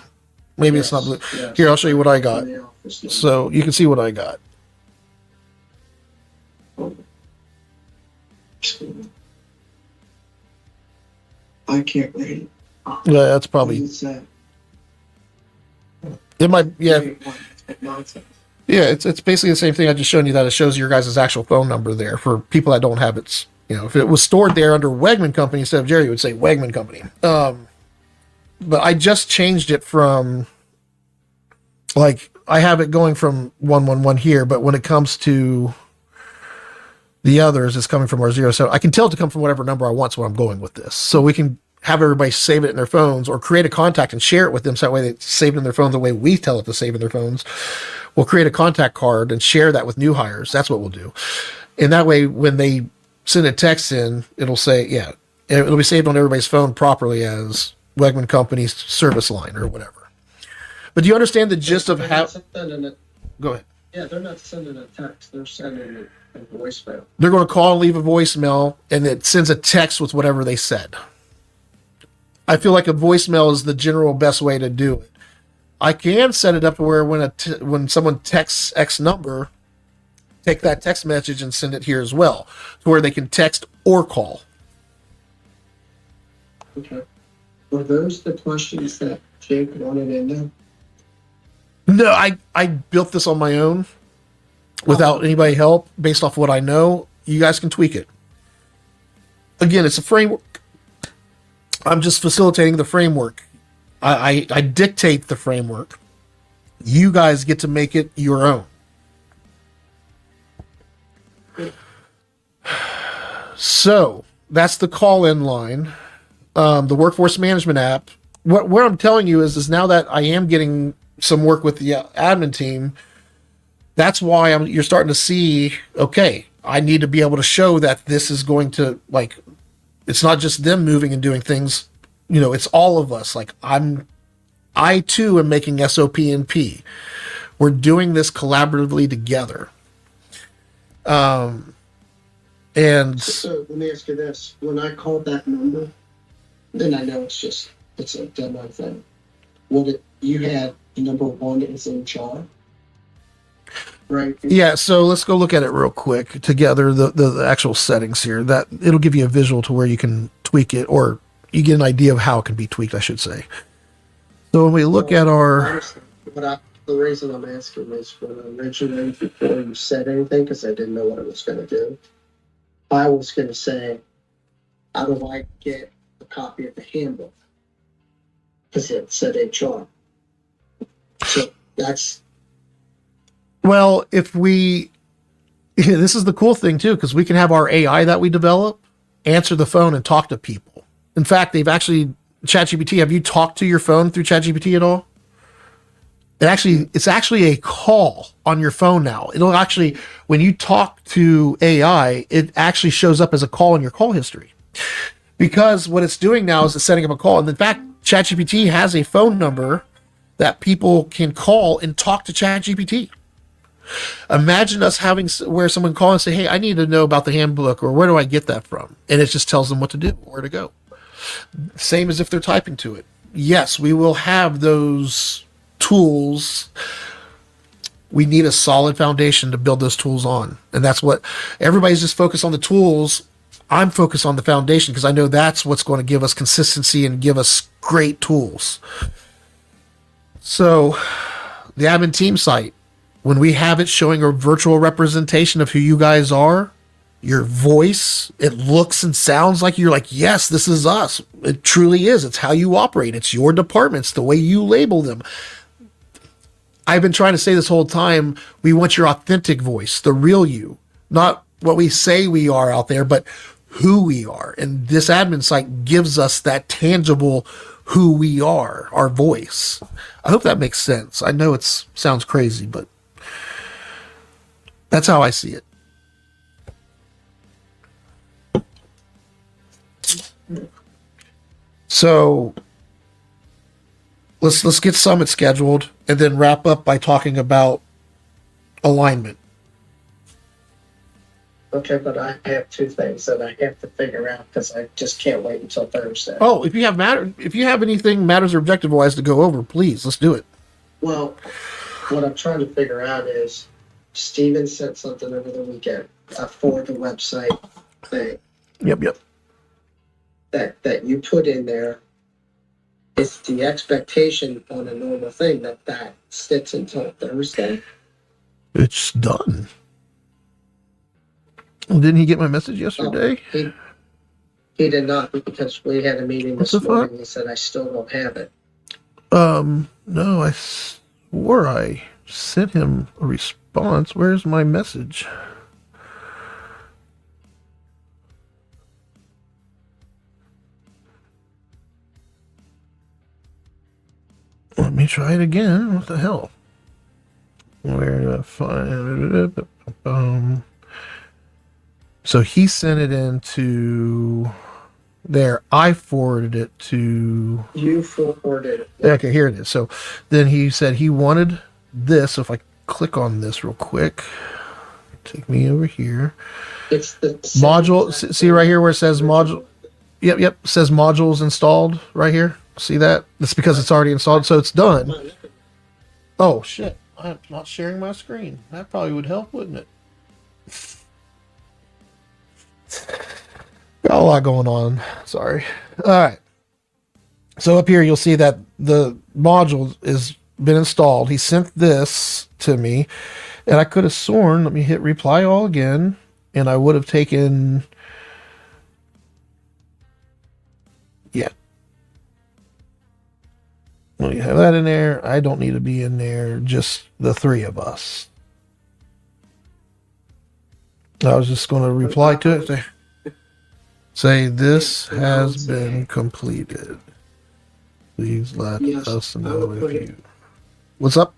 maybe it's not blue. Yes. Here, I'll show you what I got. The office number. So you can see what I got. I can't read it. Yeah, that's probably What is that? it. Might yeah. Nonsense. Yeah, it's basically the same thing I just shown you, that it shows your guys' actual phone number there for people that don't have it. You know, if it was stored there under Wegman Company instead of Jerry, it would say Wegman Company. But I just changed it from, like, I have it going from 111 here, but when it comes to the others, it's coming from our 07. I can tell it to come from whatever number I want, so I'm going with this. So we can have everybody save it in their phones or create a contact and share it with them so that way they save it in their phones the way we tell it to save in their phones. We'll create a contact card and share that with new hires. That's what we'll do. And that way, when they send a text in, it'll say, yeah, it'll be saved on everybody's phone properly as Wegman Company's service line or whatever. But do you understand the gist of how... Go ahead. Yeah, they're not sending a text. They're sending a voicemail. They're going to call and leave a voicemail, and it sends a text with whatever they said. I feel like a voicemail is the general best way to do it. I can set it up to where when someone texts X number, take that text message and send it here as well, to where they can text or call. Okay. Were those the questions that Jake wanted in there? No, I built this on my own without anybody help based off what I know. You guys can tweak it. Again, it's a framework. I'm just facilitating the framework. I dictate the framework. You guys get to make it your own. So that's the call-in line. The workforce management app. What I'm telling you is now that I am getting some work with the admin team, that's why you're starting to see, okay, I need to be able to show that this is going to, like, it's not just them moving and doing things, you know, it's all of us. Like I too am making SOP and P. We're doing this collaboratively together. And so let me ask you this. When I called that number, then I know it's a demo thing. You had number 1 is in charge, right? yeah, so let's go look at it real quick together, the actual settings here. That it'll give you a visual to where you can tweak it, or you get an idea of how it can be tweaked, I should say. So when we look at our... The reason I'm asking is when originally, before you said anything, because I didn't know what it was going to do, I was going to say, how do I get a copy of the handbook? Because it said HR. So that's... Well, if we... This is the cool thing, too, because we can have our AI that we develop answer the phone and talk to people. In fact, they've actually... ChatGPT, have you talked to your phone through ChatGPT at all? It's actually a call on your phone now. It'll actually, when you talk to AI, it actually shows up as a call in your call history. Because what it's doing now is it's setting up a call. And in fact, ChatGPT has a phone number that people can call and talk to ChatGPT. Imagine us having where someone call and say, hey, I need to know about the handbook, or where do I get that from? And it just tells them what to do, where to go. Same as if they're typing to it. Yes, we will have those tools. We need a solid foundation to build those tools on. And that's what everybody's just focused on, the tools. I'm focused on the foundation because I know that's what's going to give us consistency and give us great tools. So the admin team site, when we have it showing a virtual representation of who you guys are, your voice, it looks and sounds like you're like, yes, this is us. It truly is. It's how you operate. It's your departments, the way you label them. I've been trying to say this whole time, we want your authentic voice, the real you, not what we say we are out there, but who we are. And this admin site gives us that tangible who we are, our voice. I hope that makes sense. I know it sounds crazy, but that's how I see it. So let's get Summit scheduled and then wrap up by talking about alignment. Okay, but I have two things that I have to figure out because I just can't wait until Thursday. Oh, if you have anything matters or objective wise to go over, please let's do it. Well, what I'm trying to figure out is Steven sent something over the weekend for the website thing Yep. that you put in there. It's the expectation on a normal thing that sits until Thursday. It's done. Didn't he get my message yesterday? He did not, because we had a meeting What this the fuck? morning. He said, I still don't have it. No, I swore I sent him a response. Where's my message? Let me try it again. What the hell? Where do I find it? So he sent it into there. I forwarded it to. You forwarded it. Okay, here it is. So then he said he wanted this. So if I click on this real quick, take me over here. It's the Module. See right here where it says module. Yep. It says modules installed right here. See that? That's because it's already installed, so it's done. Oh shit! I'm not sharing my screen. That probably would help, wouldn't it? Got a lot going on. Sorry. All right. So up here, you'll see that the module has been installed. He sent this to me, and I could have sworn. Let me hit reply all again, and I would have taken. Yeah. Well, you have that in there. I don't need to be in there. Just the three of us. I was just going to reply to it. Say this has been completed. Please let us know if you. What's up?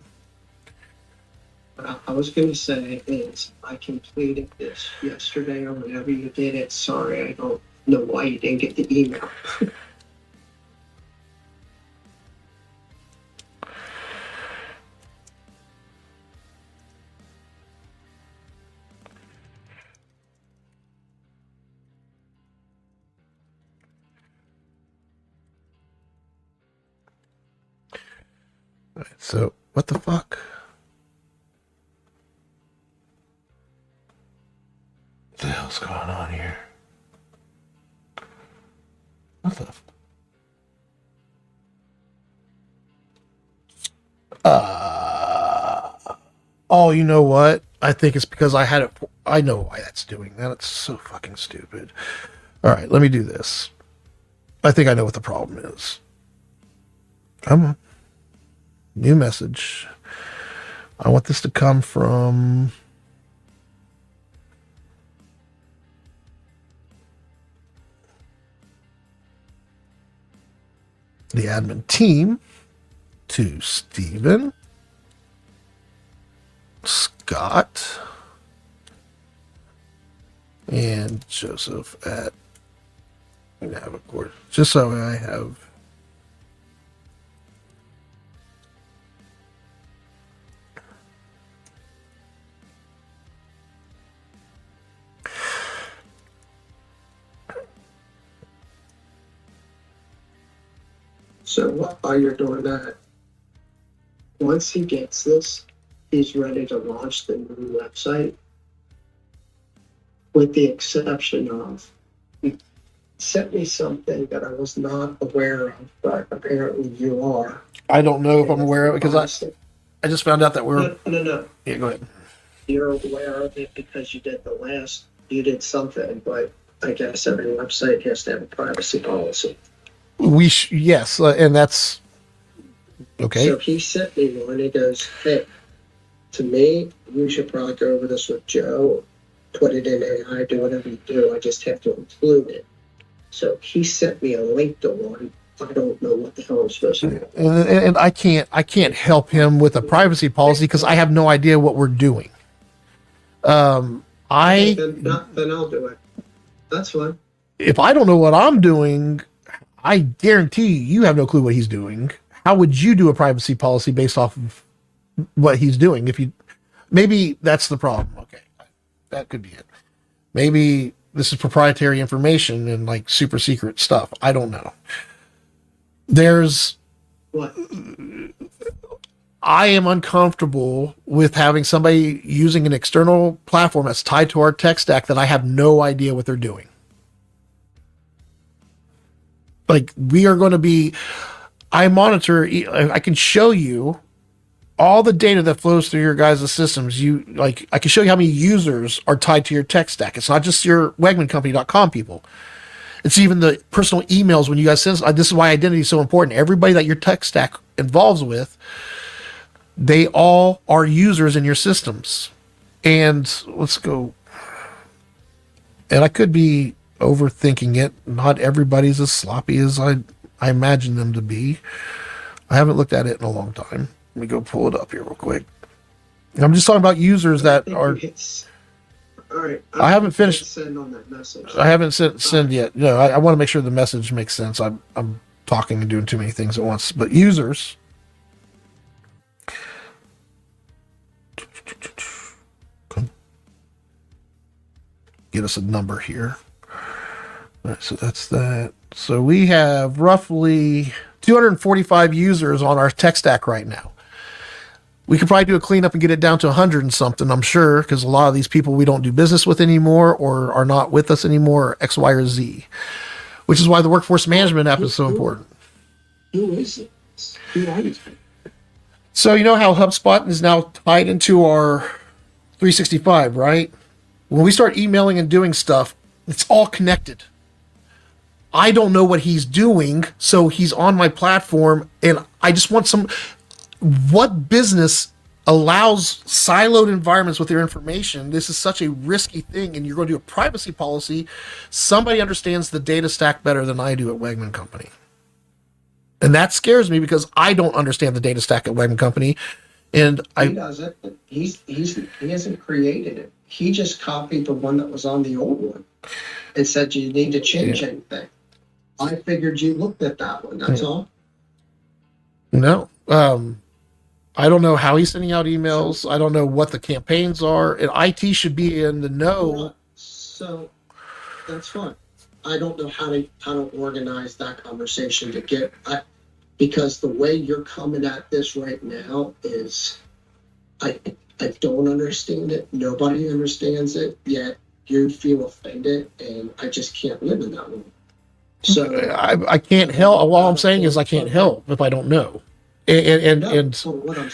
I was going to say is I completed this yesterday or whenever you did it. Sorry, I don't know why you didn't get the email. So, what the fuck? What the hell's going on here? What the? Oh, you know what? I think it's because I had it. I know why that's doing that. It's so fucking stupid. All right, let me do this. I think I know what the problem is. Come on. New message. I want this to come from the admin team to Steven, Scott, and Joseph at Navicore. Just so I have. So while you're doing that, once he gets this, he's ready to launch the new website. With the exception of, he sent me something that I was not aware of, but apparently you are. I don't know if I'm aware of it because I just found out that we're. No. Yeah, go ahead. You're aware of it because you did the last you did something, but I guess every website has to have a privacy policy. Yes, and that's okay. So he sent me one. He goes, "Hey, to me, you should probably go over this with Joe. Put it in AI, do whatever you do. I just have to include it." So he sent me a link to one. I don't know what the hell I'm supposed to do. And I can't help him with a privacy policy because I have no idea what we're doing. Then I'll do it. That's fine. If I don't know what I'm doing, I guarantee you have no clue what he's doing. How would you do a privacy policy based off of what he's doing? Maybe that's the problem. Okay, that could be it. Maybe this is proprietary information and like super secret stuff. I don't know. What? I am uncomfortable with having somebody using an external platform that's tied to our tech stack that I have no idea what they're doing. Like we are going to be, I monitor, I can show you all the data that flows through your guys' systems. I can show you how many users are tied to your tech stack. It's not just your WegmanCompany.com people. It's even the personal emails when you guys send. This is why identity is so important. Everybody that your tech stack involves with, they all are users in your systems. And let's go. And I could be overthinking it. Not everybody's as sloppy as I imagine them to be. I haven't looked at it in a long time. Let me go pull it up here real quick. I'm just talking about users that are. All right. I haven't finished. Send on that message. I haven't send yet. No, I want to make sure the message makes sense. I'm talking and doing too many things at once. But users. Get us a number here. All right, so that's that. So we have roughly 245 users on our tech stack right now. We could probably do a cleanup and get it down to 100 and something, I'm sure, because a lot of these people we don't do business with anymore or are not with us anymore, X, Y, or Z, which is why the workforce management app is so important. Who is it? Who are these people? So you know how HubSpot is now tied into our 365, right? When we start emailing and doing stuff, it's all connected. I don't know what he's doing, so he's on my platform, and I just want what business allows siloed environments with their information? This is such a risky thing, and you're going to do a privacy policy. Somebody understands the data stack better than I do at Wegman Company. And that scares me because I don't understand the data stack at Wegman Company. And he doesn't. He hasn't created it. He just copied the one that was on the old one and said you need to change anything. I figured you looked at that one. That's all. No. I don't know how he's sending out emails. I don't know what the campaigns are. And IT should be in the know. So that's fine. I don't know how to organize that conversation to get because the way you're coming at this right now is I don't understand it. Nobody understands it, yet you feel offended, and I just can't live in that world. So I can't help. All I'm saying is I can't help if I don't know. And what I'm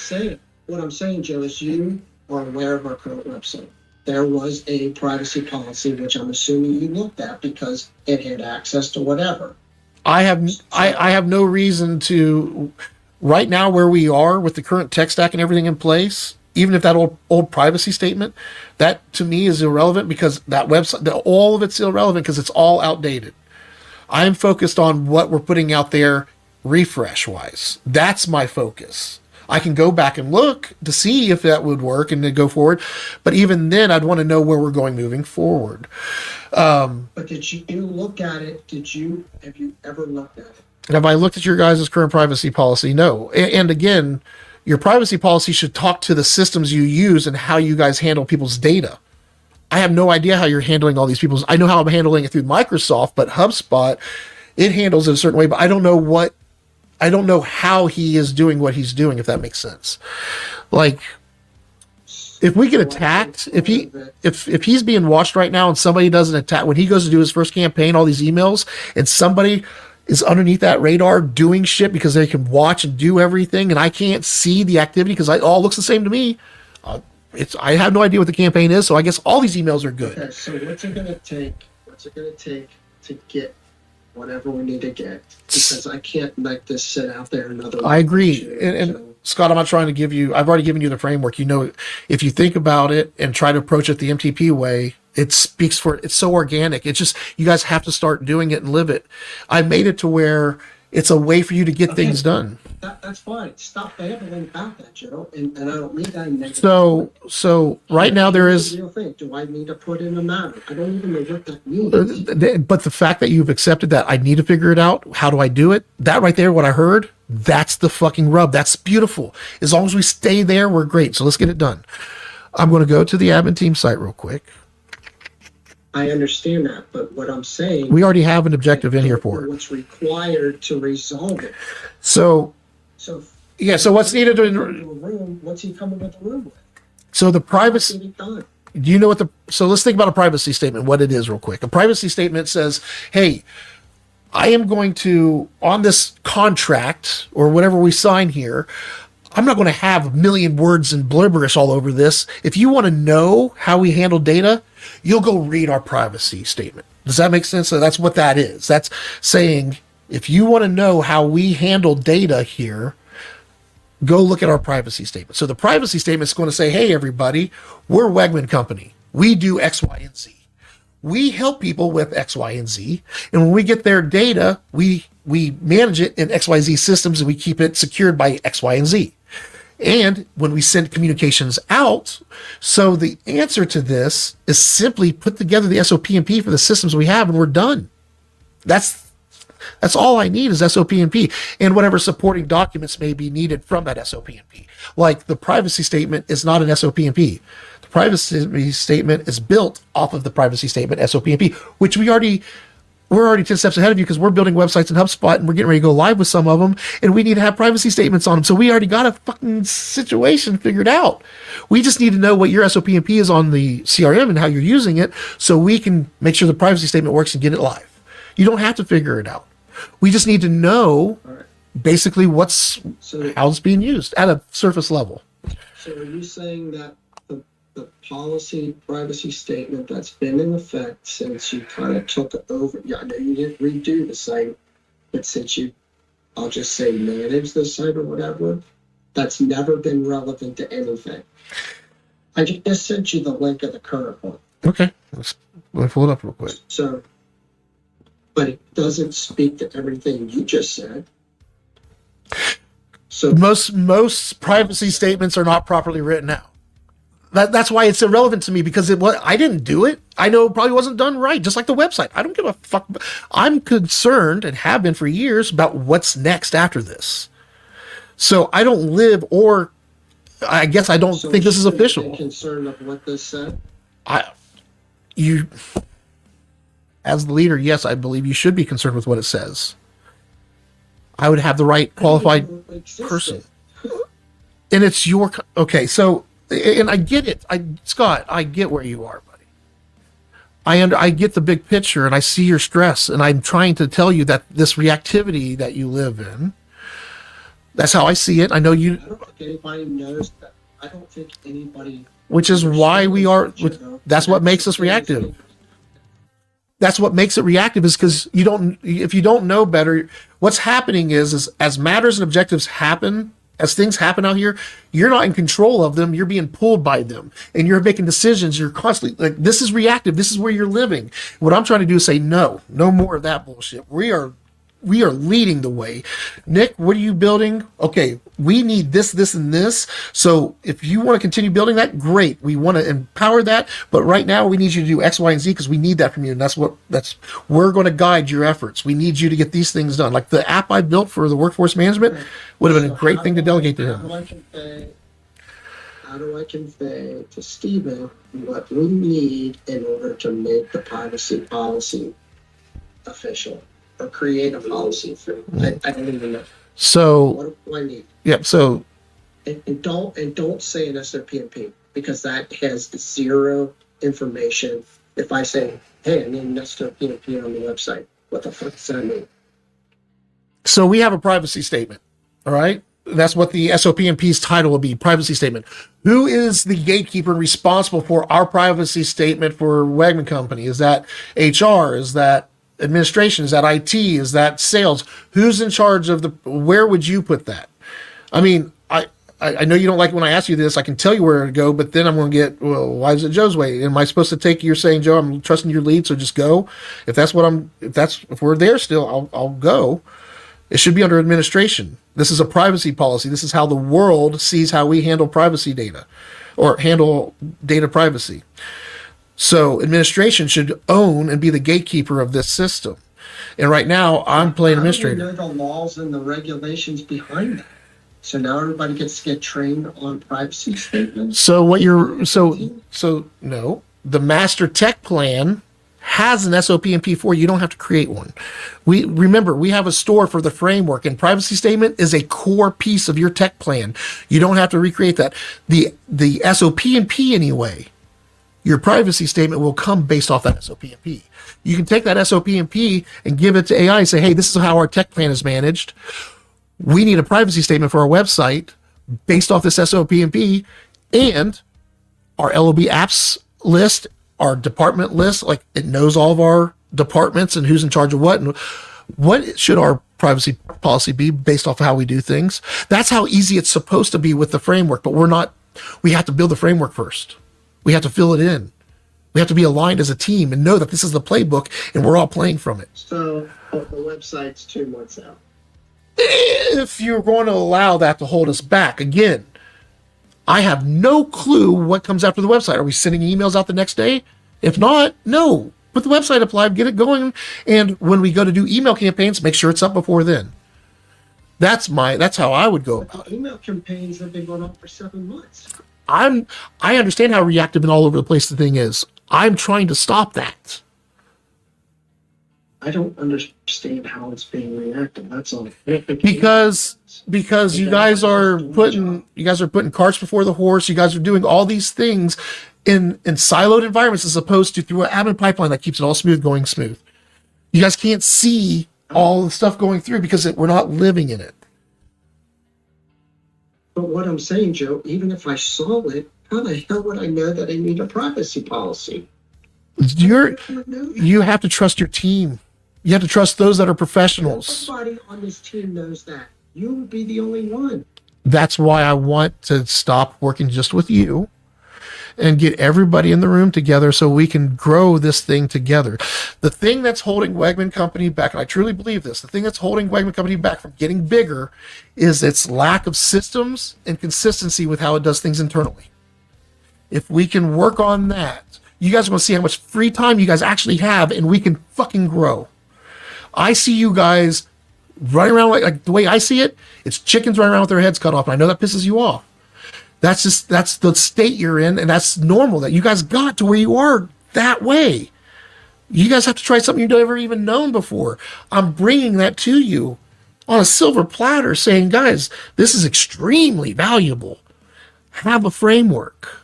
saying, Joe, is you are aware of our current website. There was a privacy policy, which I'm assuming you looked at because it had access to whatever. I have no reason to. Right now, where we are with the current tech stack and everything in place, even if that old privacy statement, that to me is irrelevant because that website, all of it's irrelevant because it's all outdated. I'm focused on what we're putting out there refresh wise. That's my focus. I can go back and look to see if that would work and then go forward. But even then, I'd want to know where we're going moving forward. But did you look at it? Have you ever looked at it? Have I looked at your guys' current privacy policy? No. And again, your privacy policy should talk to the systems you use and how you guys handle people's data. I have no idea how you're handling all these people's. I know how I'm handling it through Microsoft, but HubSpot, it handles it a certain way, but I don't know how he is doing what he's doing, if that makes sense. Like, if we get attacked, if he's being watched right now and somebody does an attack, when he goes to do his first campaign, all these emails, and somebody is underneath that radar doing shit because they can watch and do everything, and I can't see the activity because it all looks the same to me, I have no idea what the campaign is, so I guess all these emails are good. Okay, so what's it gonna take? What's it gonna take to get whatever we need to get? Because I can't let this sit out there another. I agree. week. And So, Scott, I'm not trying to give you, I've already given you the framework. You know, if you think about it and try to approach it the MTP way, it speaks for, it's so organic. It's just, you guys have to start doing it and live it. I made it to where it's a way for you to get Okay. things done. that's fine. Stop babbling about that, Joe. And I don't mean that in negative. So right now there Here's is, the real thing. Do I need to put in a matter? I don't even know what that means. but the fact that you've accepted that I need to figure it out, how do I do it? That right there, what I heard, that's the fucking rub. That's beautiful. As long as we stay there, we're great. So let's get it done. I'm going to go to the admin team site real quick. I understand that, but what I'm saying, We already have an objective in here for it. what's required to resolve it. So So yeah, so what's needed into to, a room, what's he coming with the room with? so the What's privacy, he done? do you know what so let's think about a privacy statement, what it is real quick. A privacy statement says, hey, I am going to, on this contract or whatever we sign here, I'm not going to have a million words and blibberish all over this. If you want to know how we handle data, you'll go read our privacy statement. Does that make sense? So that's what that is. That's saying, if you want to know how we handle data here, go look at our privacy statement. So the privacy statement is going to say, hey, everybody, we're Wegman Company. We do X, Y, and Z. We help people with X, Y, and Z. And when we get their data, we manage it in X, Y, Z systems and we keep it secured by X, Y, and Z. And when we send communications out, so the answer to this is simply put together the SOP&P for the systems we have and we're done. That's all I need is SOP&P and whatever supporting documents may be needed from that SOP&P. Like the privacy statement is not an SOP&P. The privacy statement is built off of the privacy statement SOP&P, which we're already 10 steps ahead of you because we're building websites in HubSpot and we're getting ready to go live with some of them and we need to have privacy statements on them. So we already got a fucking situation figured out. We just need to know what your SOP&P is on the CRM and how you're using it so we can make sure the privacy statement works and get it live. You don't have to figure it out. We just need to know basically how it's being used at a surface level. So are you saying that the policy privacy statement that's been in effect since you kind of took over, yeah, I know you didn't redo the site, but since you, I'll just say manage the site or whatever, that's never been relevant to anything? I just sent you the link of the current one. Okay, let me pull it up real quick. So, but it doesn't speak to everything you just said. So Most privacy statements are not properly written out. That's why it's irrelevant to me because I didn't do it. I know it probably wasn't done right, just like the website. I don't give a fuck. I'm concerned and have been for years about what's next after this. So I don't live, or I guess I don't think this is should you be official. concerned of what this said? You, as the leader, yes, I believe you should be concerned with what it says. I would have the right qualified person. And it's your, okay, so, and I get it. Scott, I get where you are, buddy. I get the big picture and I see your stress and I'm trying to tell you that this reactivity that you live in, that's how I see it. I know you. I don't think anybody knows that. I don't think anybody. Which is why we are, that's what makes us reactive. That's what makes it reactive is because if you don't know better, what's happening is as matters and objectives happen, as things happen out here, you're not in control of them. You're being pulled by them and you're making decisions. You're constantly like, this is reactive. This is where you're living. What I'm trying to do is say, no more of that bullshit. We are leading the way. Nick, what are you building? Okay, we need this, and this. So if you want to continue building that, great. We want to empower that. But right now we need you to do X, Y, and Z because we need that from you. And we're going to guide your efforts. We need you to get these things done. Like the app I built for the workforce management would have been a great thing to delegate to him. How do I convey to Stephen what we need in order to make the privacy policy official? Or create a policy for I don't even know. So What do I need? yeah, so And don't say an SOP&P because that has zero information. If I say, hey, I need an SOP&P on the website, what the fuck does that mean? so we have a privacy statement. All right. That's what the SOPMP's title will be, privacy statement. Who is the gatekeeper responsible for our privacy statement for Wegman Company? Is that HR? Is that administration? Is that IT? Is that sales? Who's in charge of where would you put that? I mean, I know you don't like when I ask you this. I can tell you where to go, but then I'm going to get, well, why is it Joe's way? Am I supposed to take, you're saying, Joe, I'm trusting your lead, so just go. If we're there still, I'll go. It should be under administration. This is a privacy policy. This is how the world sees how we handle privacy data or handle data privacy. So administration should own and be the gatekeeper of this system. And right now I'm playing administrator. How do you know the laws and the regulations behind that? So now everybody gets to get trained on privacy statements? So no, the master tech plan has an SOPMP for you. You don't have to create one. We have a store for the framework, and privacy statement is a core piece of your tech plan. You don't have to recreate that. The SOPMP anyway, your privacy statement will come based off that SOPMP. You can take that SOPMP and give it to AI and say, hey, this is how our tech plan is managed. We need a privacy statement for our website based off this SOPMP, and our LOB apps list, our department list, like it knows all of our departments and who's in charge of what, and what should our privacy policy be based off of how we do things. That's how easy it's supposed to be with the framework, but we have to build the framework first. We have to fill it in. We have to be aligned as a team and know that this is the playbook and we're all playing from it. So the website's 2 months out. If you're going to allow that to hold us back, again, I have no clue what comes after the website. Are we sending emails out the next day? If not, no. Put the website up live, get it going, and when we go to do email campaigns, make sure it's up before then. That's how I would go about it. Email campaigns have been going on for 7 months. I understand how reactive and all over the place the thing is. I'm trying to stop that. I don't understand how it's being reacted. That's all. Because you guys are putting carts before the horse. You guys are doing all these things in siloed environments as opposed to through an admin pipeline that keeps it all going smooth. You guys can't see all the stuff going through because we're not living in it. But what I'm saying, Joe, even if I saw it, how the hell would I know that I need a privacy policy? You have to trust your team. You have to trust those that are professionals. Everybody on this team knows that. You will be the only one. That's why I want to stop working just with you and get everybody in the room together so we can grow this thing together. The thing that's holding Wegman Company back, and I truly believe this, the thing that's holding Wegman Company back from getting bigger is its lack of systems and consistency with how it does things internally. If we can work on that, you guys are going to see how much free time you guys actually have, and we can fucking grow. I see you guys running around like the way I see it, it's chickens running around with their heads cut off. And I know that pisses you off. That's the state you're in, and that's normal that you guys got to where you are that way. You guys have to try something you've never even known before. I'm bringing that to you on a silver platter saying, guys, this is extremely valuable. Have a framework.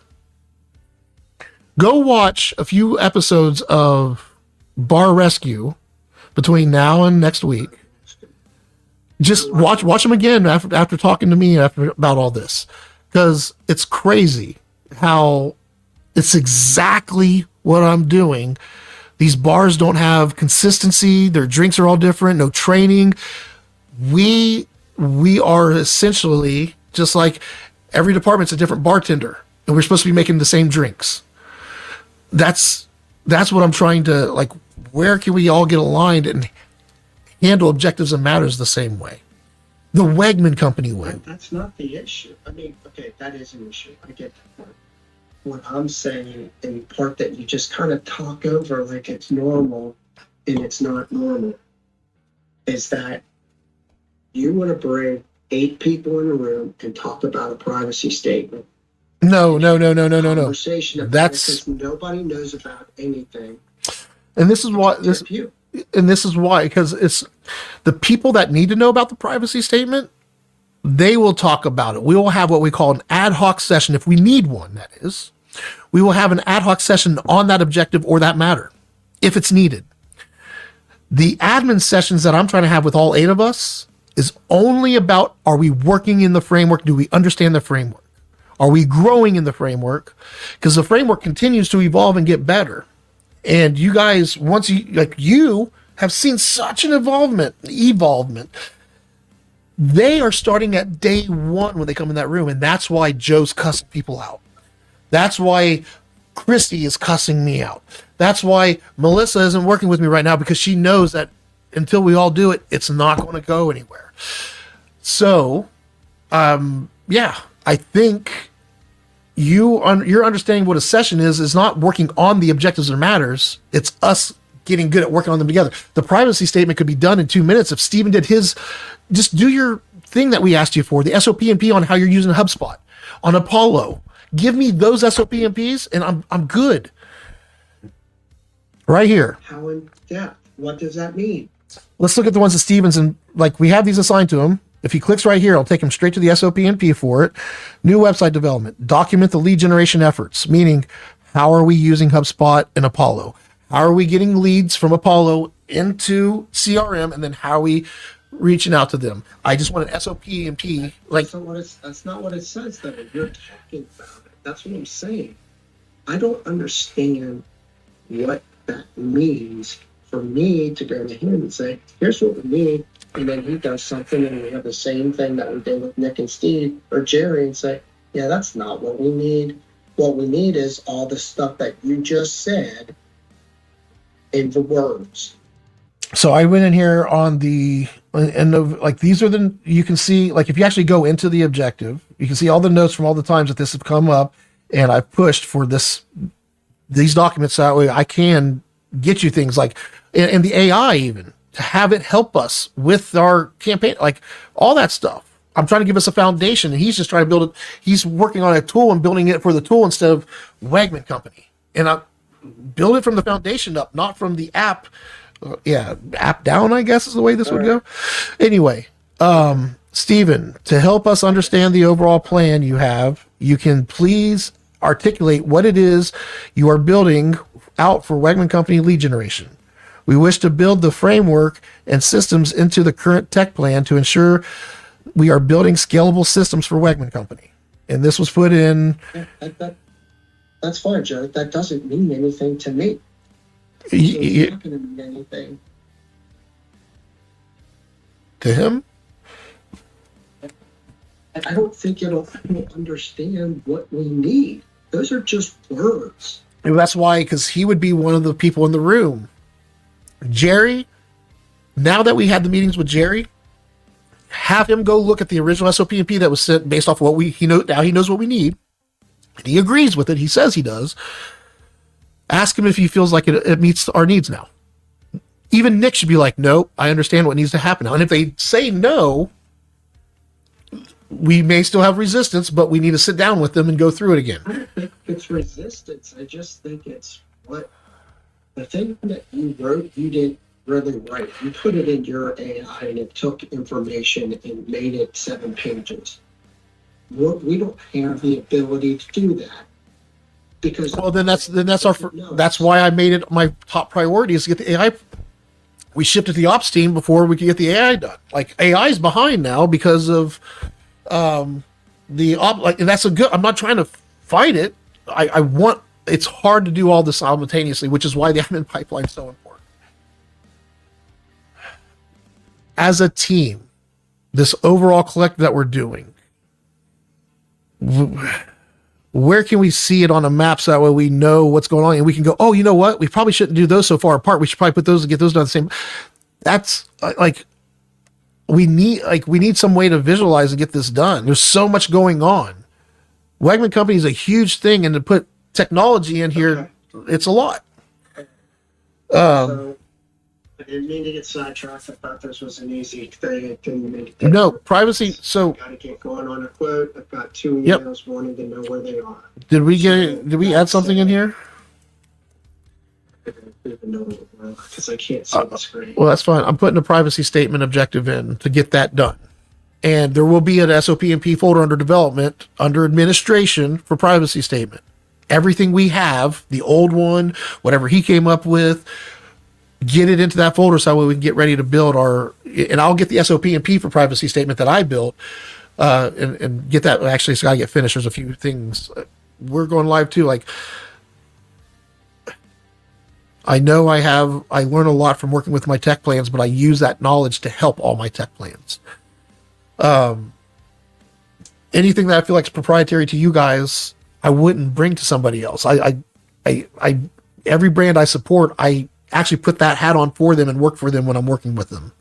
Go watch a few episodes of Bar Rescue between now and next week. Just watch them again after talking to me about all this, because it's crazy how it's exactly what I'm doing. These bars don't have consistency. Their drinks are all different. No training. We are essentially just like every department's a different bartender, and we're supposed to be making the same drinks. That's what I'm trying to, like, where can we all get aligned and handle objectives and matters the same way? The Wegman Company way. That's not the issue. I mean, okay, that is an issue. I get that part. What I'm saying, in part that you just kind of talk over like it's normal and it's not normal, is that you want to bring 8 people in a room and talk about a privacy statement. No. Conversation about That's it, because nobody knows about anything. And this is why because it's the people that need to know about the privacy statement, they will talk about it. We will have what we call an ad hoc session if we need one, that is. We will have an ad hoc session on that objective or that matter if it's needed. The admin sessions that I'm trying to have with all 8 of us, is only about, are we working in the framework? Do we understand the framework? Are we growing in the framework? Because the framework continues to evolve and get better. And you guys, once you have seen such an evolvement. They are starting at day one when they come in that room. And that's why Joe's cussing people out. That's why Christy is cussing me out. That's why Melissa isn't working with me right now, because she knows that until we all do it, it's not going to go anywhere. So, yeah, I think you're understanding what a session is not working on the objectives or matters. It's us getting good at working on them together. The privacy statement could be done in 2 minutes if Steven did his. Just do your thing that we asked you for, the SOP and P on how you're using HubSpot on Apollo. Give me those SOP and Ps, and I'm good. Right here. How in depth? What does that mean? Let's look at the ones that Steven's, and like we have these assigned to him. If he clicks right here, I'll take him straight to the SOP and P for it. New website development. Document the lead generation efforts, meaning how are we using HubSpot and Apollo? How are we getting leads from Apollo into CRM, and then how are we reaching out to them? I just want an SOP and P. That's not what it says, though. You're talking about it. That's what I'm saying. I don't understand what that means for me to go to him and say, here's what we need. And then he does something and we have the same thing that we did with Nick and Steve or Jerry and say, yeah, that's not what we need. What we need is all the stuff that you just said in the words. So I went in here on these are you can see, like if you actually go into the objective, you can see all the notes from all the times that this have come up, and I've pushed for these documents that way I can get you things like, and the AI even, to have it help us with our campaign, like all that stuff. I'm trying to give us a foundation, and he's just trying to build it. He's working on a tool and building it for the tool instead of Wegman Company. And I build it from the foundation up, not from the app. App down, I guess is the way this would go. Anyway, Stephen, to help us understand the overall plan you can please articulate what it is you are building out for Wegman Company lead generation. We wish to build the framework and systems into the current tech plan to ensure we are building scalable systems for Wegman Company. And this was put in. That's fine, Joe. That doesn't mean anything to me. It's not going to mean anything to him. I don't think it'll understand what we need. Those are just words. And that's why, because he would be one of the people in the room. Jerry, now that we had the meetings with Jerry, have him go look at the original SOP and P that was sent based off what now he knows what we need. And he agrees with it. He says he does. Ask him if he feels like it meets our needs now. Even Nick should be like, no, I understand what needs to happen now. And if they say no, we may still have resistance, but we need to sit down with them and go through it again. I don't think it's resistance. I just think it's what the thing that you wrote, you didn't really write. You put it in your AI and it took information and made it 7 pages. We don't have the ability to do that. Because that's why I made it my top priority is to get the AI. We shipped it to the ops team before we could get the AI done. Like AI is behind now because of the op. Like, and that's a good. I'm not trying to fight it. I want. It's hard to do all this simultaneously, which is why the admin pipeline is so important. As a team, this overall collective that we're doing. Where can we see it on a map so that way we know what's going on and we can go, oh, you know what? We probably shouldn't do those so far apart. We should probably put those and get those done the same. That's we need some way to visualize and get this done. There's so much going on. Wegman Company is a huge thing, and to put technology in here, it's a lot. So, I didn't mean to get sidetracked. I thought this was an easy thing. It didn't make it. No, privacy. So got to get going on a quote. I've got 2 emails wanting to know where they are. Did we add something in here? I don't even know what it was because I can't see the screen. Well, that's fine. I'm putting a privacy statement objective in to get that done. And there will be an SOP and P folder under development, under administration for privacy statement. Everything we have, the old one, whatever he came up with, get it into that folder so we can get ready to build our, and I'll get the SOP and P for privacy statement that I built, and get that. Actually, it's got to get finished. There's a few things. We're going live too. Like, I know I learn a lot from working with my tech plans, but I use that knowledge to help all my tech plans. Anything that I feel like is proprietary to you guys, I wouldn't bring to somebody else. Every brand I support, I actually put that hat on for them and work for them when I'm working with them.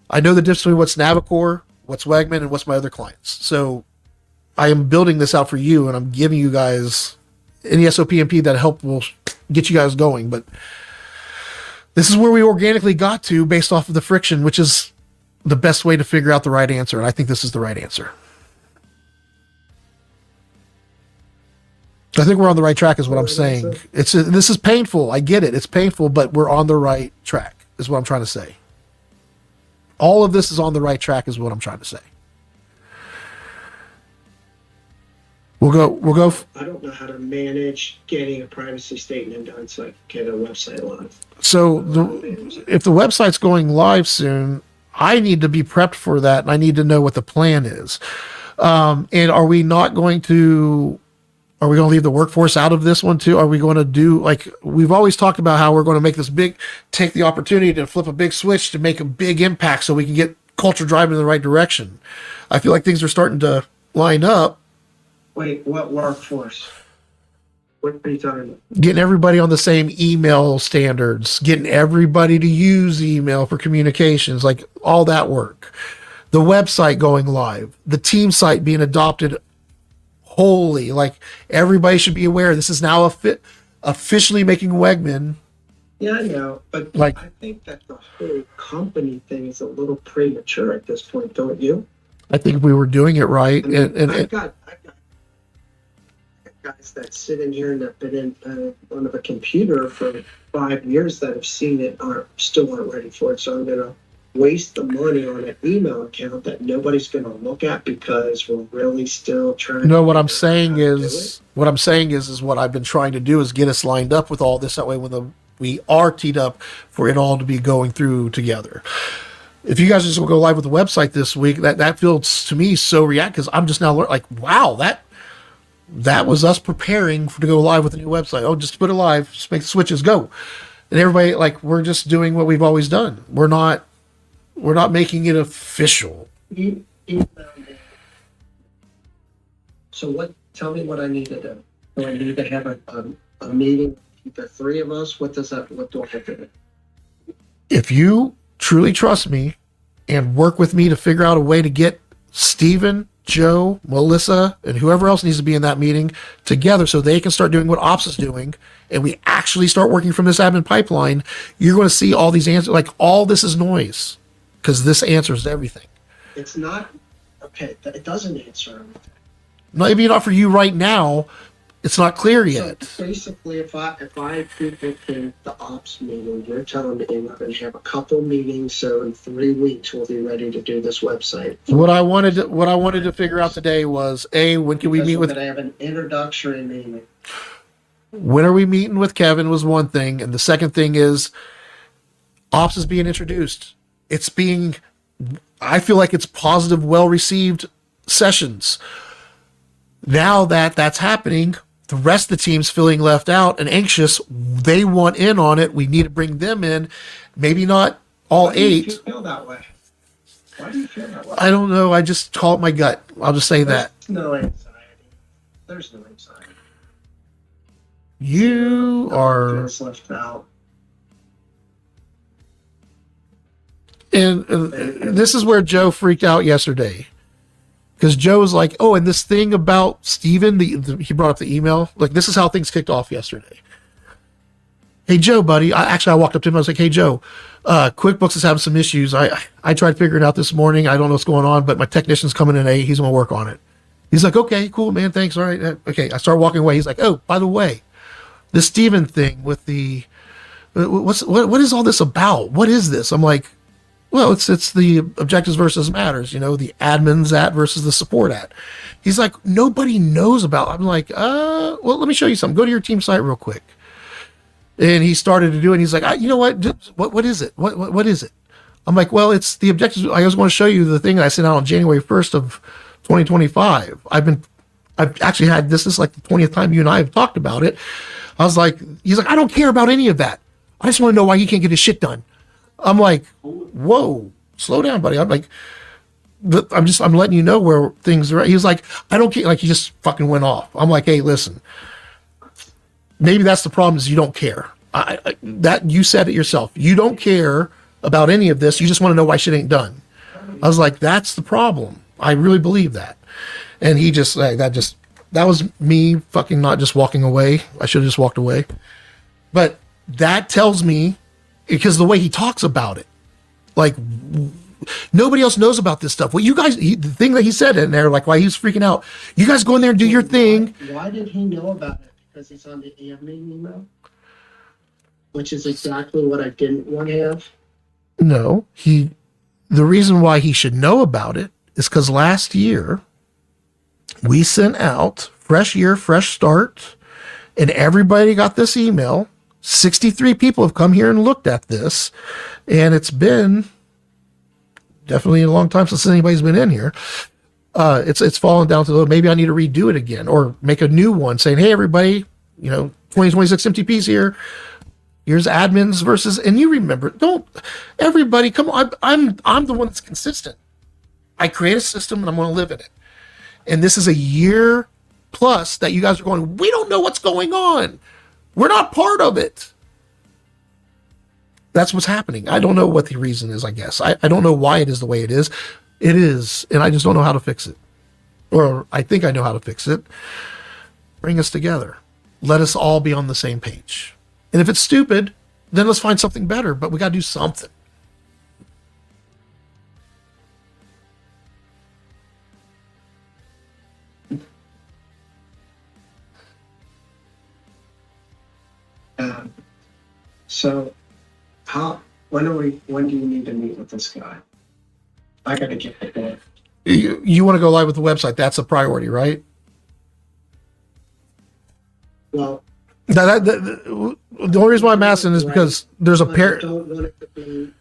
I know the difference between what's Navicore, what's Wegman, and what's my other clients. So I am building this out for you, and I'm giving you guys any SOPMP that help will get you guys going. But this is where we organically got to based off of the friction, which is the best way to figure out the right answer. And I think this is the right answer. I think we're on the right track is what I'm saying. This is painful. I get it. It's painful, but we're on the right track is what I'm trying to say. All of this is on the right track is what I'm trying to say. We'll go. I don't know how to manage getting a privacy statement done so I can get a website live. So if the website's going live soon, I need to be prepped for that, and I need to know what the plan is. And are we going to leave the workforce out of this one too? Are we going to do, like we've always talked about how we're going to make this take the opportunity to flip a big switch to make a big impact so we can get culture driving in the right direction. I feel like things are starting to line up. Wait, what workforce? What are you talking about? Getting everybody on the same email standards, getting everybody to use email for communications, like all that work. The website going live, the team site being adopted wholly, like everybody should be aware this is now officially making Wegman. Yeah, I know, but like, I think that the whole company thing is a little premature at this point, don't you? I think we were doing it right. I mean, I've got guys that sit in here and have been in front of a computer for 5 years that have seen it still aren't ready for it. So I'm going to waste the money on an email account that nobody's going to look at because we're really still trying. No, what I'm saying is what I've been trying to do is get us lined up with all this. That way, when we are teed up for it all to be going through together. If you guys just go live with the website this week, that feels to me so react because I'm just now like, wow, that was us preparing to go live with a new website. Oh, just put it live, just make the switches, go. And everybody, like, we're just doing what we've always done. We're not making it official. So tell me what I need to do. Do I need to have a meeting, the three of us? What do I have to do? If you truly trust me and work with me to figure out a way to get Steven, Joe, Melissa, and whoever else needs to be in that meeting together so they can start doing what Ops is doing, and we actually start working from this admin pipeline, you're going to see all these answers. Like, all this is noise because this answers everything. It's not, okay, it doesn't answer everything. Maybe not for you right now. It's not clear yet. So basically, if I pre-book the Ops meeting, you're telling me we're going to have a couple meetings, so in 3 weeks we'll be ready to do this website. What I wanted to figure out today was when can we meet with? We're going to have an introductory meeting. When are we meeting with Kevin was one thing, and the second thing is Ops is being introduced. I feel like it's positive, well received sessions. Now that that's happening, the rest of the team's feeling left out and anxious. They want in on it. We need to bring them in. Maybe not all 8. Why do you feel that way? Why do you feel that way? I don't know. I just call it my gut. I'll just say that. No anxiety. There's no anxiety. You are left out. And this is where Joe freaked out yesterday. Because Joe was like, oh, and this thing about Steven, he brought up the email. Like, this is how things kicked off yesterday. Hey, Joe, buddy. I walked up to him. I was like, hey, Joe, QuickBooks is having some issues. I tried figuring it out this morning. I don't know what's going on, but my technician's coming in at 8. He's going to work on it. He's like, okay, cool, man. Thanks. All right. Okay. I start walking away. He's like, oh, by the way, the Steven thing with the, what is all this about? What is this? I'm like, well, it's the objectives versus matters, the admins at versus the support at. He's like, nobody knows about it. I'm like, well, let me show you something. Go to your team site real quick. And he started to do it. And he's like, you know what? What is it? What is it? I'm like, well, it's the objectives. I just want to show you the thing that I sent out on January 1st of 2025. I've actually had this is like the 20th time you and I have talked about it. I was like, he's like, I don't care about any of that. I just want to know why he can't get his shit done. I'm like, whoa, slow down, buddy. I'm like, I'm letting you know where things are at. He was like, I don't care. Like, he just fucking went off. I'm like, hey, listen, maybe that's the problem is you don't care. That you said it yourself. You don't care about any of this. You just want to know why shit ain't done. I was like, that's the problem. I really believe that. And he just, that was me fucking not just walking away. I should have just walked away. But that tells me, because the way he talks about it, like, nobody else knows about this stuff. Well, you guys, the thing that he said in there, like why he was freaking out, you guys go in there and do your thing. Why did he know about it? Because it's on the admin email? Which is exactly what I didn't want to have. No, the reason why he should know about it is because last year we sent out fresh year, fresh start, and everybody got this email. 63 people have come here and looked at this, and it's been definitely a long time since anybody's been in here. It's fallen down to maybe I need to redo it again or make a new one saying, hey, everybody, 2026 MTP's here. Here's admins versus, and you remember, don't everybody come on. I'm the one that's consistent. I create a system and I'm going to live in it. And this is a year plus that you guys are going, we don't know what's going on. We're not part of it. That's what's happening. I don't know what the reason is, I guess. I don't know why it is the way it is. It is, and I just don't know how to fix it. Or I think I know how to fix it. Bring us together. Let us all be on the same page. And if it's stupid, then let's find something better. But we got to do something. So, when do you need to meet with this guy? I got to get it there. You want to go live with the website? That's a priority, right? Well, the only reason why I'm asking is because there's a pair. I don't want it to be.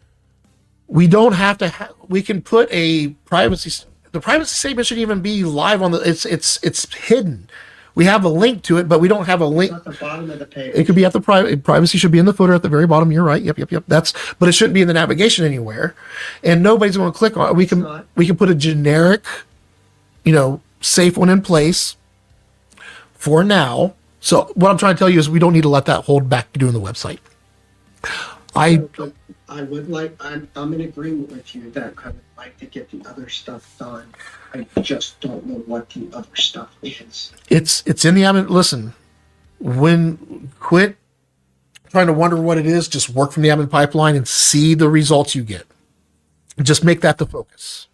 We don't have to. We can put a privacy. The privacy statement shouldn't even be live on the. It's hidden. We have a link to it, but we don't have a link. It's at the bottom of the page. It could be at the privacy should be in the footer at the very bottom. You're right. Yep. But it shouldn't be in the navigation anywhere, and nobody's going to click on it. We can put a generic, safe one in place for now. So what I'm trying to tell you is we don't need to let that hold back doing the website. I would like. I'm in agreement with you that I would like to get the other stuff done. I just don't know what the other stuff is. It's in the admin. Listen, quit trying to wonder what it is. Just work from the admin pipeline and see the results you get. Just make that the focus.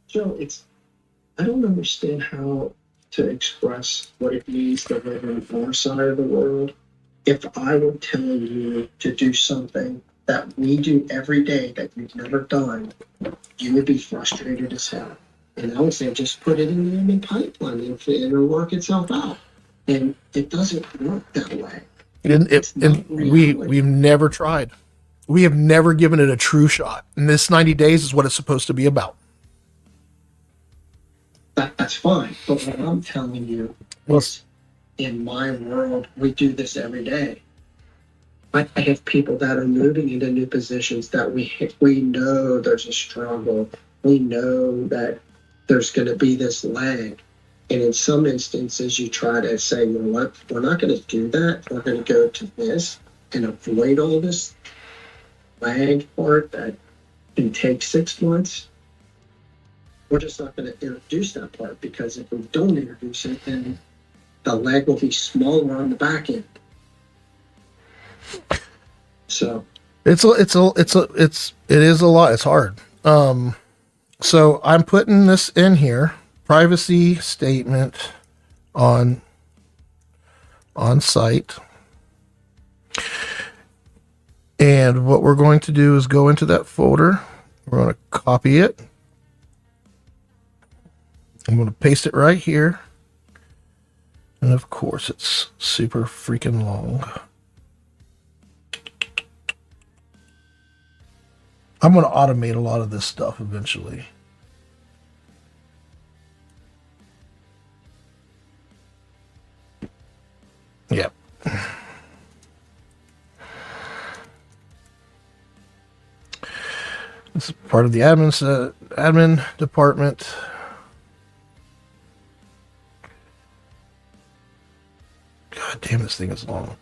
Joe, I don't understand how to express what it means to live in our side of the world. If I were telling you to do something that we do every day that you've never done, you would be frustrated as hell. And I would say, just put it in the admin pipeline and it'll work itself out. And it doesn't work that way. We've never tried. We have never given it a true shot. And this 90 days is what it's supposed to be about. That's fine. But what I'm telling you is, in my world, we do this every day. I have people that are moving into new positions that we know there's a struggle. We know that there's going to be this lag. And in some instances, you try to say, you know what, we're not going to do that. We're going to go to this and avoid all this lag part that can take 6 months. We're just not going to introduce that part, because if we don't introduce it, then the lag will be smaller on the back end. So it is a lot. It's hard. So I'm putting this in here, privacy statement on site. And what we're going to do is go into that folder. We're going to copy it. I'm going to paste it right here. And of course, it's super freaking long. I'm going to automate a lot of this stuff eventually. Yep. This is part of the admin department. God damn, this thing is long.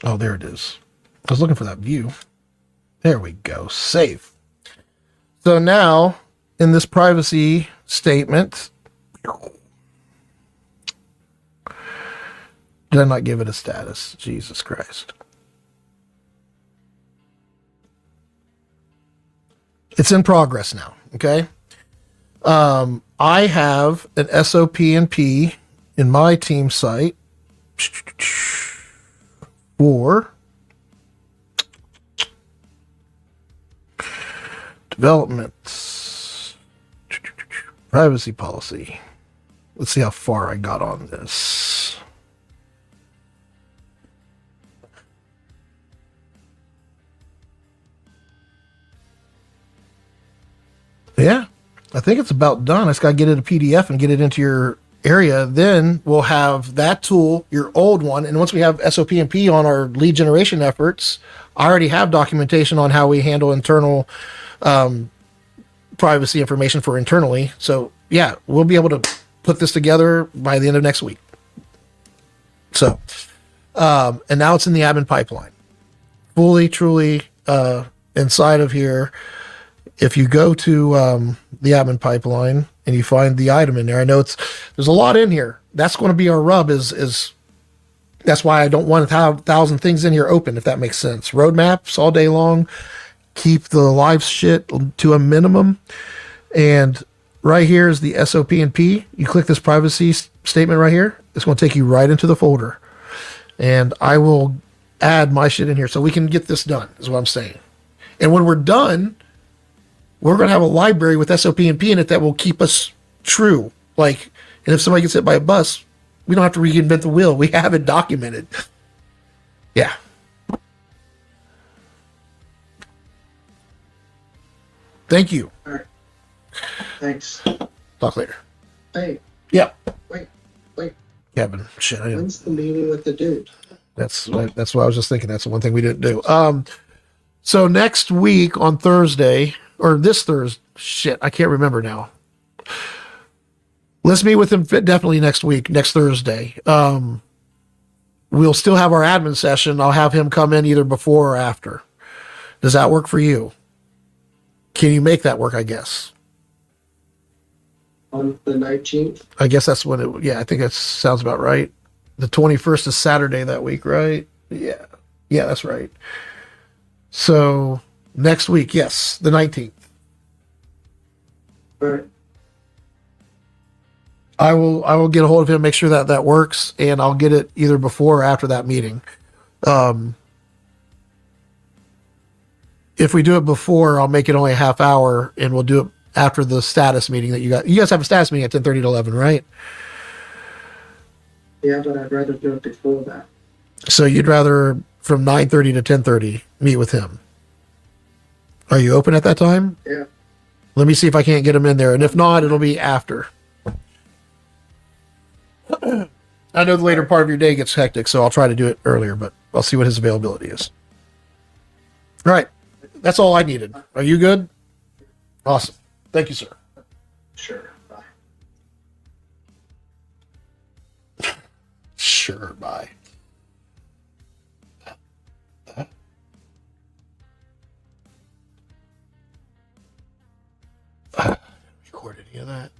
Oh, there it is. I was looking for that view. There we go. Save. So now, in this privacy statement, did I not give it a status? Jesus Christ. It's in progress now, okay? I have an SOP and P in my team site for development privacy policy. Let's see how far I got on this. Yeah, I think it's about done. I just got to get it a PDF and get it into your area. Then we'll have that tool, your old one. And once we have SOP and P on our lead generation efforts, I already have documentation on how we handle internal privacy information for internally. So yeah, we'll be able to put this together by the end of next week. So, and now it's in the admin pipeline, fully, truly inside of here. If you go to the admin pipeline and you find the item in there, I know there's a lot in here. That's going to be our rub. Is that's why I don't want to have 1,000 things in here open, if that makes sense. Roadmaps all day long. Keep the live shit to a minimum. And right here is the SOP and P. You click this privacy statement right here. It's going to take you right into the folder. And I will add my shit in here so we can get this done, is what I'm saying. And when we're done, we're going to have a library with SOP and P in it that will keep us true. Like, and if somebody gets hit by a bus, we don't have to reinvent the wheel. We have it documented. Yeah. Thank you. All right. Thanks. Talk later. Hey. Yeah. Wait. Kevin, shit. When's the meeting with the dude? That's what I was just thinking. That's the one thing we didn't do. So next week on Thursday, or this Thursday, shit, I can't remember now. Let's meet with him definitely next week, next Thursday. We'll still have our admin session. I'll have him come in either before or after. Does that work for you? Can you make that work, I guess? On the 19th? I guess that's when it, yeah, I think that sounds about right. The 21st is Saturday that week, right? Yeah. Yeah, that's right. So next week, yes, the 19th. All right. I will get a hold of him, make sure that works, and I'll get it either before or after that meeting. If we do it before, I'll make it only a half hour, and we'll do it after the status meeting that you got. You guys have a status meeting at 10:30 to 11, right? Yeah, but I'd rather do it before that. So you'd rather from 9:30 to 10:30 meet with him. Are you open at that time? Yeah. Let me see if I can't get him in there, and if not, it'll be after. I know the later part of your day gets hectic, so I'll try to do it earlier, but I'll see what his availability is. All right. That's all I needed. Are you good? Awesome. Thank you, sir. Sure. Bye. Sure. Bye. Record any of that?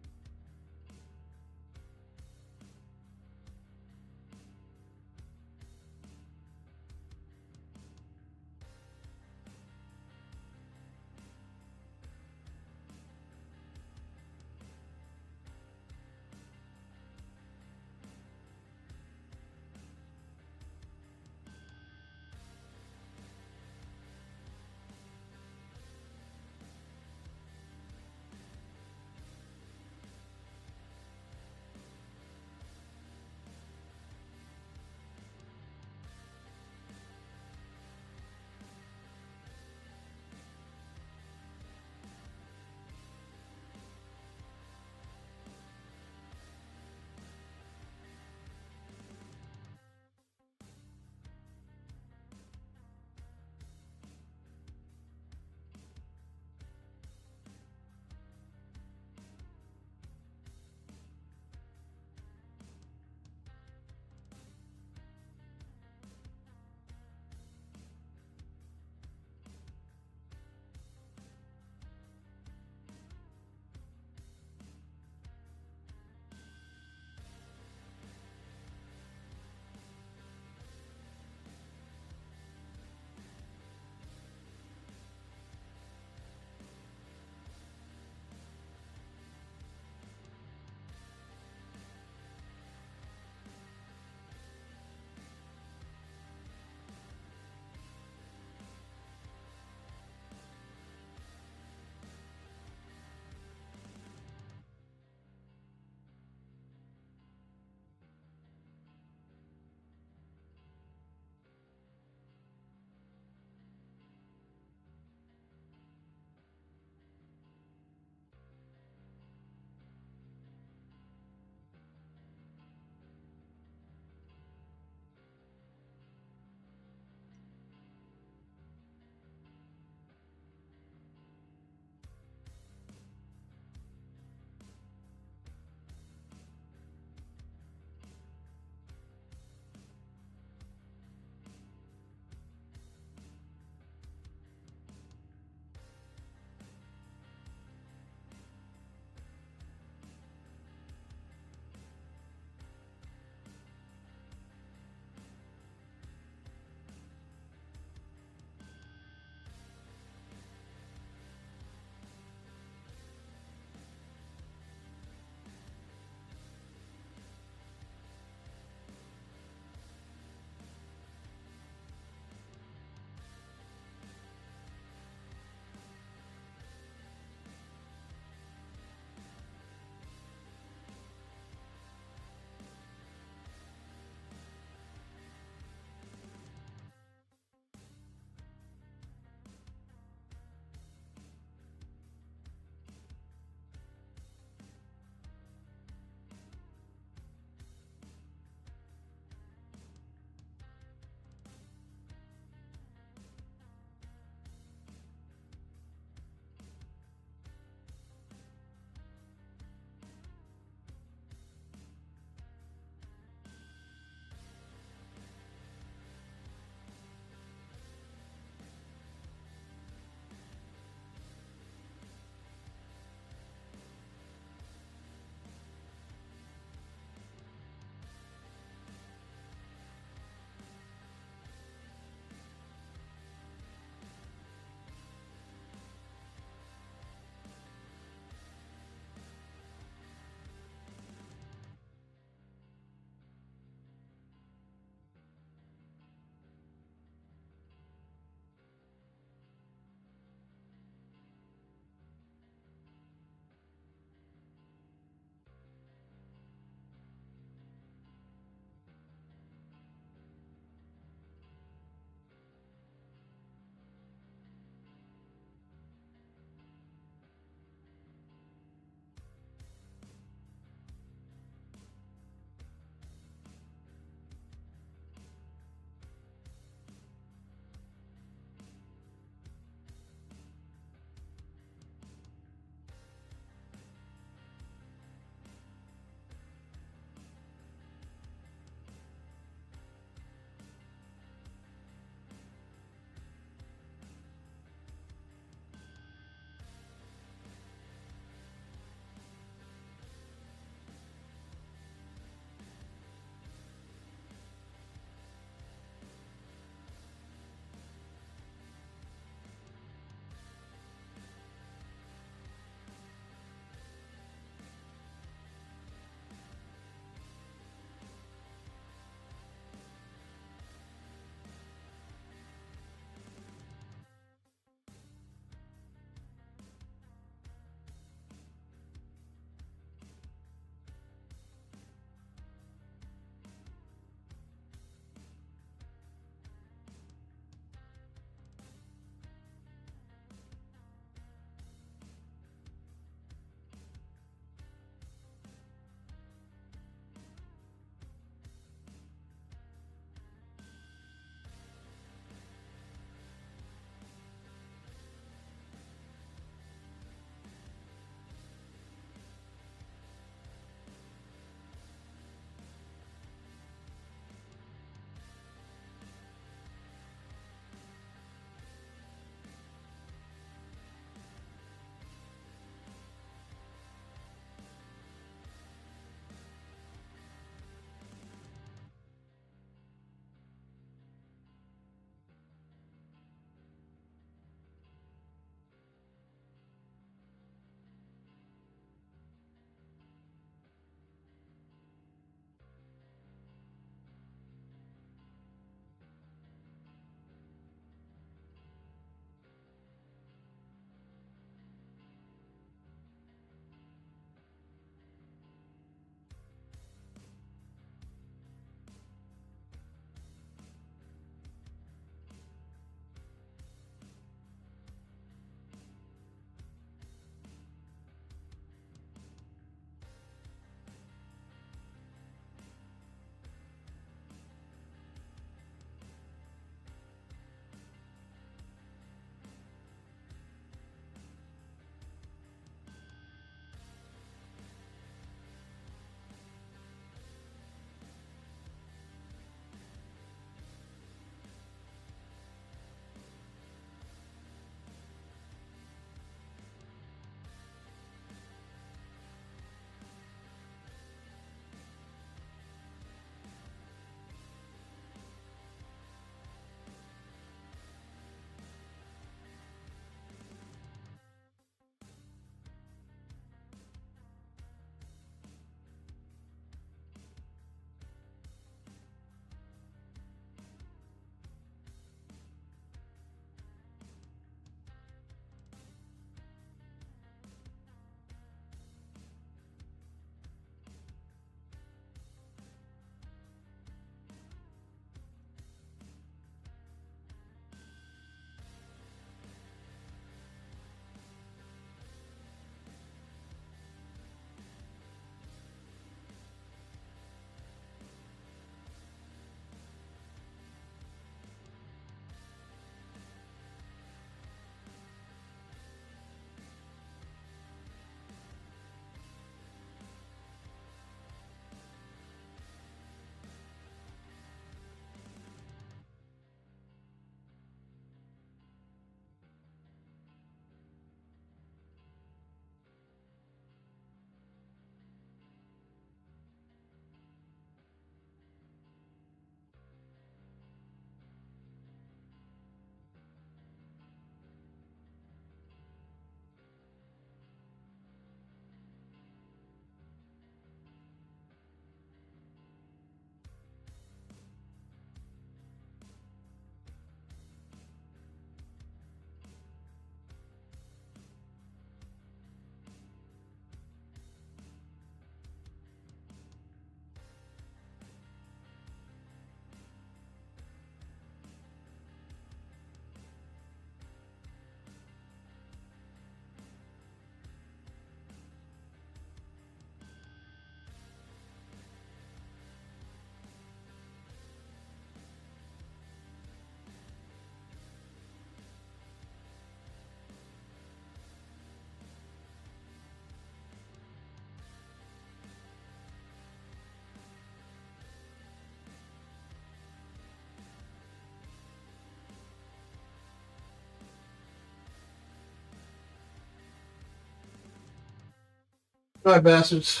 All right, bastards.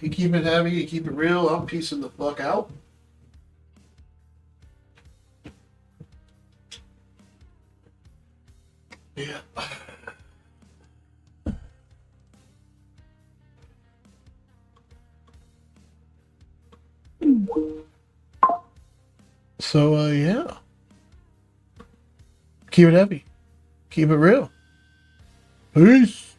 You keep it heavy, you keep it real. I'm piecing the fuck out. Yeah. So, yeah. Keep it heavy. Keep it real. Peace.